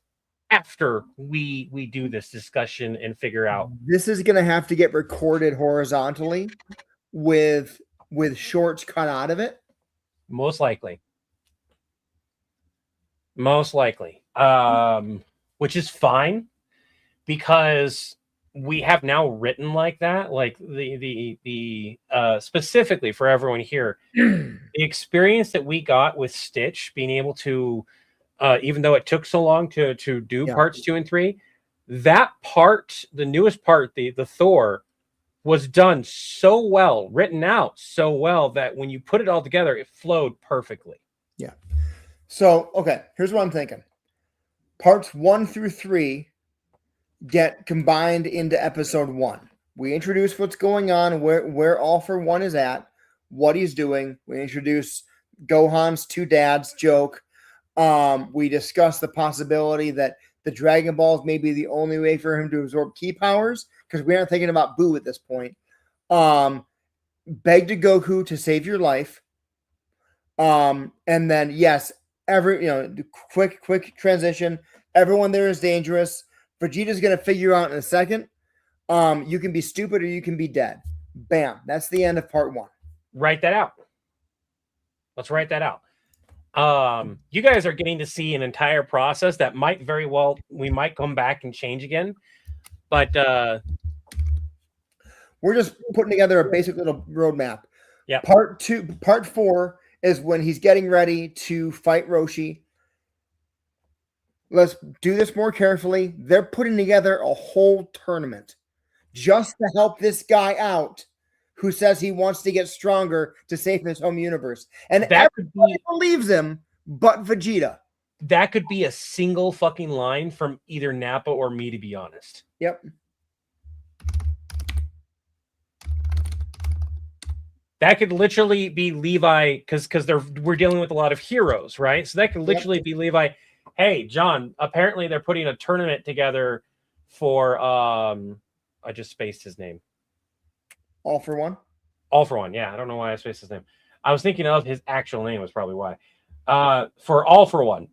A: after we do this discussion and figure out.
B: This is going to have to get recorded horizontally with shorts cut out of it.
A: Most likely. Which is fine because we have now written like that, like the specifically for everyone here, the experience that we got with Stitch being able to, even though it took so long to do parts 2 and 3, that part, the newest part, the Thor, was done so well, written out so well that when you put it all together, it flowed perfectly.
B: Yeah. So, okay, here's what I'm thinking. Parts 1 through 3 get combined into episode 1. We introduce what's going on, where All for One is at, what he's doing. We introduce Gohan's 2 dads joke. We discuss the possibility that the Dragon Balls may be the only way for him to absorb ki powers, because we aren't thinking about Boo at this point. Beg to Goku to save your life. And then, yes, quick transition. Everyone there is dangerous. Vegeta's going to figure out in a second. You can be stupid or you can be dead. Bam. That's the end of part 1.
A: Write that out. Let's write that out. You guys are getting to see an entire process that might very well, we might come back and change again. But
B: we're just putting together a basic little roadmap.
A: Yeah.
B: Part 4 is when he's getting ready to fight Roshi. Let's do this more carefully. They're putting together a whole tournament just to help this guy out who says he wants to get stronger to save his home universe. And everybody believes him but Vegeta.
A: That could be a single fucking line from either Nappa or me, to be honest.
B: Yep.
A: That could literally be Levi, because we're dealing with a lot of heroes, right? So that could literally be Levi. Hey, John, apparently they're putting a tournament together for I just spaced his name.
B: All for One?
A: All for One, yeah. I don't know why I spaced his name. I was thinking of his actual name was probably why. For All for One.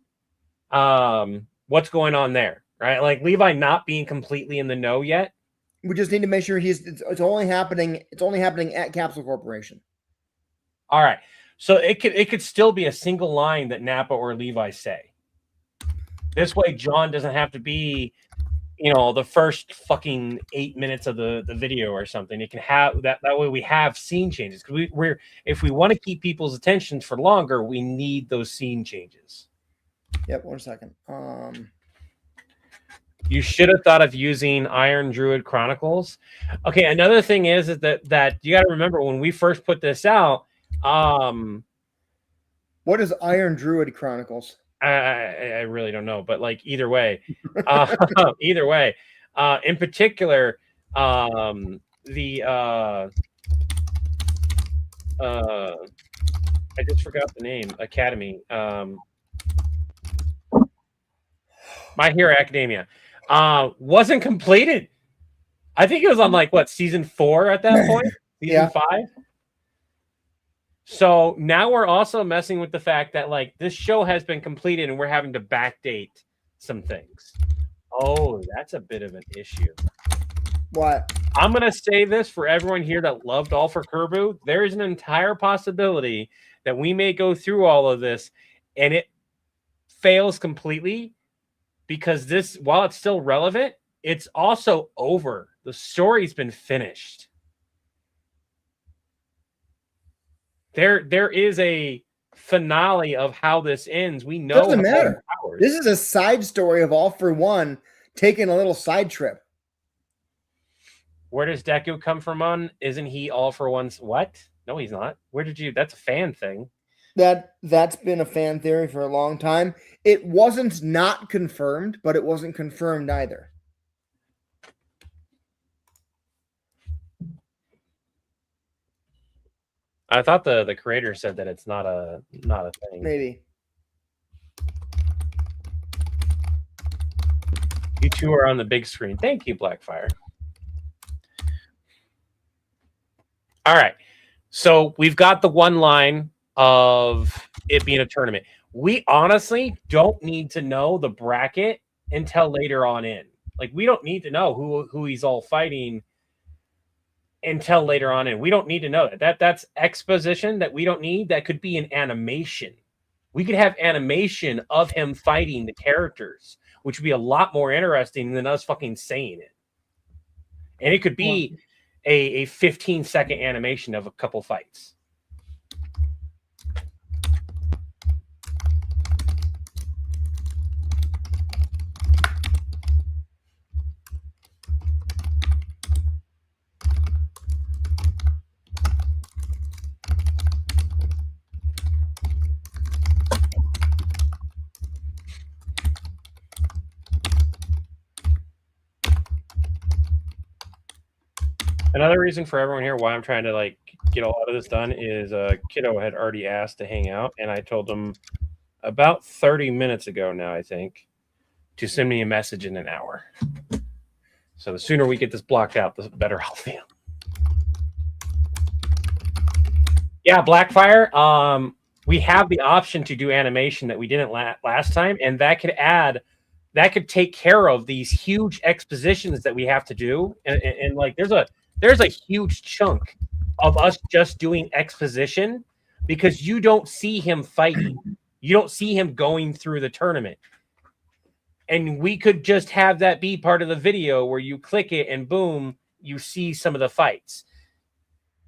A: What's going on there? Right? Like Levi not being completely in the know yet.
B: We just need to make sure it's only happening at Capsule Corporation.
A: All right. So it could still be a single line that Nappa or Levi say. This way, John doesn't have to be, the first fucking 8 minutes of the video or something. It can have that way. We have scene changes because if we want to keep people's attention for longer, we need those scene changes.
B: Yep. 1 second.
A: You should have thought of using Iron Druid Chronicles. Okay. Another thing is that you got to remember when we first put this out.
B: What is Iron Druid Chronicles?
A: I really don't know, but like either way, in particular, I just forgot the name. Academy, My Hero Academia, wasn't completed. I think it was on season 4 at that point, season 5. So now we're also messing with the fact that this show has been completed and we're having to backdate some things. Oh, that's a bit of an issue.
B: What?
A: I'm going to say this for everyone here that loved All for Kirbuu. There is an entire possibility that we may go through all of this and it fails completely because this, while it's still relevant, it's also over. The story's been finished. There is a finale of how this ends. We know.
B: Doesn't matter.
A: followers.
B: This is a side story of All for One taking a little side trip.
A: Where does Deku come from on? Isn't he All for One's what? No, he's not. Where did you that's a fan thing.
B: That's been a fan theory for a long time. It wasn't not confirmed, but it wasn't confirmed either.
A: I thought the creator said that it's not a thing.
B: Maybe.
A: You two are on the big screen. Thank you, Blackfire. All right. So we've got the one line of it being a tournament. We honestly don't need to know the bracket until later on in. Like, we don't need to know who he's all fighting until later on in. We don't need to know that. That's exposition that we don't need. That could be an animation. We could have animation of him fighting the characters, which would be a lot more interesting than us fucking saying it. And it could be a 15-second animation of a couple fights. Another reason for everyone here why I'm trying to like get a lot of this done is Kiddo had already asked to hang out, and I told him about 30 minutes ago now, I think, to send me a message in an hour. So the sooner we get this blocked out, the better I'll feel. Yeah, Blackfire. We have the option to do animation that we didn't last time, and that could take care of these huge expositions that we have to do. And like, there's a huge chunk of us just doing exposition because you don't see him fighting. You don't see him going through the tournament. And we could just have that be part of the video where you click it and boom, you see some of the fights.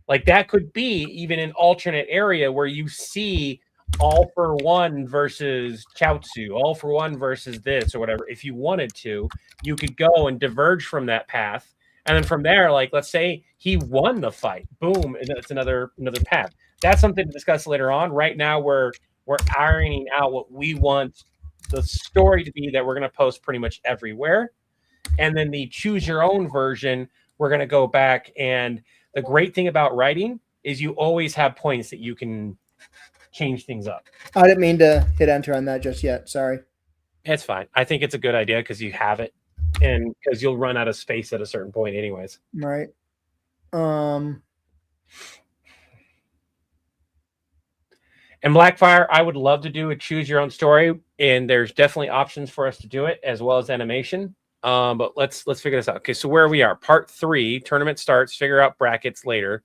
A: Like, that could be even an alternate area where you see All for One versus Chaozu, All for One versus this or whatever. If you wanted to, you could go and diverge from that path. And then from there, like, let's say he won the fight. Boom, and that's another path. That's something to discuss later on. Right now, we're ironing out what we want the story to be that we're going to post pretty much everywhere. And then the choose your own version, we're going to go back. And the great thing about writing is you always have points that you can change things up.
B: I didn't mean to hit enter on that just yet. Sorry.
A: It's fine. I think it's a good idea because you have it. And because you'll run out of space at a certain point anyways.
B: Right.
A: And Blackfire, I would love to do a choose your own story, and there's definitely options for us to do it as well as animation. But let's figure this out. Okay, so where we are, part 3, tournament starts. Figure out brackets later.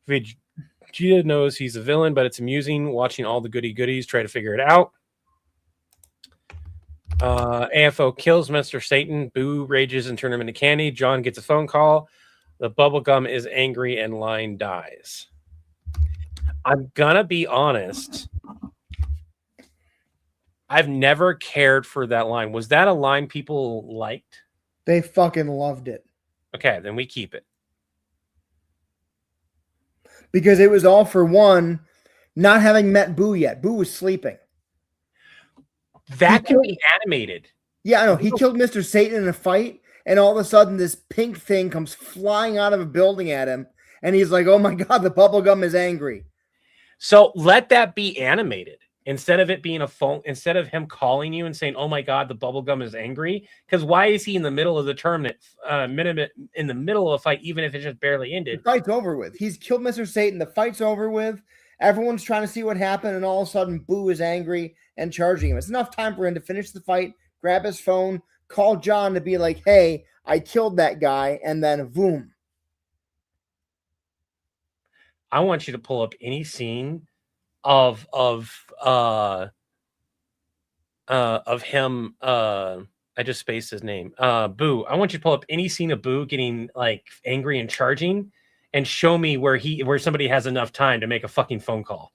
A: Vegeta knows he's a villain, but it's amusing watching all the goodies try to figure it out. AFO kills Mr. Satan. Boo rages and turns him into candy. John gets a phone call. The bubblegum is angry and Line dies. I'm gonna be honest. I've never cared for that line. Was that a line people liked?
B: They fucking loved it.
A: Okay, then we keep it.
B: Because it was All for One, not having met Boo yet. Boo was sleeping.
A: That can be animated.
B: Yeah, I know. He killed Mr. Satan in a fight, and all of a sudden this pink thing comes flying out of a building at him, and he's like, oh my god, the bubblegum is angry.
A: So let that be animated. Instead of it being a phone, instead of him calling you and saying, oh my god, the bubblegum is angry. Because why is he in the middle of the tournament, in the middle of a fight, even if it just barely ended?
B: The fight's over with. He's killed Mr. Satan. The fight's over with. Everyone's trying to see what happened, and all of a sudden, Boo is angry and charging him. It's enough time for him to finish the fight, grab his phone, call John to be like, hey, I killed that guy, and then boom.
A: I want you to pull up any scene of him. I just spaced his name. Boo. I want you to pull up any scene of Boo getting like angry and charging, and show me where somebody has enough time to make a fucking phone call.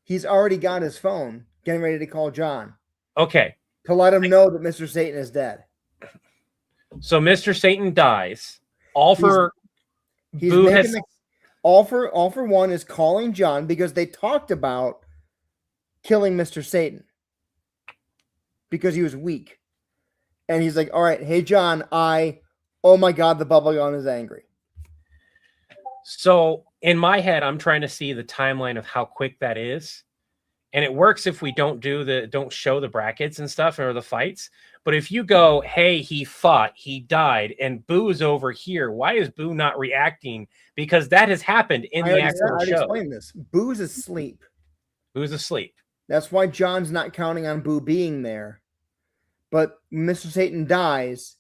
B: He's already got his phone, getting ready to call John.
A: Okay.
B: to let him know that Mr. Satan is dead.
A: So Mr. Satan dies. All for
B: He's
A: Boo
B: making
A: has
B: the all for one is calling John because they talked about killing Mr. Satan because he was weak. And he's like, all right, hey John, oh my god, the bubblegum is angry.
A: So in my head, I'm trying to see the timeline of how quick that is. And it works if we don't show the brackets and stuff or the fights. But if you go, hey, he fought, he died, and Boo's over here, why is Boo not reacting? Because that has happened in the actual
B: I
A: show.
B: explained this. Boo's asleep.
A: Boo's asleep.
B: That's why John's not counting on Boo being there. But Mr. Satan dies,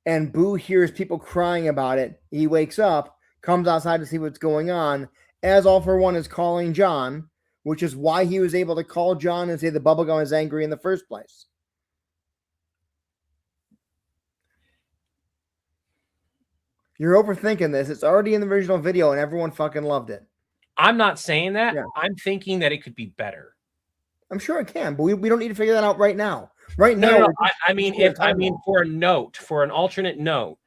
B: and Boo hears people crying about it. He wakes up, comes outside to see what's going on, as All for One is calling John, which is why he was able to call John and say the bubblegum is angry in the first place. You're overthinking this. It's already in the original video, and everyone fucking loved it.
A: I'm not saying that.
B: Yeah.
A: I'm thinking that it could be better.
B: I'm sure it can, but we don't need to figure that out right now. Right now,
A: No. I mean, for a note, for an alternate note,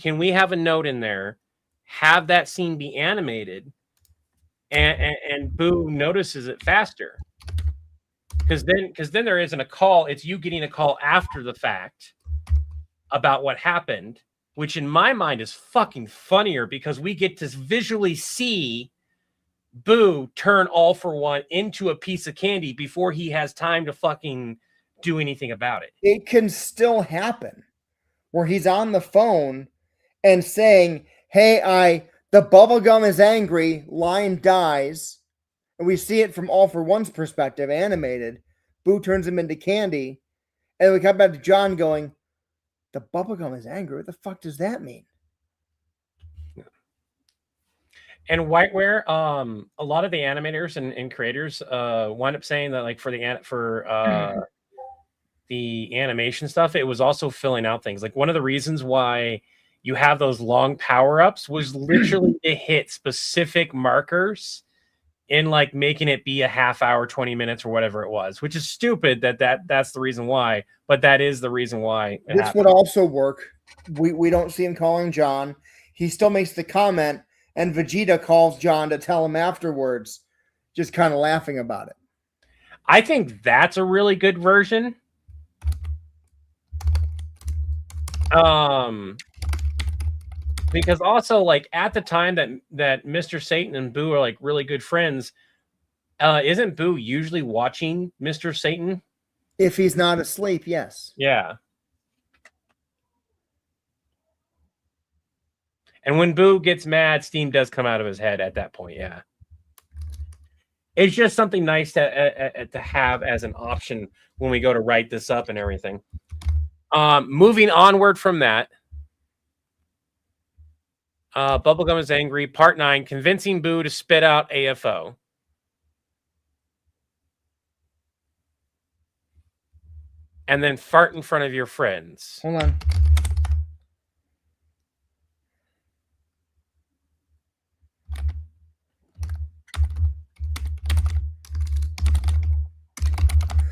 A: can we have a note in there? Have that scene be animated, and Boo notices it faster. Because then there isn't a call. It's you getting a call after the fact about what happened, which in my mind is fucking funnier because we get to visually see Boo turn All for One into a piece of candy before he has time to fucking do anything about it.
B: It can still happen where he's on the phone and saying, hey, the bubblegum is angry, line dies, and we see it from All for One's perspective, animated. Boo turns him into candy, and we come back to John going, the bubblegum is angry. What the fuck does that mean?
A: And Whiteware, a lot of the animators and creators wind up saying that, like, for the animation stuff, it was also filling out things. Like, one of the reasons why you have those long power-ups was literally to hit specific markers in, like, making it be a half hour, 20 minutes or whatever it was, which is stupid that's the reason why, but that is the reason why it
B: This
A: happened.
B: would also work. We don't see him calling John. He still makes the comment, and Vegeta calls John to tell him afterwards, just kind of laughing about it.
A: I think that's a really good version. Because also, like, at the time that Mr. Satan and Boo are, like, really good friends, isn't Boo usually watching Mr. Satan?
B: If he's not asleep, yes.
A: Yeah. And when Boo gets mad, steam does come out of his head at that point, yeah. It's just something nice to have as an option when we go to write this up and everything. Moving onward from that, Bubblegum is Angry, Part 9, convincing Boo to spit out AFO. And then fart in front of your friends.
B: Hold on.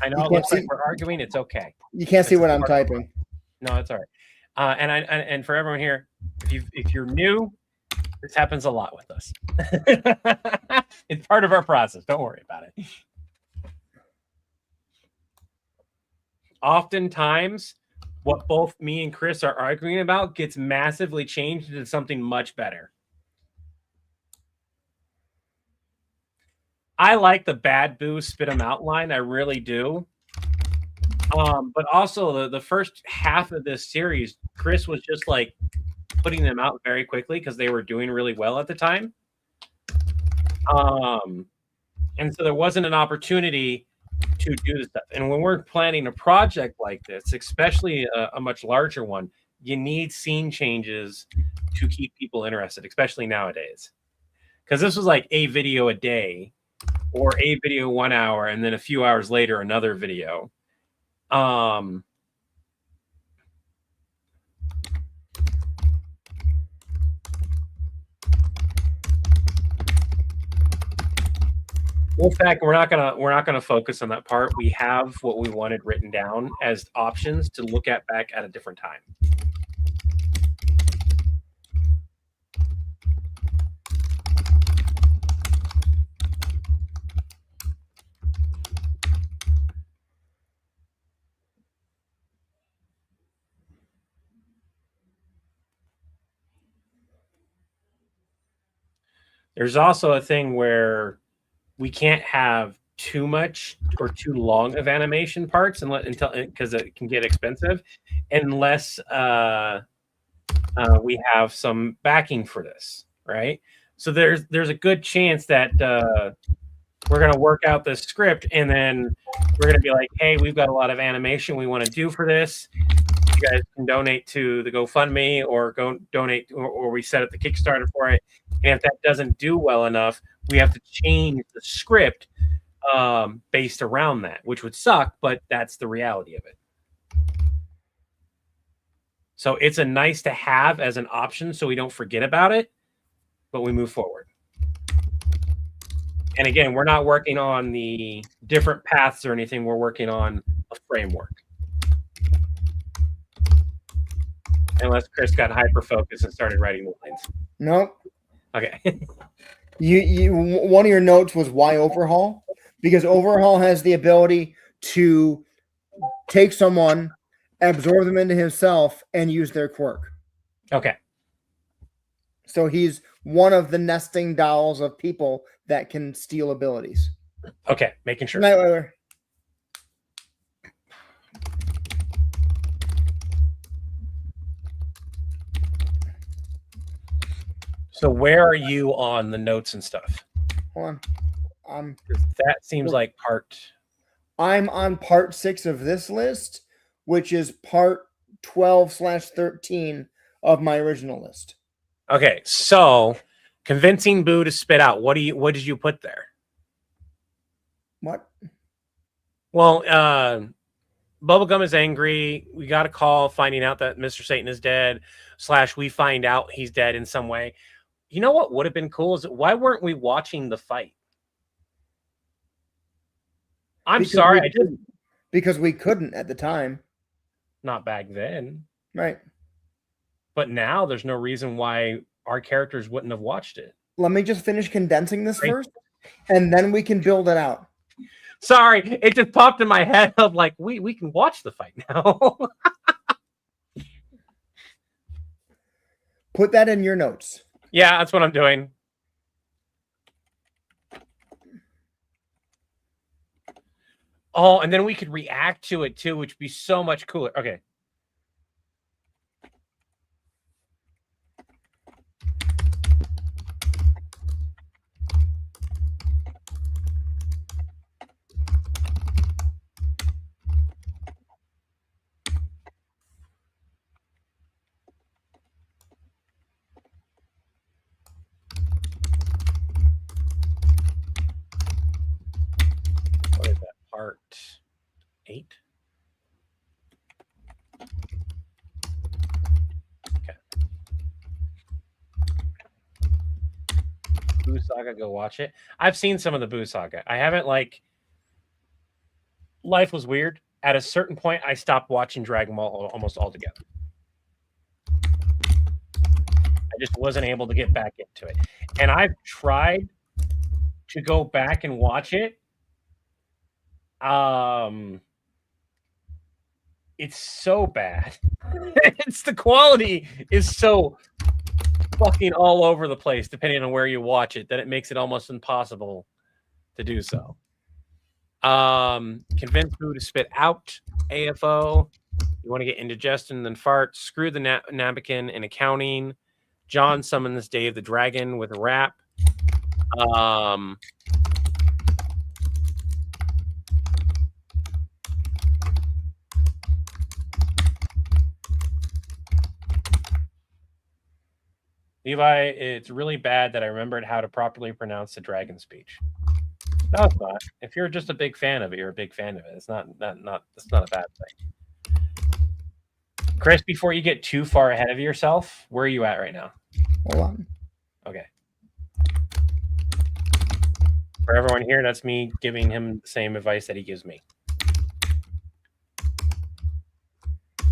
A: I know it looks like we're arguing. It's okay.
B: You can't see what I'm typing.
A: No, it's all right. And for everyone here, if you're new, this happens a lot with us. It's part of our process. Don't worry about it. Oftentimes, what both me and Chris are arguing about gets massively changed into something much better. I like the bad Boo spit him out line. I really do. But also the first half of this series, Chris was just like putting them out very quickly because they were doing really well at the time. And so there wasn't an opportunity to do this stuff. And when we're planning a project like this, especially a much larger one, you need scene changes to keep people interested, especially nowadays. Because this was like a video a day or a video 1 hour, and then a few hours later, another video. Well, in fact, we're not gonna focus on that part. We have what we wanted written down as options to look at back at a different time. There's also a thing where we can't have too much or too long of animation parts until because it can get expensive, unless we have some backing for this, right? So there's a good chance that we're going to work out this script, and then we're going to be like, hey, we've got a lot of animation we want to do for this. You guys can donate to the GoFundMe or go donate, or we set up the Kickstarter for it. And if that doesn't do well enough, we have to change the script based around that, which would suck, but that's the reality of it. So it's a nice to have as an option so we don't forget about it, but we move forward. And again, we're not working on the different paths or anything. We're working on a framework. Unless Chris got hyper-focused and started writing lines.
B: Nope.
A: Okay.
B: You one of your notes was why Overhaul? Because Overhaul has the ability to take someone, absorb them into himself, and use their quirk.
A: Okay.
B: So he's one of the nesting dolls of people that can steal abilities.
A: Okay, making sure.
B: Night, Weather.
A: So where are you on the notes and stuff?
B: Hold on.
A: That seems like part.
B: I'm on part 6 of this list, which is part 12/13 of my original list.
A: Okay, so convincing Boo to spit out. What did you put there?
B: What?
A: Well, Bubblegum is angry. We got a call finding out that Mr. Satan is dead. / we find out he's dead in some way. You know what would have been cool is why weren't we watching the fight? I'm sorry,
B: because we couldn't at the time.
A: Not back then.
B: Right.
A: But now there's no reason why our characters wouldn't have watched it.
B: Let me just finish condensing this first, and then we can build it out.
A: Sorry, it just popped in my head of like, we can watch the fight now.
B: Put that in your notes.
A: Yeah, that's what I'm doing. Oh, and then we could react to it too, which would be so much cooler. Okay. What is that? Part 8? Okay. Boo Saga, go watch it. I've seen some of the Boo Saga. I haven't life was weird. At a certain point, I stopped watching Dragon Ball almost altogether. I just wasn't able to get back into it. And I've tried to go back and watch it. It's so bad. It's the quality is so fucking all over the place, depending on where you watch it, that it makes it almost impossible to do so. Convince Boo to spit out. AFO. You want to get indigestion, then fart. Screw the Nabikin in accounting. John summons Dave the Dragon with a rap. Levi, it's really bad that I remembered how to properly pronounce the dragon speech. No, it's not. If you're just a big fan of it, you're a big fan of it. It's not that's not a bad thing. Chris, before you get too far ahead of yourself, where are you at right now?
B: Hold on.
A: Okay. For everyone here, that's me giving him the same advice that he gives me.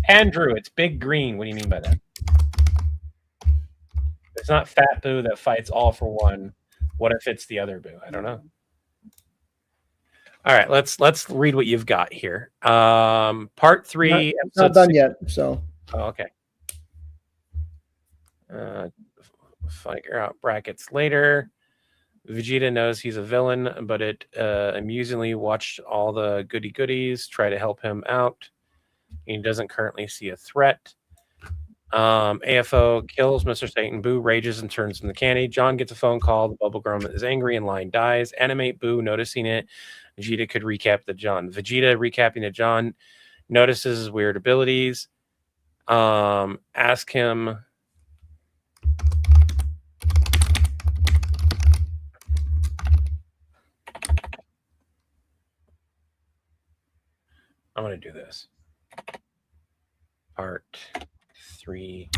A: Andrew, it's Big Green. What do you mean by that? It's not Fat Boo that fights all for one. What if it's the other Boo? I don't know. All right, let's read what you've got here. Part 3,
B: It's not done yet. So.
A: Oh, okay. Figure out brackets later. Vegeta knows he's a villain, but it amusingly watched all the goody goodies try to help him out. He doesn't currently see a threat. AFO kills Mr. Satan. Boo rages and turns into candy. John gets a phone call. The bubblegum is angry and Line dies. Animate Boo noticing it. Vegeta could recap the John. Vegeta recapping the John notices his weird abilities. Ask him. I'm going to do this. Part 3.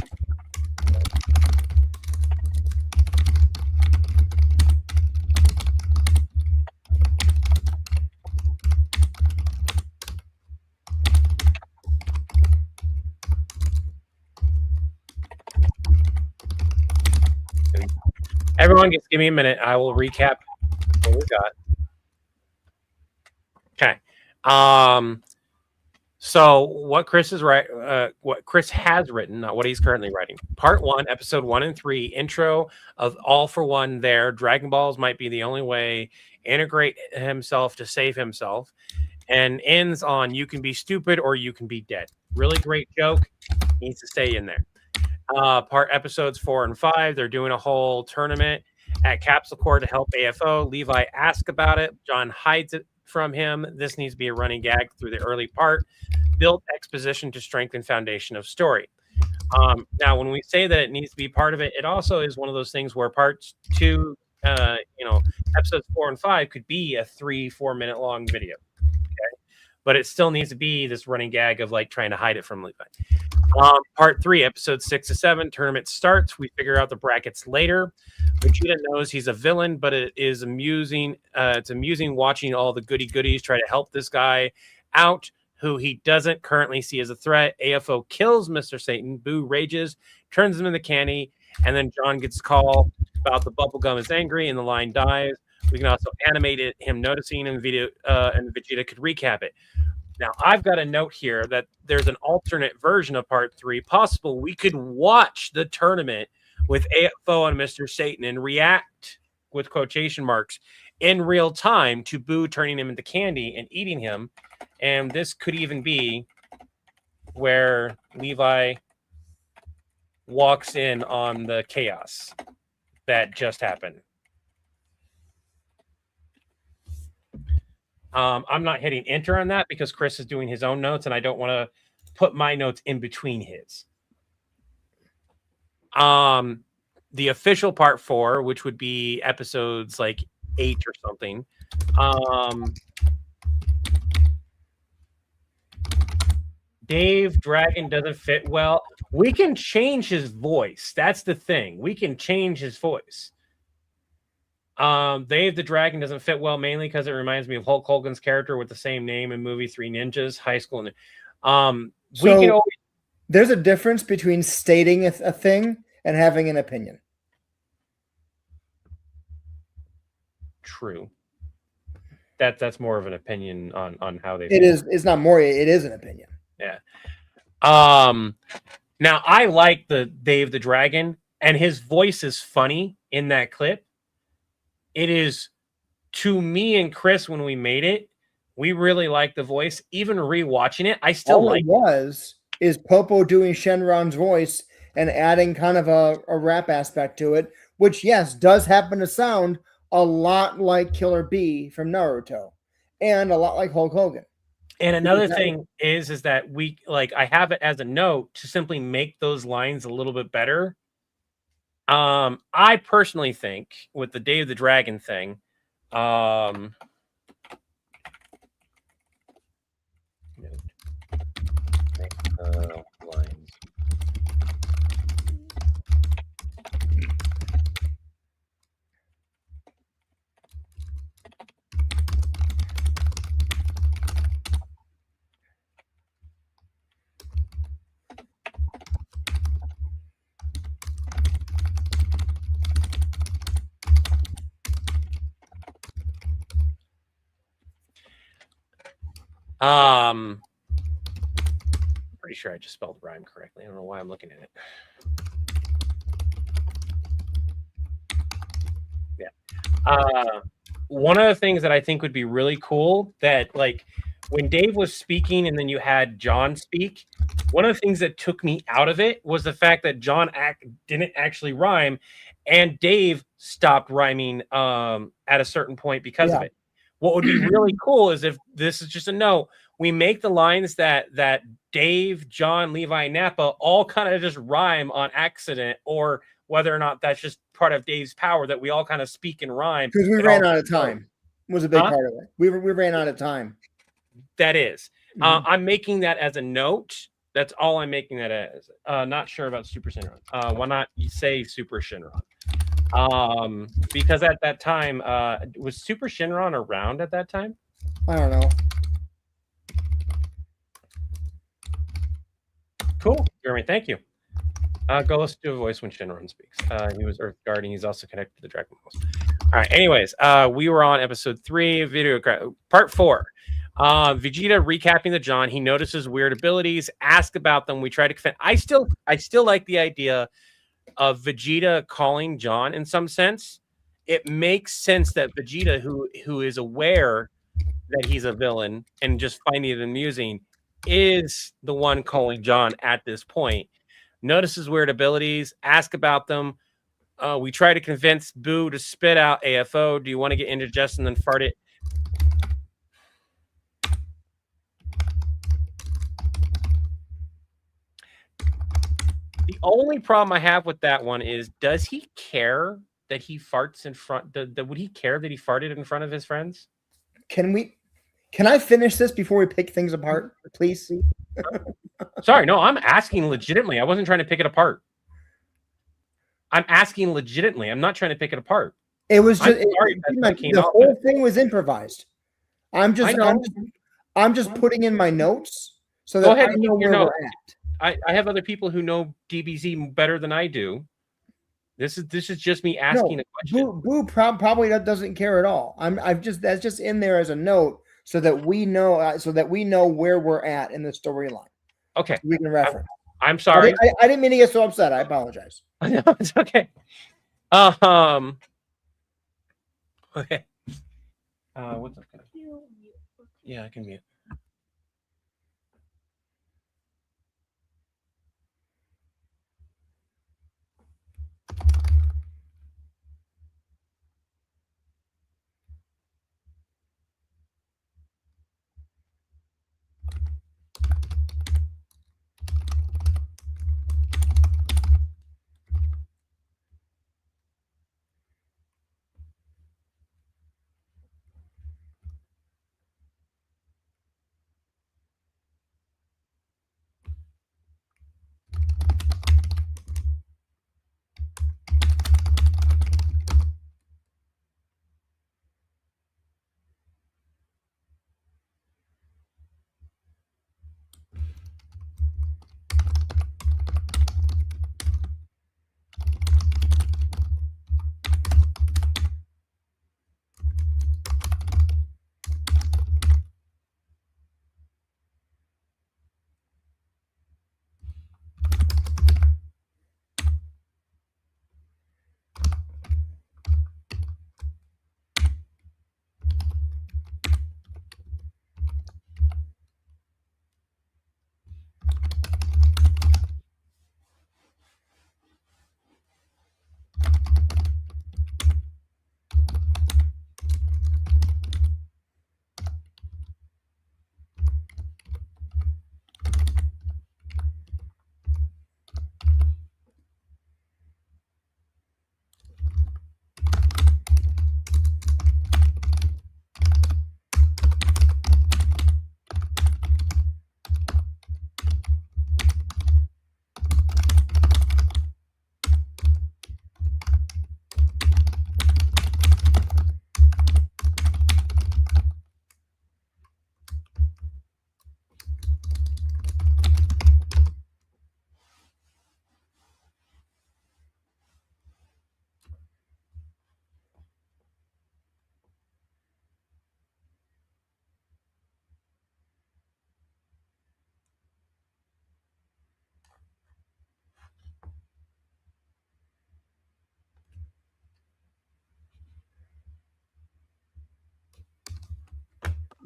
A: Everyone, just give me a minute. I will recap what we got. Okay. So what Chris is what Chris has written, not what he's currently writing. Part 1, episode 1 and 3, intro of All for One. There, Dragon Balls might be the only way. Integrate himself to save himself, and ends on you can be stupid or you can be dead. Really great joke. Needs to stay in there. Part episodes 4 and 5. They're doing a whole tournament at Capsule Corps to help AFO. Levi asks about it. John hides it from him. This needs to be a running gag through the early part. Build exposition to strengthen foundation of story. Now, when we say that it needs to be part of it, it also is one of those things where parts 2, episodes 4 and 5 could be a 3-4 minute long video. Okay, but it still needs to be this running gag of like trying to hide it from Levi. Part 3, episodes 6 to 7, tournament starts. We figure out the brackets later. Vegeta knows he's a villain, but it is amusing. It's amusing watching all the goody goodies try to help this guy out, who he doesn't currently see as a threat. AFO kills Mr. Satan. Boo rages, turns him into candy, and then John gets a call about the bubblegum is angry, and the Line dies. We can also animate it, him noticing, and Vegeta could recap it. Now, I've got a note here that there's an alternate version of Part 3 possible. We could watch the tournament with AFO and Mr. Satan and react with quotation marks in real time to Boo turning him into candy and eating him. And this could even be where Levi walks in on the chaos that just happened. I'm not hitting enter on that because Chris is doing his own notes and I don't want to put my notes in between his. The official part 4, which would be episodes like 8 or something. Dave Dragon doesn't fit well. We can change his voice. That's the thing. We can change his voice. Dave the Dragon doesn't fit well, mainly because it reminds me of Hulk Hogan's character with the same name in movie Three Ninjas, High School. We can always.
B: There's a difference between stating a thing and having an opinion.
A: True. That's more of an opinion on how they.
B: It is. It's not more. It is an opinion.
A: Yeah. Now I like the Dave the Dragon, and his voice is funny in that clip. It is, to me and Chris, when we made it, we really like the voice. Even rewatching it, I still like
B: it. Is Popo doing Shenron's voice and adding kind of a rap aspect to it, which, yes, does happen to sound a lot like Killer Bee from Naruto and a lot like Hulk Hogan.
A: And another thing is that we I have it as a note to simply make those lines a little bit better. I personally think with the Dave the Dragon thing, lines. Pretty sure I just spelled rhyme correctly. I don't know why I'm looking at it. Yeah. One of the things that I think would be really cool that, like, when Dave was speaking and then you had John speak, one of the things that took me out of it was the fact that John didn't actually rhyme, and Dave stopped rhyming at a certain point because of it. What would be really cool is if this is just a note, we make the lines that Dave, John, Levi, and Nappa all kind of just rhyme on accident, or whether or not that's just part of Dave's power that we all kind of speak and rhyme.
B: Because we ran out of time. Was a big part of it. We ran out of time.
A: That is. I'm making that as a note. That's all I'm making that as. Not sure about Super Shenron. Why not you say Super Shenron? Because at that time, was Super Shenron around at that time?
B: I don't know.
A: Cool, Jeremy. Thank you. Go listen to a voice when Shenron speaks. He was Earth Guard, and he's also connected to the Dragon Balls. All right. Anyways, we were on episode 3, part 4. Vegeta recapping the John. He notices weird abilities. Ask about them. We try to defend. I still like the idea of Vegeta calling John in some sense. It makes sense that Vegeta, who is aware that he's a villain and just finding it amusing, is the one calling John at this point. Notices weird abilities. Ask about them. We try to convince Boo to spit out AFO. Do you want to get indigestion and then fart it? The only problem I have with that one is, does he care that he farts in front? Would he care that he farted in front of his friends?
B: Can I finish this before we pick things apart, please?
A: Sorry, no, I'm asking legitimately. I wasn't trying to pick it apart. I'm asking legitimately. I'm not trying to pick it apart.
B: It was just the whole thing was improvised. I'm just putting in my notes so that I know where we're at.
A: I have other people who know DBZ better than I do. This is just me asking a question.
B: Boo probably doesn't care at all. That's just in there as a note so that we know where we're at in the storyline.
A: Okay,
B: we can reference.
A: I'm sorry.
B: I didn't mean to get so upset. I apologize.
A: No, it's okay. Okay. What's up? Yeah, I can mute.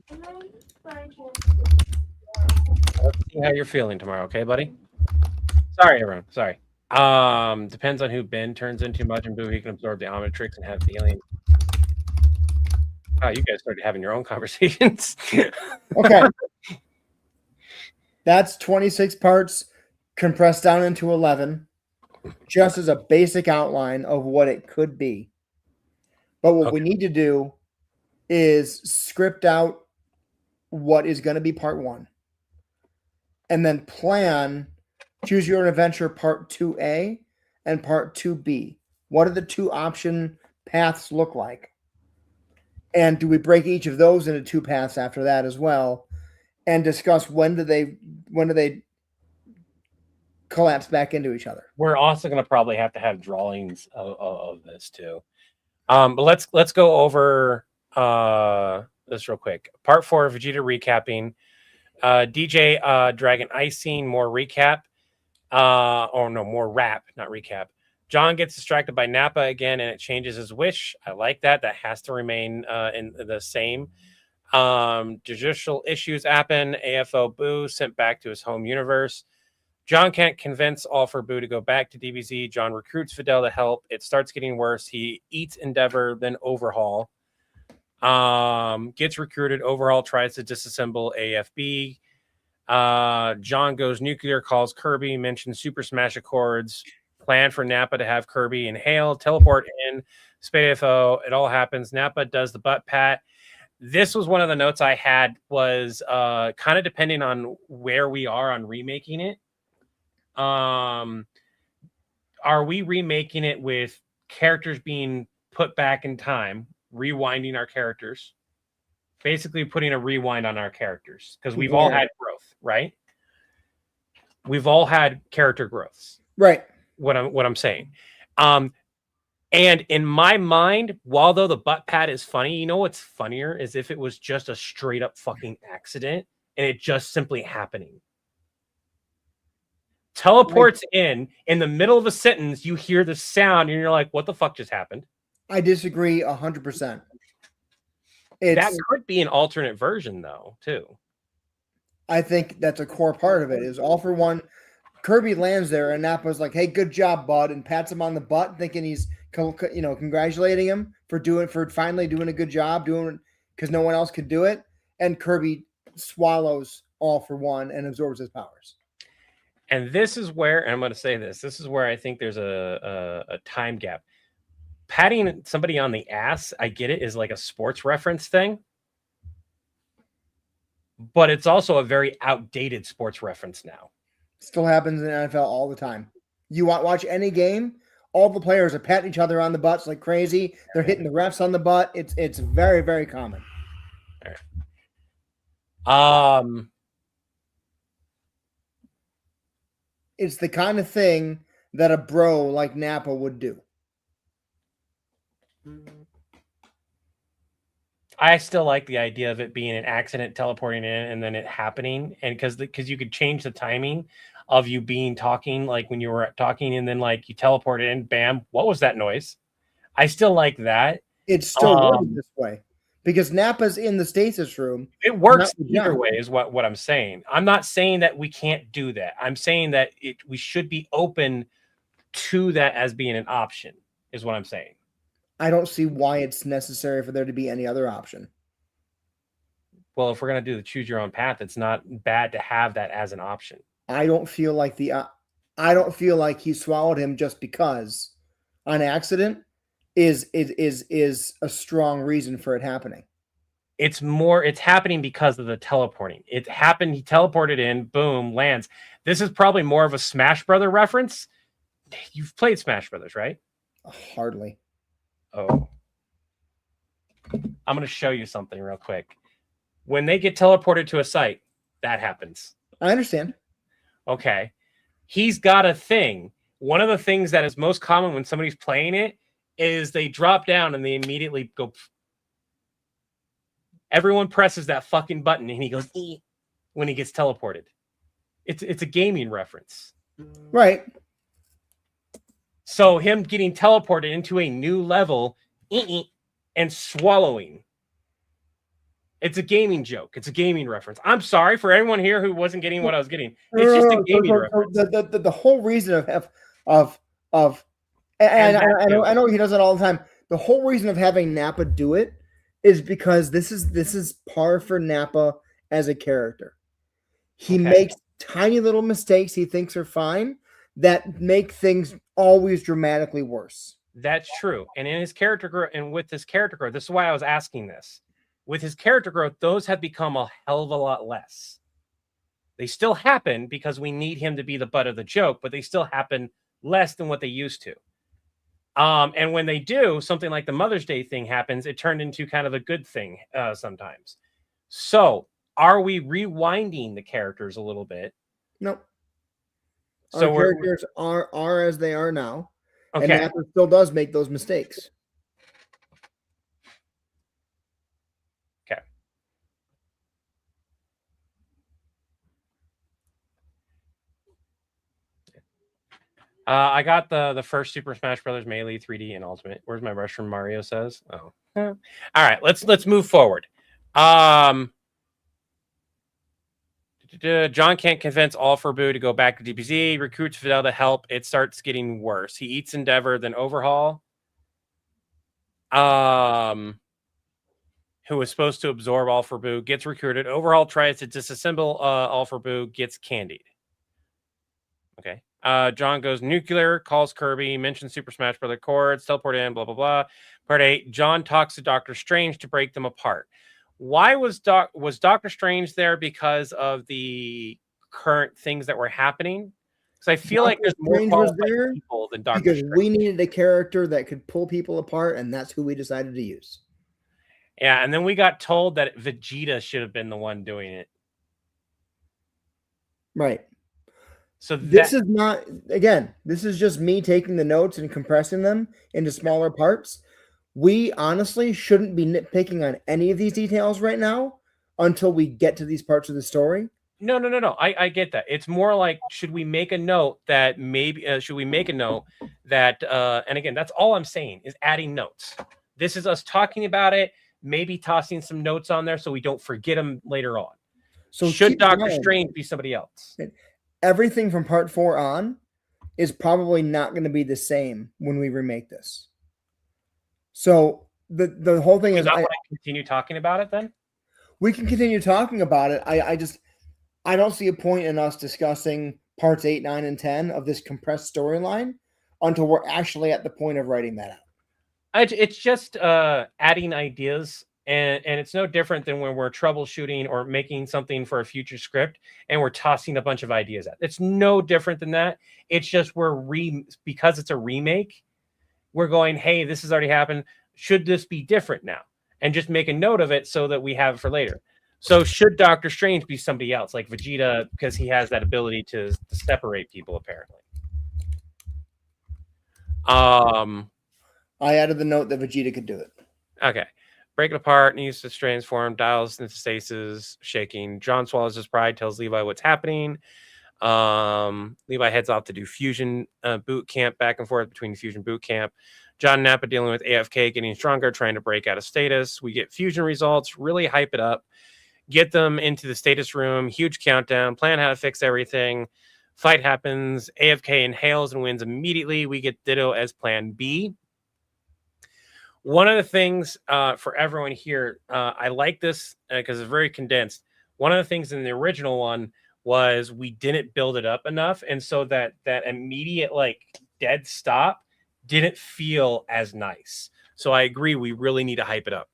A: Let's see how you're feeling tomorrow, okay, buddy? Sorry, everyone. Sorry. Depends on who Ben turns into. Majin Buu, he can absorb the Omnitrix and have feelings. Oh, you guys started having your own conversations.
B: Okay. That's 26 parts compressed down into 11, just as a basic outline of what it could be. But what we need to do is script out what is going to be part 1, and then plan Choose Your Own Adventure Part 2A and Part 2B. What do the 2 option paths look like? And do we break each of those into 2 paths after that as well? And discuss when do they collapse back into each other?
A: We're also going to probably have to have drawings of this too. But let's go over this real quick. Part 4, Vegeta recapping. DJ Dragon Ice Scene, more recap. More rap, not recap. John gets distracted by Nappa again, and it changes his wish. I like that. That has to remain in the same. Judicial issues happen. AFO Boo sent back to his home universe. John can't convince All for Boo to go back to DBZ. John recruits Fidel to help. It starts getting worse. He eats Endeavor, then Overhaul. Gets recruited. Overhaul tries to disassemble AFB. John goes nuclear, calls Kirby, mentions Super Smash Accords, plan for Nappa to have Kirby inhale, teleport in, Spade AFO. It all happens. Nappa does the butt pat. This was one of the notes I had, was kind of depending on where we are on remaking it. Are we remaking it with characters being put back in time, rewinding our characters, basically putting a rewind on our characters? Because we've all had growth, right? We've all had character growths,
B: right?
A: What I'm saying. And in my mind, while though the butt pad is funny, you know what's funnier is if it was just a straight up fucking accident and it just simply happening. Teleports in the middle of a sentence, you hear the sound and you're like, what the fuck just happened?
B: I disagree 100%.
A: That could be an alternate version though, too.
B: I think that's a core part of it, is All for One. Kirby lands there and Nappa's like, hey, good job, bud, and pats him on the butt, thinking he's, congratulating him for finally doing a good job, because no one else could do it. And Kirby swallows All for One and absorbs his powers.
A: And this is where, and I'm going to say this is where I think there's a time gap. Patting somebody on the ass, I get it, is like a sports reference thing. But it's also a very outdated sports reference now.
B: Still happens in the NFL all the time. You watch any game, all the players are patting each other on the butts like crazy. They're hitting the refs on the butt. It's very, very common.
A: All right.
B: It's the kind of thing that a bro like Nappa would do.
A: I still like the idea of it being an accident teleporting in and then it happening, and because you could change the timing of you talking, like when you were talking and then like you teleported in, bam, what was that noise? I still like that.
B: It's still working this way because Nappa's in the stasis room.
A: It works either way, is what I'm saying. I'm not saying that we can't do that. I'm saying that we should be open to that as being an option, is what I'm saying.
B: I don't see why it's necessary for there to be any other option.
A: Well, if we're going to do the choose your own path, it's not bad to have that as an option.
B: I don't feel like I don't feel like he swallowed him just because on accident is a strong reason for it happening.
A: It's happening because of the teleporting. It happened. He teleported in, boom, lands. This is probably more of a Smash Brother reference. You've played Smash Brothers, right?
B: Hardly.
A: Oh, I'm going to show you something real quick. When they get teleported to a site, that happens.
B: I understand.
A: Okay. He's got a thing. One of the things that is most common when somebody's playing it is they drop down and they immediately go. Everyone presses that fucking button and he goes when he gets teleported. It's a gaming reference.
B: Right.
A: So him getting teleported into a new level and swallowing. It's a gaming joke. It's a gaming reference. I'm sorry for anyone here who wasn't getting what I was getting. It's just a gaming reference.
B: The whole reason of and I know he does it all the time. The whole reason of having Nappa do it is because this is par for Nappa as a character. He makes tiny little mistakes he thinks are fine that make things always dramatically worse.
A: That's true. And in his character growth, and with his character growth, this is why I was asking this. With his character growth, those have become a hell of a lot less. They still happen because we need him to be the butt of the joke, but they still happen less than what they used to. And when they do, something like the Mother's Day thing happens, it turned into kind of a good thing sometimes. So, are we rewinding the characters a little bit?
B: Nope.
A: So
B: our characters are as they are now.
A: Okay.
B: And Nappa still does make those mistakes.
A: Okay. I got the first Super Smash Brothers Melee 3D and Ultimate. Where's my Russian Mario says? Oh. All right, let's move forward. John can't convince All for Boo to go back to DBZ. Recruits Fidel to help. It starts getting worse. He eats Endeavor, then Overhaul. Who was supposed to absorb All for Boo gets recruited. Overhaul tries to disassemble All for Boo, gets candied. Okay. John goes nuclear, calls Kirby, mentions Super Smash Bros. Chords, teleport in, blah, blah, blah. Part 8, John talks to Doctor Strange to break them apart. Why was Doctor Strange there? Because of the current things that were happening? Because I feel like there's more qualified people than Doctor Strange.
B: Because we needed a character that could pull people apart, and that's who we decided to use.
A: Yeah, and then we got told that Vegeta should have been the one doing it.
B: Right.
A: So
B: this is not, again, this is just me taking the notes and compressing them into smaller parts. We honestly shouldn't be nitpicking on any of these details right now until we get to these parts of the story.
A: No. I get that. It's more like, should we make a note that maybe, and again, that's all I'm saying is adding notes. This is us talking about it, maybe tossing some notes on there so we don't forget them later on. So should Doctor Strange be somebody else?
B: Everything from part 4 on is probably not going to be the same when we remake this. So the whole thing is,
A: I want to continue talking about it. Then
B: we can continue talking about it. I don't see a point in us discussing parts 8, 9, and 10 of this compressed storyline until we're actually at the point of writing that out.
A: It's just adding ideas. And it's no different than when we're troubleshooting or making something for a future script and we're tossing a bunch of ideas at. It's no different than that. It's just because it's a remake, we're going, hey, this has already happened. Should this be different now? And just make a note of it so that we have it for later. So should Doctor Strange be somebody else like Vegeta because he has that ability to separate people apparently?
B: I added the note that Vegeta could do it.
A: Okay. Break it apart, needs to transform, dials into stasis, shaking. John swallows his pride, tells Levi what's happening. Levi heads off to do fusion boot camp, back and forth between fusion boot camp. John and Nappa dealing with AFK, getting stronger, trying to break out of status. We get fusion results, really hype it up, get them into the status room, huge countdown, plan how to fix everything. Fight happens, AFK inhales and wins immediately. We get Ditto as plan B. One of the things for everyone here, I like this because it's very condensed. One of the things in the original one was we didn't build it up enough. And so that immediate like dead stop didn't feel as nice. So I agree. We really need to hype it up.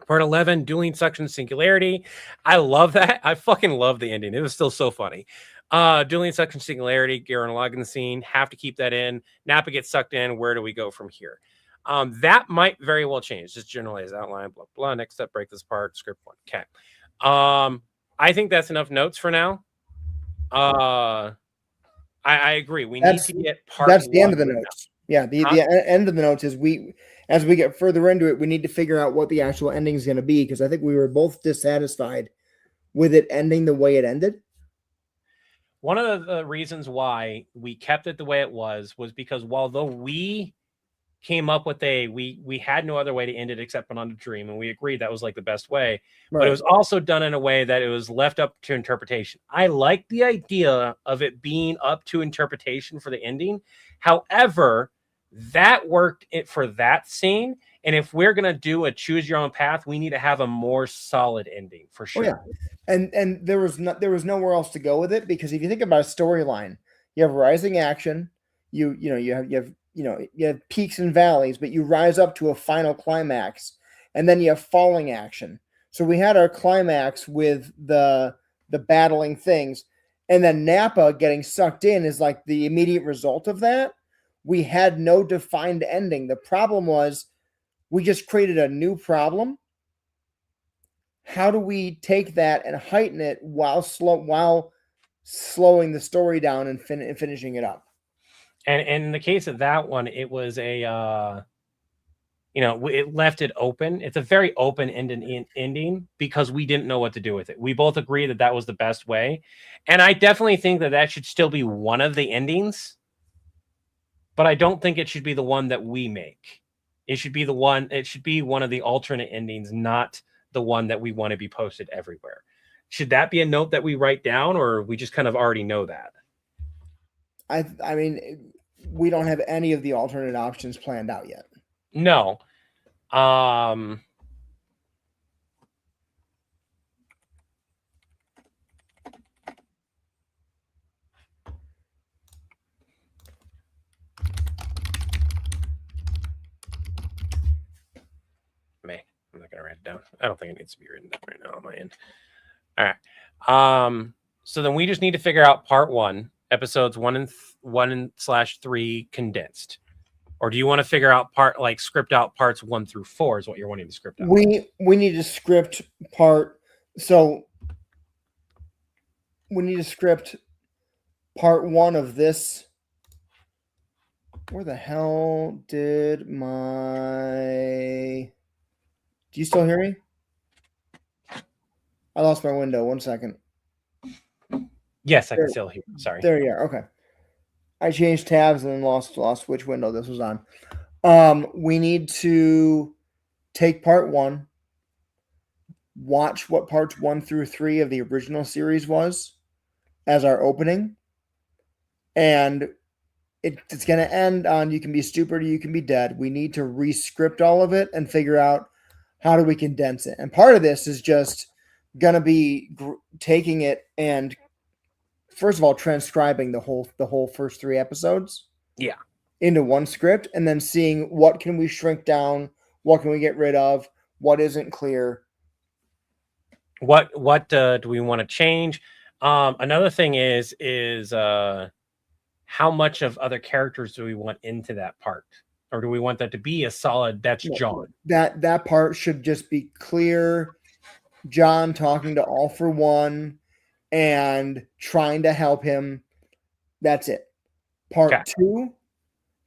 A: Part 11, dueling suction singularity. I love that. I fucking love the ending. It was still so funny. Dueling suction singularity, Garen log in the scene. Have to keep that in. Nappa gets sucked in. Where do we go from here? That might very well change. Just generalized outline, blah, blah. Next step, break this apart, script 1. Okay. I think that's enough notes for now. I agree. We need to get part.
B: That's the end of the notes. Yeah, the end of the notes is as we get further into it, we need to figure out what the actual ending is going to be, because I think we were both dissatisfied with it ending the way it ended.
A: One of the reasons why we kept it the way it was because although we came up with we had no other way to end it except on a dream, and we agreed that was like the best way. But
B: Right.
A: it was also done in a way that it was left up to interpretation. I like the idea of it being up to interpretation for the ending. However, that worked it for that scene. And if we're gonna do a choose your own path, we need to have a more solid ending for sure.
B: Oh yeah, and there was nowhere else to go with it, because if you think about a storyline, you have rising action, you have peaks and valleys, but you rise up to a final climax, and then you have falling action. So we had our climax with the battling things, and then Nappa getting sucked in is like the immediate result of that. We had no defined ending. The problem was we just created a new problem. How do we take that and heighten it while slowing the story down and finishing it up?
A: And in the case of that one, it was a it left it open. It's a very open ending because we didn't know what to do with it. We both agree that that was the best way, and I definitely think that that should still be one of the endings. But I don't think it should be the one that we make. It should be one of the alternate endings, not the one that we want to be posted everywhere. Should that be a note that we write down, or we just kind of already know that?
B: I mean, we don't have any of the alternate options planned out yet.
A: No. I'm not gonna write it down. I don't think it needs to be written down right now on my end. All right. So then we just need to figure out part 1, episodes 1/3 condensed. Or do you want to figure out script out parts 1 through 4 is what you're wanting to script out?
B: We need to script part. So we need to script part 1 of this. Where the hell did my... Do you still hear me? I lost my window. 1 second.
A: Yes, I can still hear. Sorry.
B: There you are. Okay. I changed tabs and then lost which window this was on. We need to take part 1, watch what parts 1 through 3 of the original series was as our opening, and it's going to end on "You can be stupid or you can be dead." We need to re-script all of it and figure out how do we condense it. And part of this is just going to be taking it and, first of all, transcribing the whole first 3 episodes.
A: Yeah.
B: Into one script, and then seeing what can we shrink down, what can we get rid of, what isn't clear.
A: What do we want to change? Another thing is how much of other characters do we want into that part? Or do we want that to be a solid, that's John?
B: That part should just be clear. John talking to All for One and trying to help him. That's it. Part 2,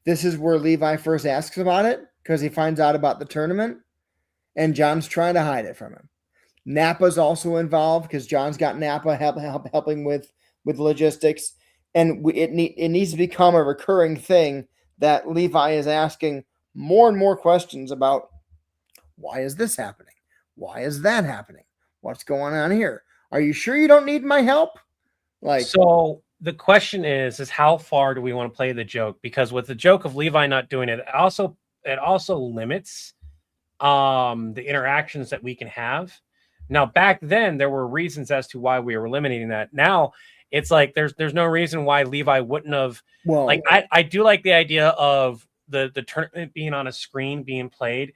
B: this is where Levi first asks about it because he finds out about the tournament and John's trying to hide it from him. Nappa's also involved because John's got Nappa helping with logistics. And it needs to become a recurring thing that Levi is asking more and more questions about. Why is this happening? Why is that happening? What's going on here? Are you sure you don't need my help?
A: So the question is how far do we want to play the joke? Because with the joke of Levi not doing it, it also limits the interactions that we can have. Now, back then, there were reasons as to why we were eliminating that. Now, it's like there's no reason why Levi wouldn't have.
B: Well,
A: I do like the idea of the tournament being on a screen being played,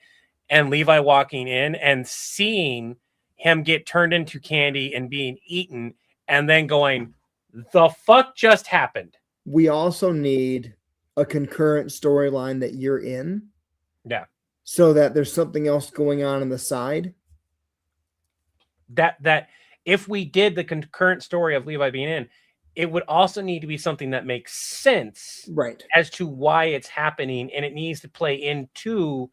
A: and Levi walking in and seeing him get turned into candy and being eaten, and then going, "The fuck just happened?"
B: We also need a concurrent storyline that you're in.
A: Yeah.
B: So that there's something else going on the side.
A: That if we did the concurrent story of Levi being in, it would also need to be something that makes sense,
B: right,
A: as to why it's happening, and it needs to play into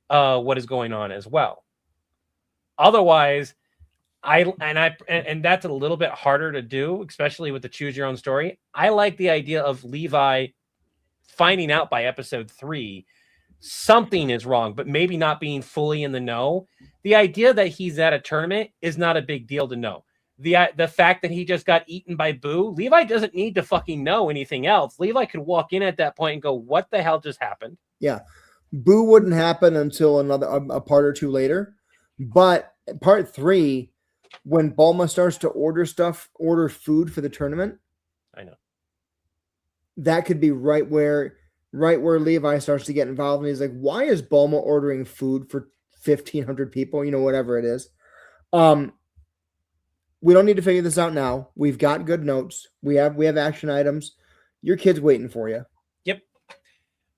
A: what is going on as well. Otherwise, and that's a little bit harder to do, especially with the choose your own story. I like the idea of Levi finding out by episode 3 something is wrong, but maybe not being fully in the know. The idea that he's at a tournament is not a big deal to know. The fact that he just got eaten by Boo, Levi doesn't need to fucking know anything else. Levi could walk in at that point and go, "What the hell just happened?"
B: Yeah, Boo wouldn't happen until a part or two later, but part 3, when Bulma starts to order food for the tournament,
A: I know
B: that could be right where Levi starts to get involved, and he's like, "Why is Bulma ordering food for 1,500 people? You know, whatever it is." We don't need to figure this out now. We've got good notes. We have action items. Your kid's waiting for you.
A: Yep.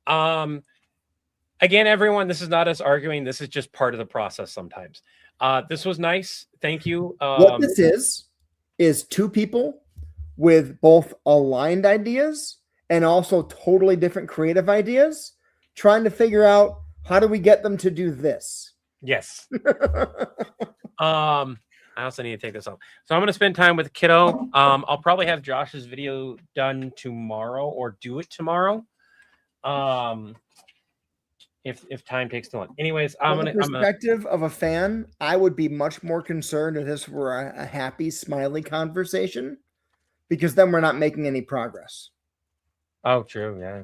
A: Again, everyone, this is not us arguing. This is just part of the process sometimes. This was nice. Thank you.
B: What this is 2 people with both aligned ideas and also totally different creative ideas trying to figure out how do we get them to do this.
A: Yes. I also need to take this off. So I'm going to spend time with kiddo. I'll probably have Josh's video done tomorrow or do it tomorrow. If time takes too long. Anyways,
B: From the perspective of a fan, I would be much more concerned if this were a happy, smiley conversation, because then we're not making any progress.
A: Oh, true. Yeah.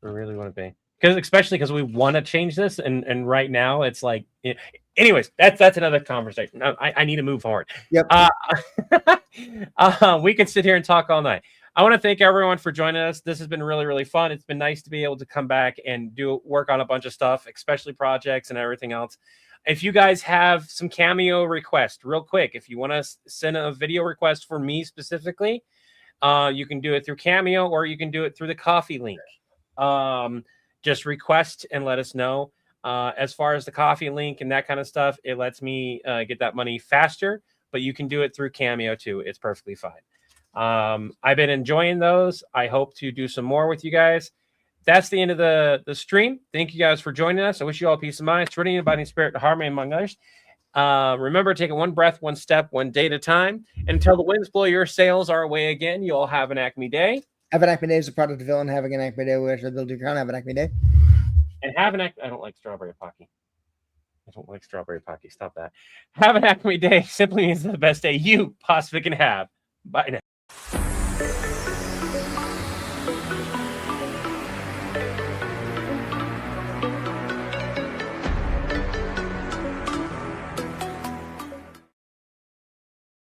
A: We really want to be. Especially because we want to change this, and right now it's like, anyways, that's another conversation. I need to move forward.
B: Yep.
A: We can sit here and talk all night. I want to thank everyone for joining us. This has been really, really fun. It's been nice to be able to come back and work on a bunch of stuff, especially projects and everything else. If you guys have some cameo requests, real quick, if you want to send a video request for me specifically, you can do it through Cameo or you can do it through the coffee link. Just request and let us know. As far as the coffee link and that kind of stuff, it lets me get that money faster, but you can do it through Cameo too. It's perfectly fine. I've been enjoying those. I hope to do some more with you guys. That's the end of the stream. Thank you guys for joining us. I wish you all peace of mind, serenity, abiding spirit, harmony among others. Remember, take it one breath, one step, one day at a time. And until the winds blow your sails our way again, you all have an Acme day.
B: Have an Acme day is a product of villain. Having an Acme day, which will do crown. Have an Acme day.
A: And have an I don't like strawberry pocky. I don't like strawberry pocky. Stop that. Have an Acme day simply means the best day you possibly can have. Bye now.